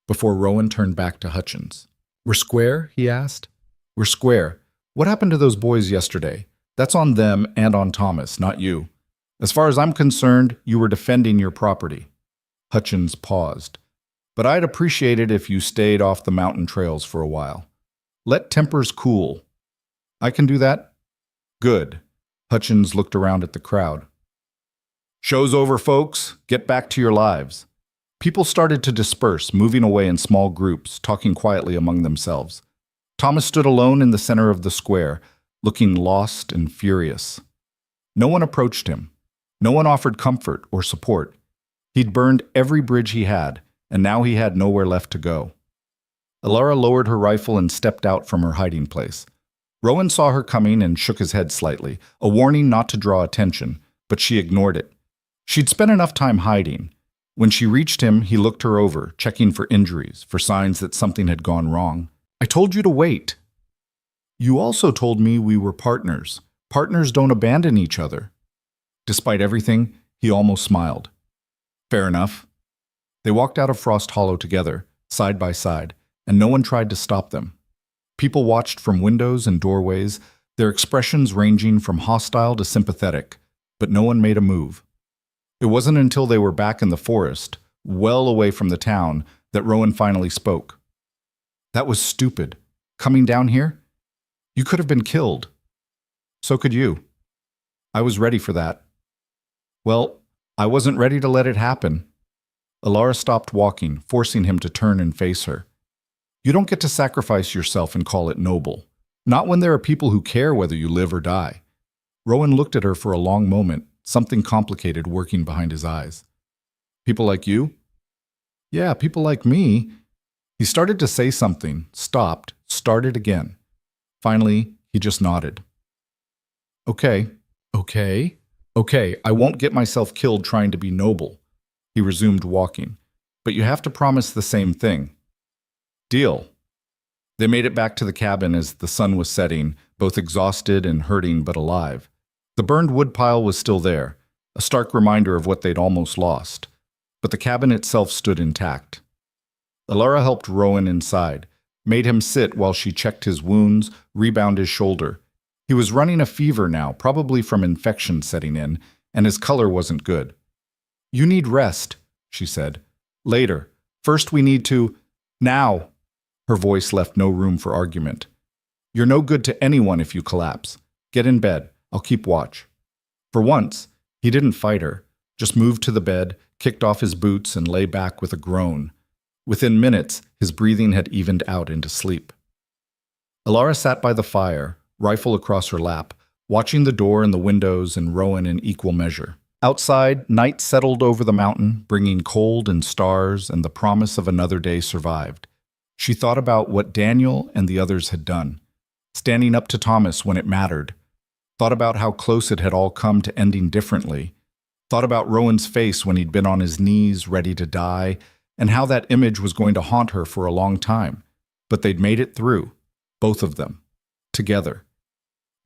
before Rowan turned back to Hutchins. "We're square?" he asked. "We're square. What happened to those boys yesterday? That's on them and on Thomas, not you. As far as I'm concerned, you were defending your property." Hutchins paused. "But I'd appreciate it if you stayed off the mountain trails for a while. Let tempers cool." "I can do that?" "Good." Hutchins looked around at the crowd. "Show's over, folks. Get back to your lives." People started to disperse, moving away in small groups, talking quietly among themselves. Thomas stood alone in the center of the square, looking lost and furious. No one approached him. No one offered comfort or support. He'd burned every bridge he had, and now he had nowhere left to go. Alara lowered her rifle and stepped out from her hiding place. Rowan saw her coming and shook his head slightly, a warning not to draw attention, but she ignored it. She'd spent enough time hiding. When she reached him, he looked her over, checking for injuries, for signs that something had gone wrong. "I told you to wait." "You also told me we were partners. Partners don't abandon each other." Despite everything, he almost smiled. Fair enough. They walked out of Frost Hollow together, side by side, and no one tried to stop them. People watched from windows and doorways, their expressions ranging from hostile to sympathetic, but no one made a move. It wasn't until they were back in the forest, well away from the town, that Rowan finally spoke. "That was stupid. Coming down here? You could have been killed. So could you. I was ready for that." "Well, I wasn't ready to let it happen." Alara stopped walking, forcing him to turn and face her. "You don't get to sacrifice yourself and call it noble. Not when there are people who care whether you live or die." Rowan looked at her for a long moment, something complicated working behind his eyes. "People like you?" "Yeah, people like me." He started to say something, stopped, started again. Finally, he just nodded. "Okay, okay, okay, I won't get myself killed trying to be noble." He resumed walking. "But you have to promise the same thing." "Deal." They made it back to the cabin as the sun was setting, both exhausted and hurting but alive. The burned woodpile was still there, a stark reminder of what they'd almost lost. But the cabin itself stood intact. Alara helped Rowan inside, made him sit while she checked his wounds, rebound his shoulder. He was running a fever now, probably from infection setting in, and his color wasn't good. "You need rest," she said. "Later. First we need to— Now!" Her voice left no room for argument. "You're no good to anyone if you collapse. Get in bed. I'll keep watch." For once, he didn't fight her, just moved to the bed, kicked off his boots, and lay back with a groan. Within minutes, his breathing had evened out into sleep. Alara sat by the fire, rifle across her lap, watching the door and the windows and Rowan in equal measure. Outside, night settled over the mountain, bringing cold and stars, and the promise of another day survived. She thought about what Daniel and the others had done, standing up to Thomas when it mattered, thought about how close it had all come to ending differently, thought about Rowan's face when he'd been on his knees ready to die, and how that image was going to haunt her for a long time. But they'd made it through, both of them, together.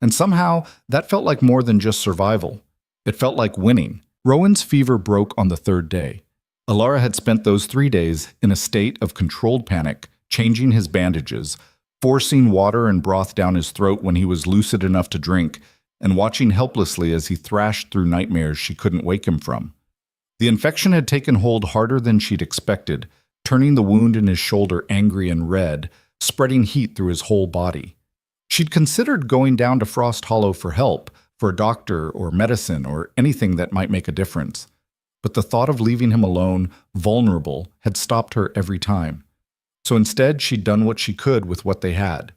And somehow, that felt like more than just survival. It felt like winning. Rowan's fever broke on the third day. Alara had spent those 3 days in a state of controlled panic, changing his bandages, forcing water and broth down his throat when he was lucid enough to drink, and watching helplessly as he thrashed through nightmares she couldn't wake him from. The infection had taken hold harder than she'd expected, turning the wound in his shoulder angry and red, spreading heat through his whole body. She'd considered going down to Frost Hollow for help, for a doctor or medicine or anything that might make a difference. But the thought of leaving him alone, vulnerable, had stopped her every time. So instead, she'd done what she could with what they had.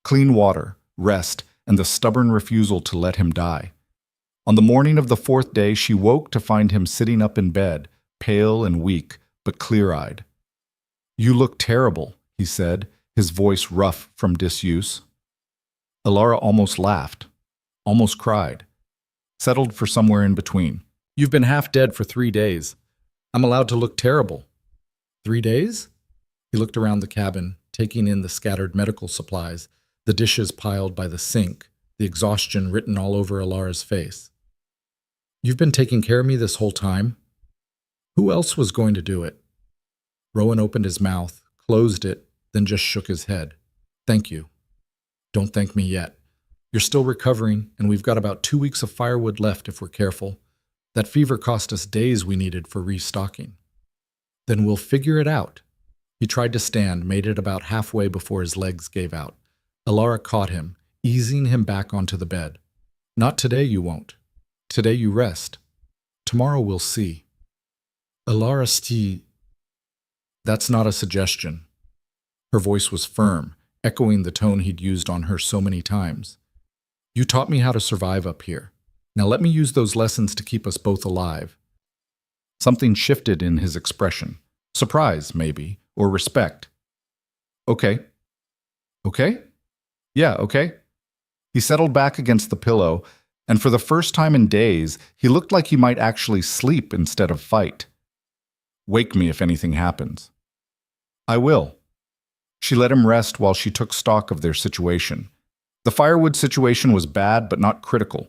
Clean water, rest, and the stubborn refusal to let him die. On the morning of the 4th day, she woke to find him sitting up in bed, pale and weak, but clear-eyed. "You look terrible," he said, his voice rough from disuse. Alara almost laughed, almost cried, settled for somewhere in between. "You've been half dead for 3 days. I'm allowed to look terrible." 3 days? He looked around the cabin, taking in the scattered medical supplies, the dishes piled by the sink, the exhaustion written all over Alara's face. "You've been taking care of me this whole time? Who else was going to do it?" Rowan opened his mouth, closed it, then just shook his head. "Thank you." "Don't thank me yet. You're still recovering, and we've got about 2 weeks of firewood left if we're careful. That fever cost us days we needed for restocking." "Then we'll figure it out." He tried to stand, made it about halfway before his legs gave out. Alara caught him, easing him back onto the bed. "Not today, you won't. Today you rest. Tomorrow we'll see." "Alara sti—" "That's not a suggestion." Her voice was firm, echoing the tone he'd used on her so many times. "You taught me how to survive up here. Now let me use those lessons to keep us both alive. Something shifted in his expression. Surprise, maybe, or respect. Okay. Okay? Yeah, okay. He settled back against the pillow, and for the first time in days, he looked like he might actually sleep instead of fight. Wake me if anything happens. I will. She let him rest while she took stock of their situation. The firewood situation was bad but not critical.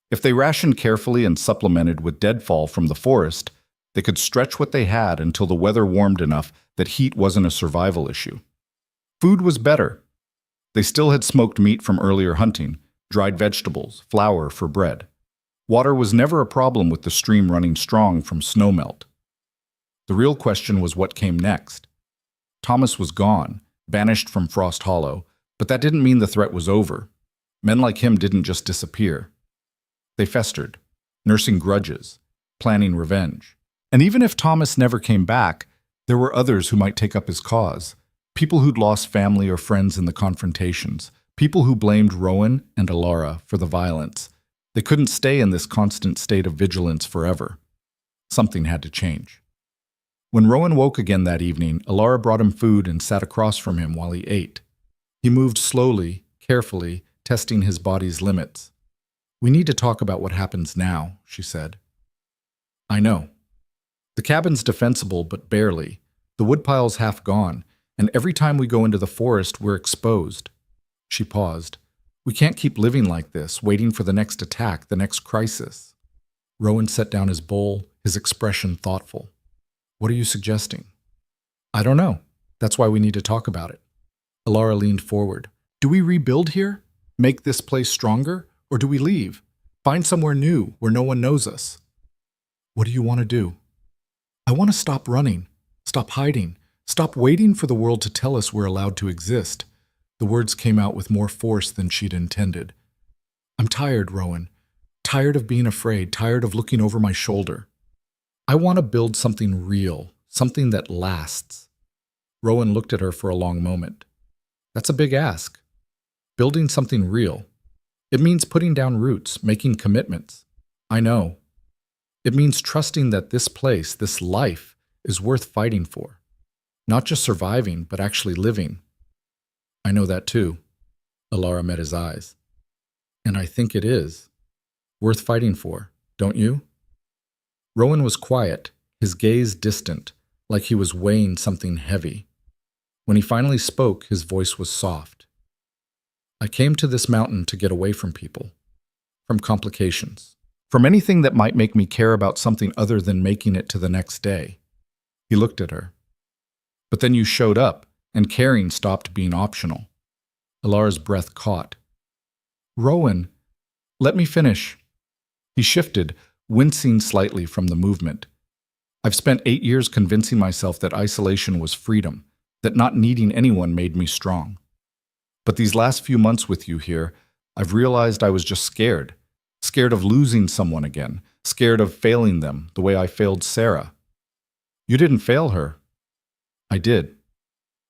If they rationed carefully and supplemented with deadfall from the forest, they could stretch what they had until the weather warmed enough that heat wasn't a survival issue. Food was better. They still had smoked meat from earlier hunting, dried vegetables, flour for bread. Water was never a problem with the stream running strong from snowmelt. The real question was what came next. Thomas was gone, banished from Frost Hollow, but that didn't mean the threat was over. Men like him didn't just disappear. They festered, nursing grudges, planning revenge. And even if Thomas never came back, there were others who might take up his cause. People who'd lost family or friends in the confrontations. People who blamed Rowan and Alara for the violence. They couldn't stay in this constant state of vigilance forever. Something had to change. When Rowan woke again that evening, Alara brought him food and sat across from him while he ate. He moved slowly, carefully, testing his body's limits. "We need to talk about what happens now," she said. "I know. The cabin's defensible, but barely. The woodpile's half gone, and every time we go into the forest, we're exposed." She paused. "We can't keep living like this, waiting for the next attack, the next crisis." Rowan set down his bowl, his expression thoughtful. "What are you suggesting?" "I don't know. That's why we need to talk about it." Alara leaned forward. "Do we rebuild here? Make this place stronger? Or do we leave? Find somewhere new where no one knows us?" "What do you want to do?" "I want to stop running, stop hiding, stop waiting for the world to tell us we're allowed to exist." The words came out with more force than she'd intended. "I'm tired, Rowan. Tired of being afraid, tired of looking over my shoulder. I want to build something real, something that lasts." Rowan looked at her for a long moment. "That's a big ask. Building something real. It means putting down roots, making commitments. I know. It means trusting that this place, this life, is worth fighting for. Not just surviving, but actually living." "I know that too." Alara met his eyes. "And I think it is. Worth fighting for, don't you?" Rowan was quiet, his gaze distant, like he was weighing something heavy. When he finally spoke, his voice was soft. "I came to this mountain to get away from people, from complications, from anything that might make me care about something other than making it to the next day." He looked at her. "But then you showed up, and caring stopped being optional." Alara's breath caught. "Rowan, let me finish." He shifted, wincing slightly from the movement. "I've spent 8 years convincing myself that isolation was freedom, that not needing anyone made me strong. But these last few months with you here, I've realized I was just scared. Scared of losing someone again, scared of failing them the way I failed Sarah." "You didn't fail her." "I did.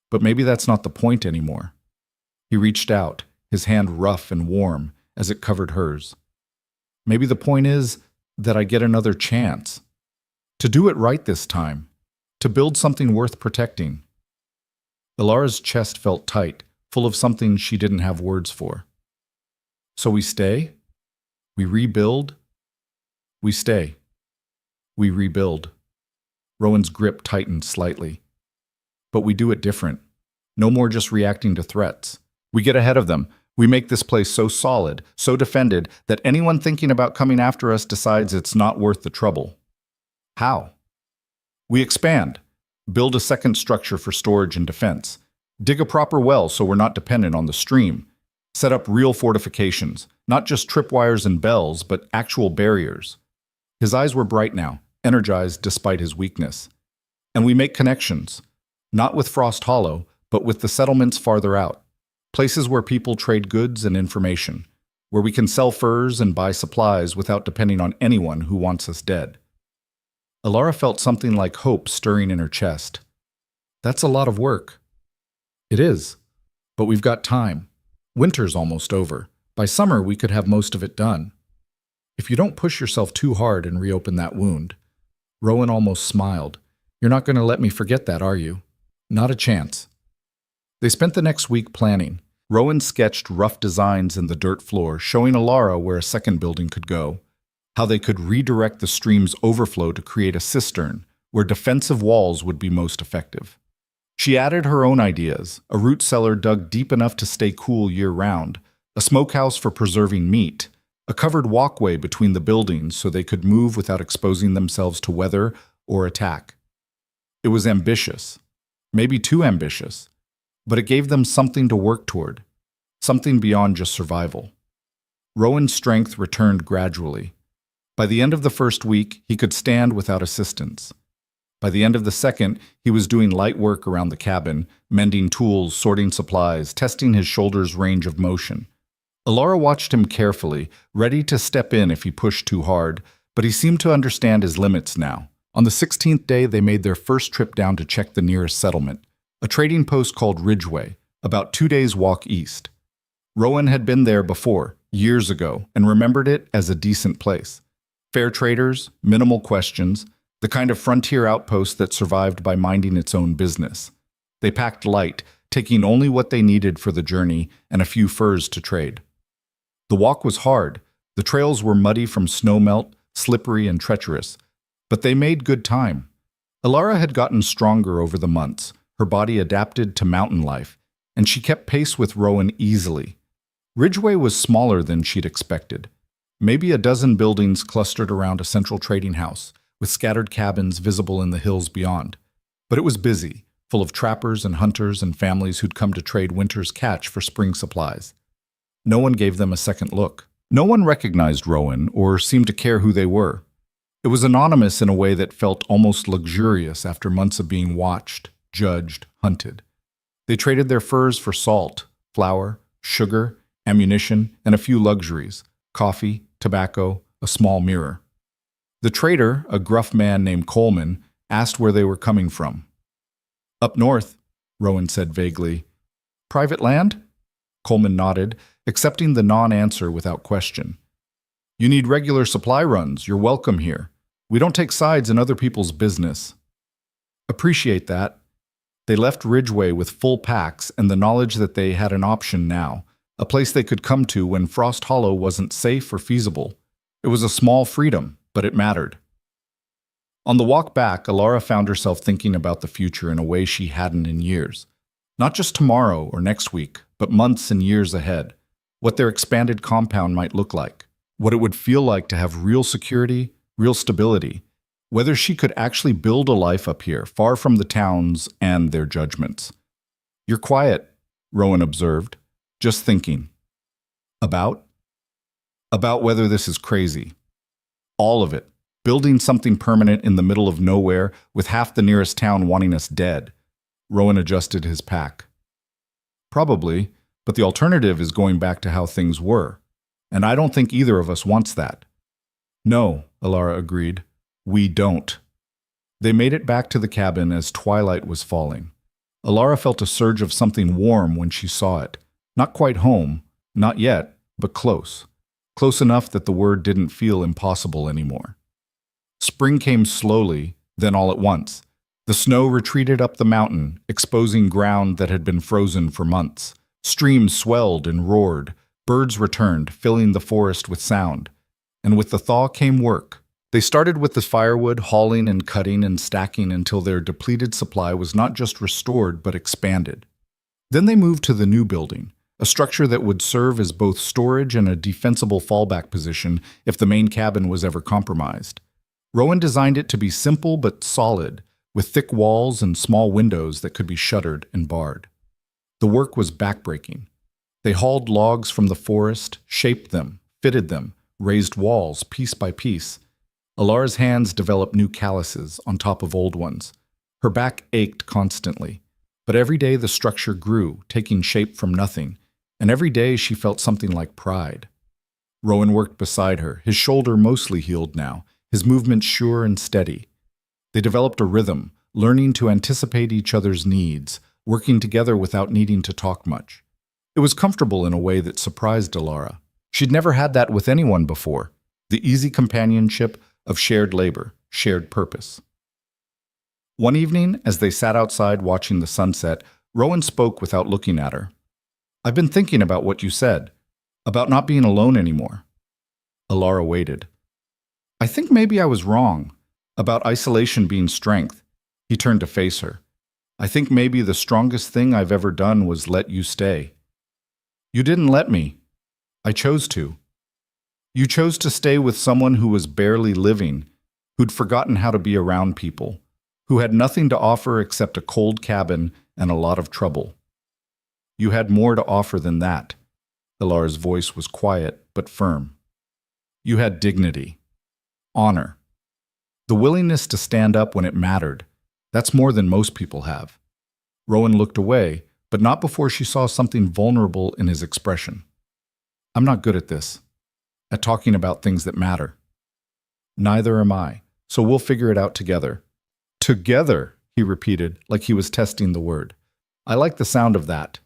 But maybe that's not the point anymore." He reached out, his hand rough and warm as it covered hers. "Maybe the point is that I get another chance. To do it right this time. To build something worth protecting." Alara's chest felt tight, full of something she didn't have words for. "So we stay? We rebuild?" "We stay. We rebuild." Rowan's grip tightened slightly. "But we do it different. No more just reacting to threats. We get ahead of them. We make this place so solid, so defended, that anyone thinking about coming after us decides it's not worth the trouble." "How?" "We expand. Build a second structure for storage and defense. Dig a proper well so we're not dependent on the stream. Set up real fortifications, not just tripwires and bells, but actual barriers." His eyes were bright now, energized despite his weakness. "And we make connections, not with Frost Hollow, but with the settlements farther out. Places where people trade goods and information, where we can sell furs and buy supplies without depending on anyone who wants us dead." Alara felt something like hope stirring in her chest. "That's a lot of work." "It is, but we've got time. Winter's almost over. By summer, we could have most of it done." If you don't push yourself too hard and reopen that wound. Rowan almost smiled. You're not going to let me forget that, are you? Not a chance. They spent the next week planning. Rowan sketched rough designs in the dirt floor, showing Alara where a second building could go, how they could redirect the stream's overflow to create a cistern where defensive walls would be most effective. She added her own ideas, a root cellar dug deep enough to stay cool year-round, a smokehouse for preserving meat, a covered walkway between the buildings so they could move without exposing themselves to weather or attack. It was ambitious, maybe too ambitious, but it gave them something to work toward, something beyond just survival. Rowan's strength returned gradually. By the end of the first week, he could stand without assistance. By the end of the second, he was doing light work around the cabin, mending tools, sorting supplies, testing his shoulder's range of motion. Alara watched him carefully, ready to step in if he pushed too hard, but he seemed to understand his limits now. On the 16th day, they made their first trip down to check the nearest settlement, a trading post called Ridgeway, about 2 days' walk east. Rowan had been there before, years ago, and remembered it as a decent place. Fair traders, minimal questions, the kind of frontier outpost that survived by minding its own business. They packed light, taking only what they needed for the journey and a few furs to trade. The walk was hard. The trails were muddy from snowmelt, slippery and treacherous, but they made good time. Alara had gotten stronger over the months, her body adapted to mountain life, and she kept pace with Rowan easily. Ridgeway was smaller than she'd expected. Maybe a dozen buildings clustered around a central trading house, with scattered cabins visible in the hills beyond. But it was busy, full of trappers and hunters and families who'd come to trade winter's catch for spring supplies. No one gave them a second look. No one recognized Rowan or seemed to care who they were. It was anonymous in a way that felt almost luxurious after months of being watched, judged, hunted. They traded their furs for salt, flour, sugar, ammunition, and a few luxuries: coffee, tobacco, a small mirror. The trader, a gruff man named Coleman, asked where they were coming from. Up north, Rowan said vaguely. Private land? Coleman nodded, accepting the non-answer without question. You need regular supply runs. You're welcome here. We don't take sides in other people's business. Appreciate that. They left Ridgeway with full packs and the knowledge that they had an option now, a place they could come to when Frost Hollow wasn't safe or feasible. It was a small freedom, but it mattered. On the walk back, Alara found herself thinking about the future in a way she hadn't in years. Not just tomorrow or next week, but months and years ahead. What their expanded compound might look like. What it would feel like to have real security, real stability. Whether she could actually build a life up here, far from the towns and their judgments. You're quiet, Rowan observed. Just thinking. About? About whether this is crazy. All of it. Building something permanent in the middle of nowhere with half the nearest town wanting us dead. Rowan adjusted his pack. Probably, but the alternative is going back to how things were. And I don't think either of us wants that. No, Alara agreed. We don't. They made it back to the cabin as twilight was falling. Alara felt a surge of something warm when she saw it. Not quite home, not yet, but close. Close enough that the word didn't feel impossible anymore. Spring came slowly, then all at once. The snow retreated up the mountain, exposing ground that had been frozen for months. Streams swelled and roared. Birds returned, filling the forest with sound. And with the thaw came work. They started with the firewood, hauling and cutting and stacking until their depleted supply was not just restored but expanded. Then they moved to the new building, a structure that would serve as both storage and a defensible fallback position if the main cabin was ever compromised. Rowan designed it to be simple but solid, with thick walls and small windows that could be shuttered and barred. The work was backbreaking. They hauled logs from the forest, shaped them, fitted them, raised walls piece by piece. Alara's hands developed new calluses on top of old ones. Her back ached constantly, but every day the structure grew, taking shape from nothing, and every day she felt something like pride. Rowan worked beside her, his shoulder mostly healed now, his movements sure and steady. They developed a rhythm, learning to anticipate each other's needs, working together without needing to talk much. It was comfortable in a way that surprised Alara. She'd never had that with anyone before. the easy companionship of shared labor, shared purpose. One evening, as they sat outside watching the sunset, Rowan spoke without looking at her. "I've been thinking about what you said, about not being alone anymore." Alara waited. "I think maybe I was wrong, about isolation being strength." He turned to face her. "I think maybe the strongest thing I've ever done was let you stay." "You didn't let me. I chose to." "You chose to stay with someone who was barely living, who'd forgotten how to be around people, who had nothing to offer except a cold cabin and a lot of trouble. You had more to offer than that." Alara's voice was quiet but firm. "You had dignity, honor, the willingness to stand up when it mattered. That's more than most people have." Rowan looked away, but not before she saw something vulnerable in his expression. "I'm not good at this, at talking about things that matter." "Neither am I, so we'll figure it out together." "Together," he repeated, like he was testing the word. "I like the sound of that."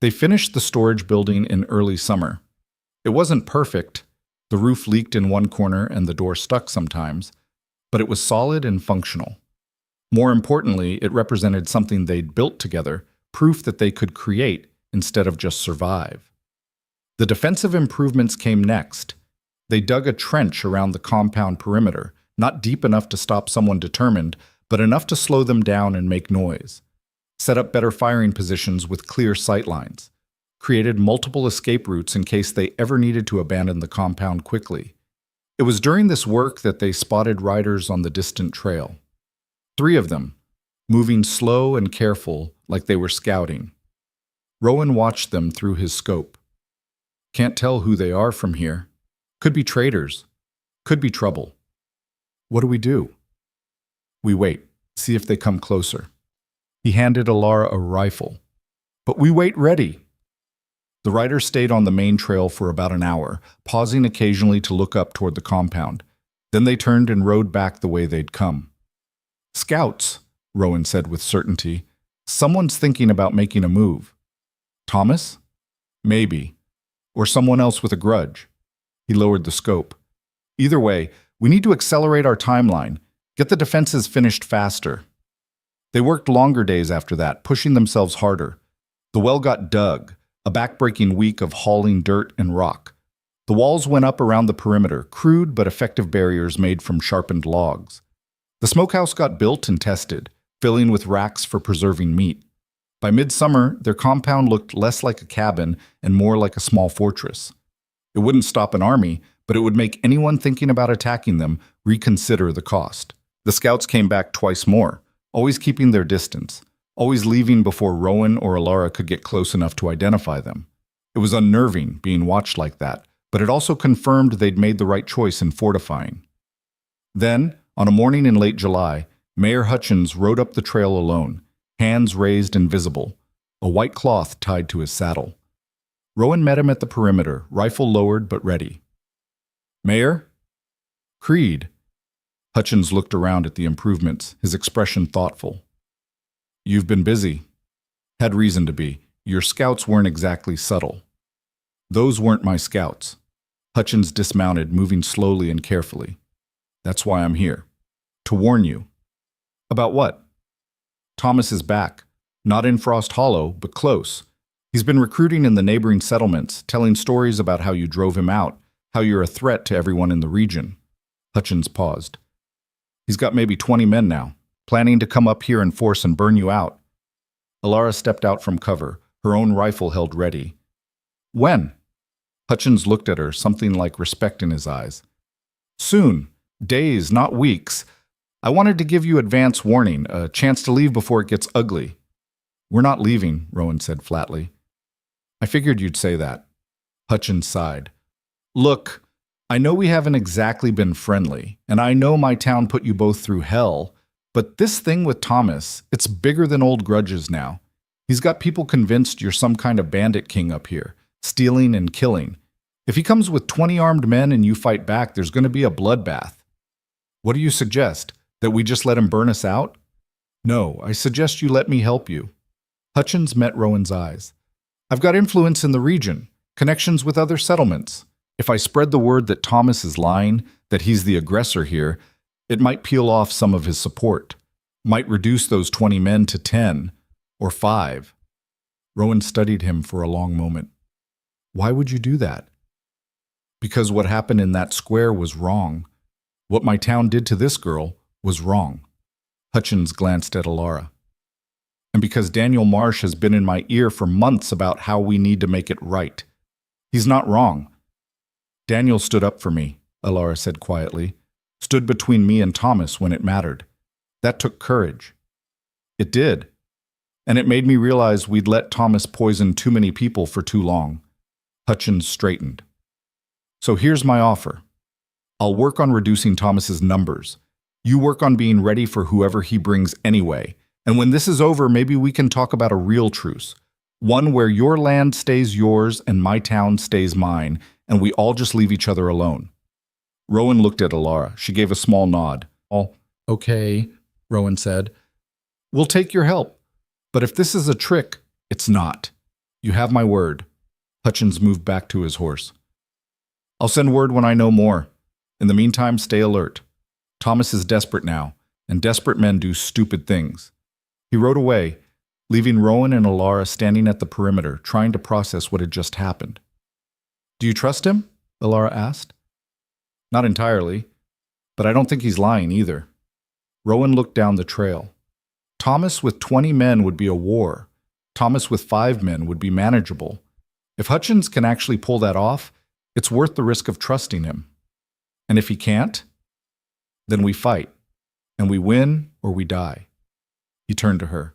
They finished the storage building in early summer. It wasn't perfect. The roof leaked in one corner and the door stuck sometimes, but it was solid and functional. More importantly, it represented something they'd built together, proof that they could create instead of just survive. The defensive improvements came next. They dug a trench around the compound perimeter, not deep enough to stop someone determined, but enough to slow them down and make noise. Set up better firing positions with clear sight lines. Created multiple escape routes in case they ever needed to abandon the compound quickly. It was during this work that they spotted riders on the distant trail. 3 of them, moving slow and careful like they were scouting. Rowan watched them through his scope. "Can't tell who they are from here. Could be traders. Could be trouble. What do we do?" "We wait, see if they come closer." He handed Alara a rifle. "But we wait ready." The riders stayed on the main trail for about an hour, pausing occasionally to look up toward the compound. Then they turned and rode back the way they'd come. "Scouts," Rowan said with certainty. "Someone's thinking about making a move." "Thomas?" "Maybe. Or someone else with a grudge." He lowered the scope. "Either way, we need to accelerate our timeline, get the defenses finished faster." They worked longer days after that, pushing themselves harder. The well got dug, a back-breaking week of hauling dirt and rock. The walls went up around the perimeter, crude but effective barriers made from sharpened logs. The smokehouse got built and tested, filling with racks for preserving meat. By midsummer, their compound looked less like a cabin and more like a small fortress. It wouldn't stop an army, but it would make anyone thinking about attacking them reconsider the cost. The scouts came back twice more, always keeping their distance, always leaving before Rowan or Alara could get close enough to identify them. It was unnerving being watched like that, but it also confirmed they'd made the right choice in fortifying. Then, on a morning in late July, Mayor Hutchins rode up the trail alone, hands raised and visible, a white cloth tied to his saddle. Rowan met him at the perimeter, rifle lowered but ready. "Mayor?" "Creed." Hutchins looked around at the improvements, his expression thoughtful. "You've been busy." "Had reason to be. Your scouts weren't exactly subtle." "Those weren't my scouts." Hutchins dismounted, moving slowly and carefully. "That's why I'm here. To warn you." "About what?" "Thomas is back. Not in Frost Hollow, but close. He's been recruiting in the neighboring settlements, telling stories about how you drove him out, how you're a threat to everyone in the region." Hutchins paused. "He's got maybe 20 men now, planning to come up here in force and burn you out." Alara stepped out from cover, her own rifle held ready. "When?" Hutchins looked at her, something like respect in his eyes. "Soon. Days, not weeks. I wanted to give you advance warning, a chance to leave before it gets ugly." "We're not leaving," Rowan said flatly. "I figured you'd say that." Hutchins sighed. "Look, I know we haven't exactly been friendly, and I know my town put you both through hell, but this thing with Thomas, it's bigger than old grudges now. He's got people convinced you're some kind of bandit king up here, stealing and killing. If he comes with 20 armed men and you fight back, there's going to be a bloodbath." "What do you suggest? That we just let him burn us out?" "No, I suggest you let me help you." Hutchins met Rowan's eyes. "I've got influence in the region, connections with other settlements. If I spread the word that Thomas is lying, that he's the aggressor here, it might peel off some of his support, might reduce those 20 men to 10 or 5. Rowan studied him for a long moment. Why would you do that? Because what happened in that square was wrong. What my town did to this girl was wrong. Hutchins glanced at Alara. And because Daniel Marsh has been in my ear for months about how we need to make it right. He's not wrong. Daniel stood up for me, Alara said quietly. Stood between me and Thomas when it mattered. That took courage. It did. And it made me realize we'd let Thomas poison too many people for too long. Hutchins straightened. So here's my offer. I'll work on reducing Thomas's numbers. You work on being ready for whoever he brings anyway. And when this is over, maybe we can talk about a real truce. One where your land stays yours and my town stays mine, and we all just leave each other alone. Rowan looked at Alara. She gave a small nod. Okay, Rowan said. We'll take your help. But if this is a trick, it's not. You have my word. Hutchins moved back to his horse. I'll send word when I know more. In the meantime, stay alert. Thomas is desperate now, and desperate men do stupid things. He rode away, leaving Rowan and Alara standing at the perimeter, trying to process what had just happened. Do you trust him? Alara asked. Not entirely, but I don't think he's lying either. Rowan looked down the trail. Thomas with 20 men would be a war. Thomas with 5 men would be manageable. If Hutchins can actually pull that off, it's worth the risk of trusting him. And if he can't, then we fight, and we win or we die. He turned to her.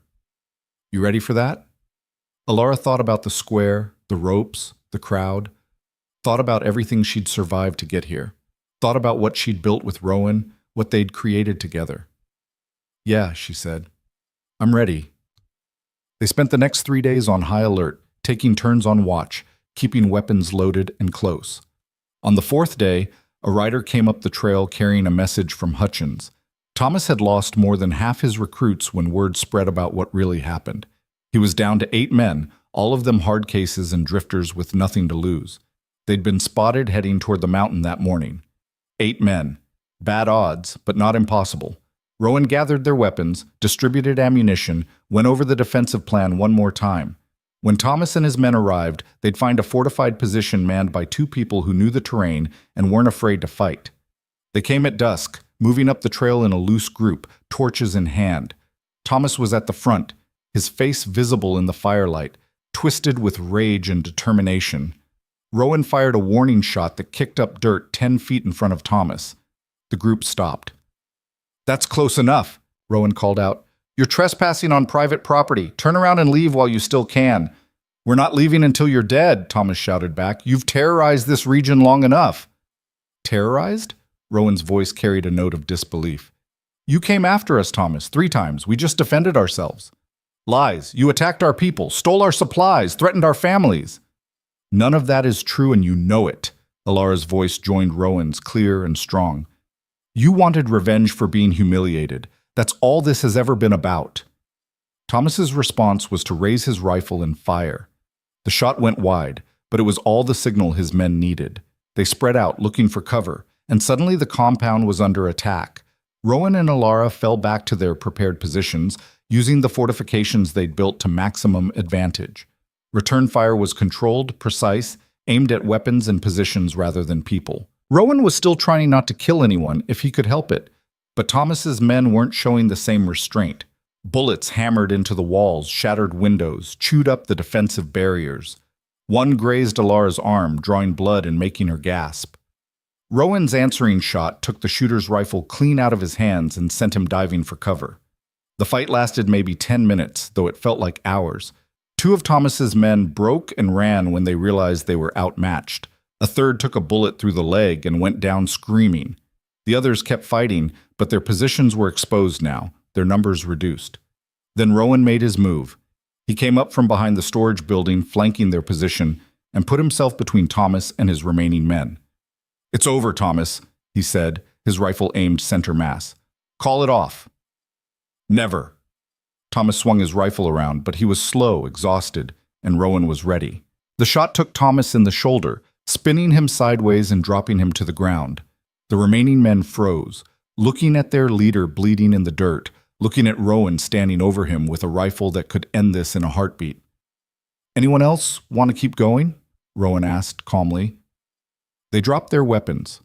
You ready for that? Alara thought about the square, the ropes, the crowd, thought about everything she'd survived to get here, thought about what she'd built with Rowan, what they'd created together. Yeah, she said. I'm ready. They spent the next 3 days on high alert, taking turns on watch, keeping weapons loaded and close. On the 4th day, a rider came up the trail carrying a message from Hutchins. Thomas had lost more than half his recruits when word spread about what really happened. He was down to 8 men, all of them hard cases and drifters with nothing to lose. They'd been spotted heading toward the mountain that morning. 8 men. Bad odds, but not impossible. Rowan gathered their weapons, distributed ammunition, went over the defensive plan one more time. When Thomas and his men arrived, they'd find a fortified position manned by 2 people who knew the terrain and weren't afraid to fight. They came at dusk, moving up the trail in a loose group, torches in hand. Thomas was at the front, his face visible in the firelight, twisted with rage and determination. Rowan fired a warning shot that kicked up dirt 10 feet in front of Thomas. The group stopped. That's close enough, Rowan called out. You're trespassing on private property. Turn around and leave while you still can. We're not leaving until you're dead, Thomas shouted back. You've terrorized this region long enough. Terrorized? Rowan's voice carried a note of disbelief. You came after us, Thomas, 3 times. We just defended ourselves. Lies. You attacked our people, stole our supplies, threatened our families. None of that is true, and you know it. Alara's voice joined Rowan's, clear and strong. You wanted revenge for being humiliated. That's all this has ever been about. Thomas's response was to raise his rifle and fire. The shot went wide, but it was all the signal his men needed. They spread out, looking for cover, and suddenly the compound was under attack. Rowan and Alara fell back to their prepared positions, using the fortifications they'd built to maximum advantage. Return fire was controlled, precise, aimed at weapons and positions rather than people. Rowan was still trying not to kill anyone if he could help it, but Thomas's men weren't showing the same restraint. Bullets hammered into the walls, shattered windows, chewed up the defensive barriers. One grazed Alara's arm, drawing blood and making her gasp. Rowan's answering shot took the shooter's rifle clean out of his hands and sent him diving for cover. The fight lasted maybe 10 minutes, though it felt like hours. 2 of Thomas's men broke and ran when they realized they were outmatched. A third took a bullet through the leg and went down screaming. The others kept fighting, but their positions were exposed now, their numbers reduced. Then Rowan made his move. He came up from behind the storage building, flanking their position, and put himself between Thomas and his remaining men. It's over, Thomas, he said, his rifle aimed center mass. Call it off. Never. Thomas swung his rifle around, but he was slow, exhausted, and Rowan was ready. The shot took Thomas in the shoulder, spinning him sideways and dropping him to the ground. The remaining men froze, looking at their leader bleeding in the dirt, looking at Rowan standing over him with a rifle that could end this in a heartbeat. "Anyone else want to keep going?" Rowan asked calmly. They dropped their weapons.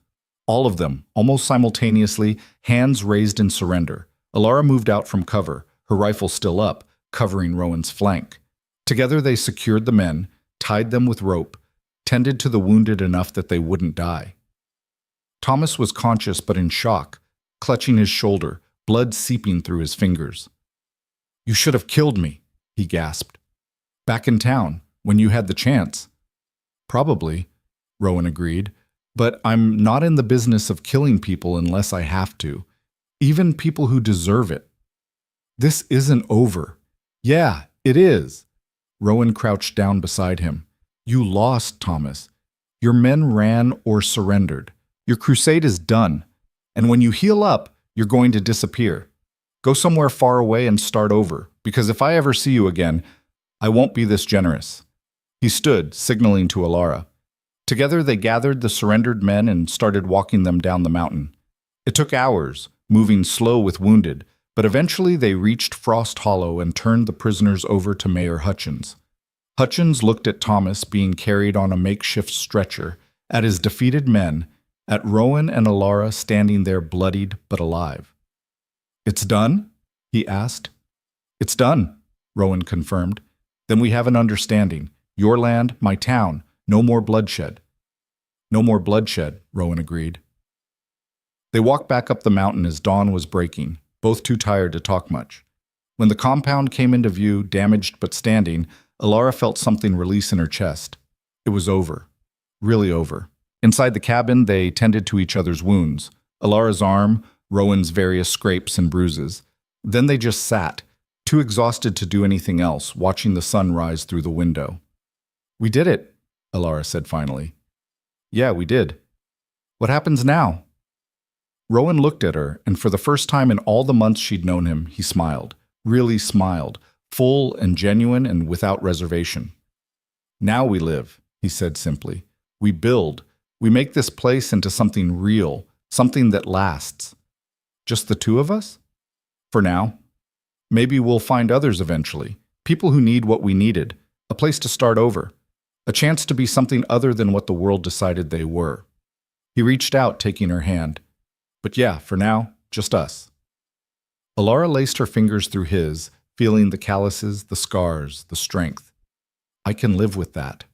All of them, almost simultaneously, hands raised in surrender. Alara moved out from cover, her rifle still up, covering Rowan's flank. Together they secured the men, tied them with rope, tended to the wounded enough that they wouldn't die. Thomas was conscious but in shock, clutching his shoulder, blood seeping through his fingers. "You should have killed me," he gasped. "Back in town, when you had the chance." "Probably," Rowan agreed, "but I'm not in the business of killing people unless I have to, even people who deserve it." "This isn't over." "Yeah, it is." Rowan crouched down beside him. "You lost, Thomas. Your men ran or surrendered. Your crusade is done. And when you heal up, you're going to disappear. Go somewhere far away and start over, because if I ever see you again, I won't be this generous." He stood, signaling to Alara. Together they gathered the surrendered men and started walking them down the mountain. It took hours, moving slow with wounded, but eventually they reached Frost Hollow and turned the prisoners over to Mayor Hutchins. Hutchins looked at Thomas being carried on a makeshift stretcher, at his defeated men, at Rowan and Alara standing there bloodied but alive. "It's done?" he asked. "It's done," Rowan confirmed. "Then we have an understanding. Your land, my town. No more bloodshed." "No more bloodshed," Rowan agreed. They walked back up the mountain as dawn was breaking, both too tired to talk much. When the compound came into view, damaged but standing, Alara felt something release in her chest. It was over. Really over. Inside the cabin, they tended to each other's wounds. Alara's arm, Rowan's various scrapes and bruises. Then they just sat, too exhausted to do anything else, watching the sun rise through the window. "We did it," Alara said finally. "Yeah, we did. What happens now?" Rowan looked at her, and for the first time in all the months she'd known him, he smiled. Really smiled. Full and genuine and without reservation. "Now we live," he said simply. "We build. We make this place into something real, something that lasts." "Just the two of us?" "For now. Maybe we'll find others eventually. People who need what we needed. A place to start over. A chance to be something other than what the world decided they were." He reached out, taking her hand. "But yeah, for now, just us." Alara laced her fingers through his, feeling the calluses, the scars, the strength. "I can live with that."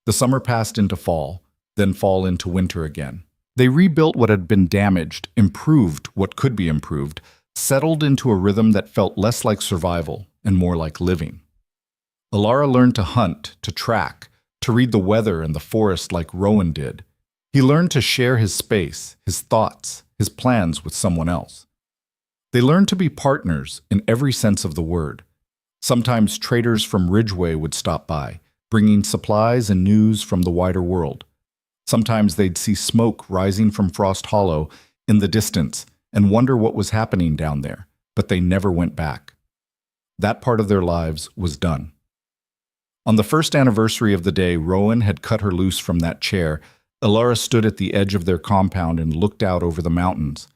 The summer passed into fall, then fall into winter again. They rebuilt what had been damaged, improved what could be improved, settled into a rhythm that felt less like survival and more like living. Alara learned to hunt, to track, to read the weather and the forest like Rowan did. He learned to share his space, his thoughts, his plans with someone else. They learned to be partners in every sense of the word. Sometimes traders from Ridgeway would stop by, bringing supplies and news from the wider world. Sometimes they'd see smoke rising from Frost Hollow in the distance and wonder what was happening down there, but they never went back. That part of their lives was done. On the first anniversary of the day Rowan had cut her loose from that chair, Alara stood at the edge of their compound and looked out over the mountains.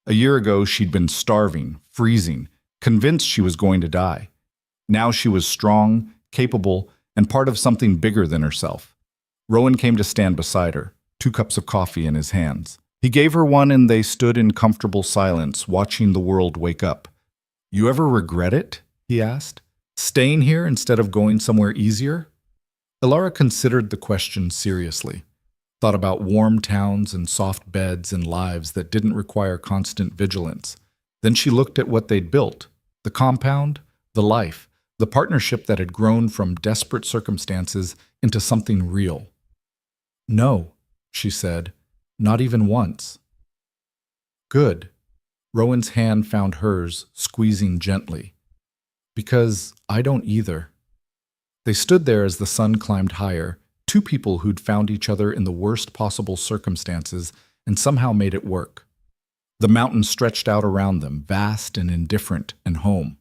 A year ago she'd been starving, freezing, convinced she was going to die. Now she was strong, capable, and part of something bigger than herself. Rowan came to stand beside her, 2 cups of coffee in his hands. He gave her one and they stood in comfortable silence, watching the world wake up. "You ever regret it?" he asked. "Staying here instead of going somewhere easier?" Alara considered the question seriously, thought about warm towns and soft beds and lives that didn't require constant vigilance. Then she looked at what they'd built, the compound, the life, the partnership that had grown from desperate circumstances into something real. "No," she said, "not even once." "Good." Rowan's hand found hers, squeezing gently. "Because I don't either." They stood there as the sun climbed higher, 2 people who'd found each other in the worst possible circumstances and somehow made it work. The mountain stretched out around them, vast and indifferent and home.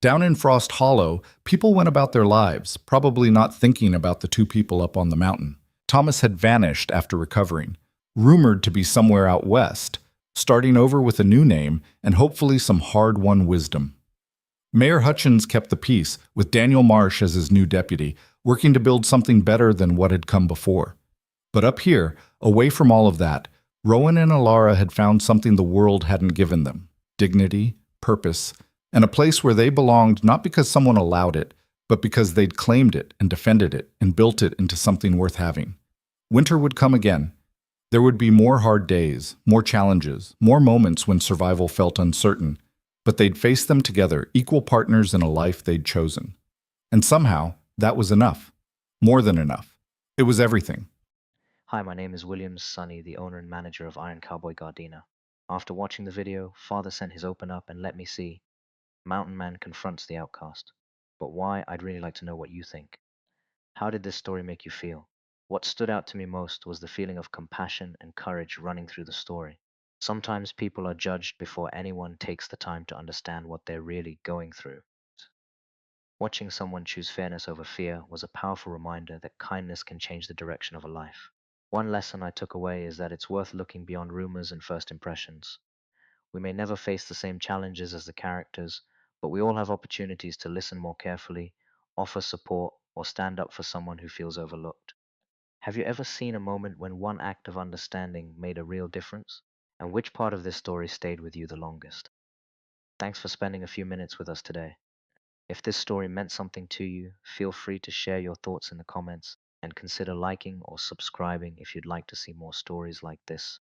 Down in Frost Hollow, people went about their lives, probably not thinking about the 2 people up on the mountain. Thomas had vanished after recovering, rumored to be somewhere out west, starting over with a new name and hopefully some hard-won wisdom. Mayor Hutchins kept the peace, with Daniel Marsh as his new deputy, working to build something better than what had come before. But up here, away from all of that, Rowan and Alara had found something the world hadn't given them: dignity, purpose, and a place where they belonged not because someone allowed it, but because they'd claimed it and defended it and built it into something worth having. Winter would come again. There would be more hard days, more challenges, more moments when survival felt uncertain, but they'd face them together, equal partners in a life they'd chosen. And somehow, that was enough. More than enough. It was everything. Hi, my name is William Sunny, the owner and manager of Iron Cowboy Gardena. After watching the video, Father sent his open up and let me see Mountain Man Confronts the Outcast. But why, I'd really like to know what you think. How did this story make you feel? What stood out to me most was the feeling of compassion and courage running through the story. Sometimes people are judged before anyone takes the time to understand what they're really going through. Watching someone choose fairness over fear was a powerful reminder that kindness can change the direction of a life. One lesson I took away is that it's worth looking beyond rumors and first impressions. We may never face the same challenges as the characters, but we all have opportunities to listen more carefully, offer support, or stand up for someone who feels overlooked. Have you ever seen a moment when one act of understanding made a real difference? And which part of this story stayed with you the longest? Thanks for spending a few minutes with us today. If this story meant something to you, feel free to share your thoughts in the comments and consider liking or subscribing if you'd like to see more stories like this.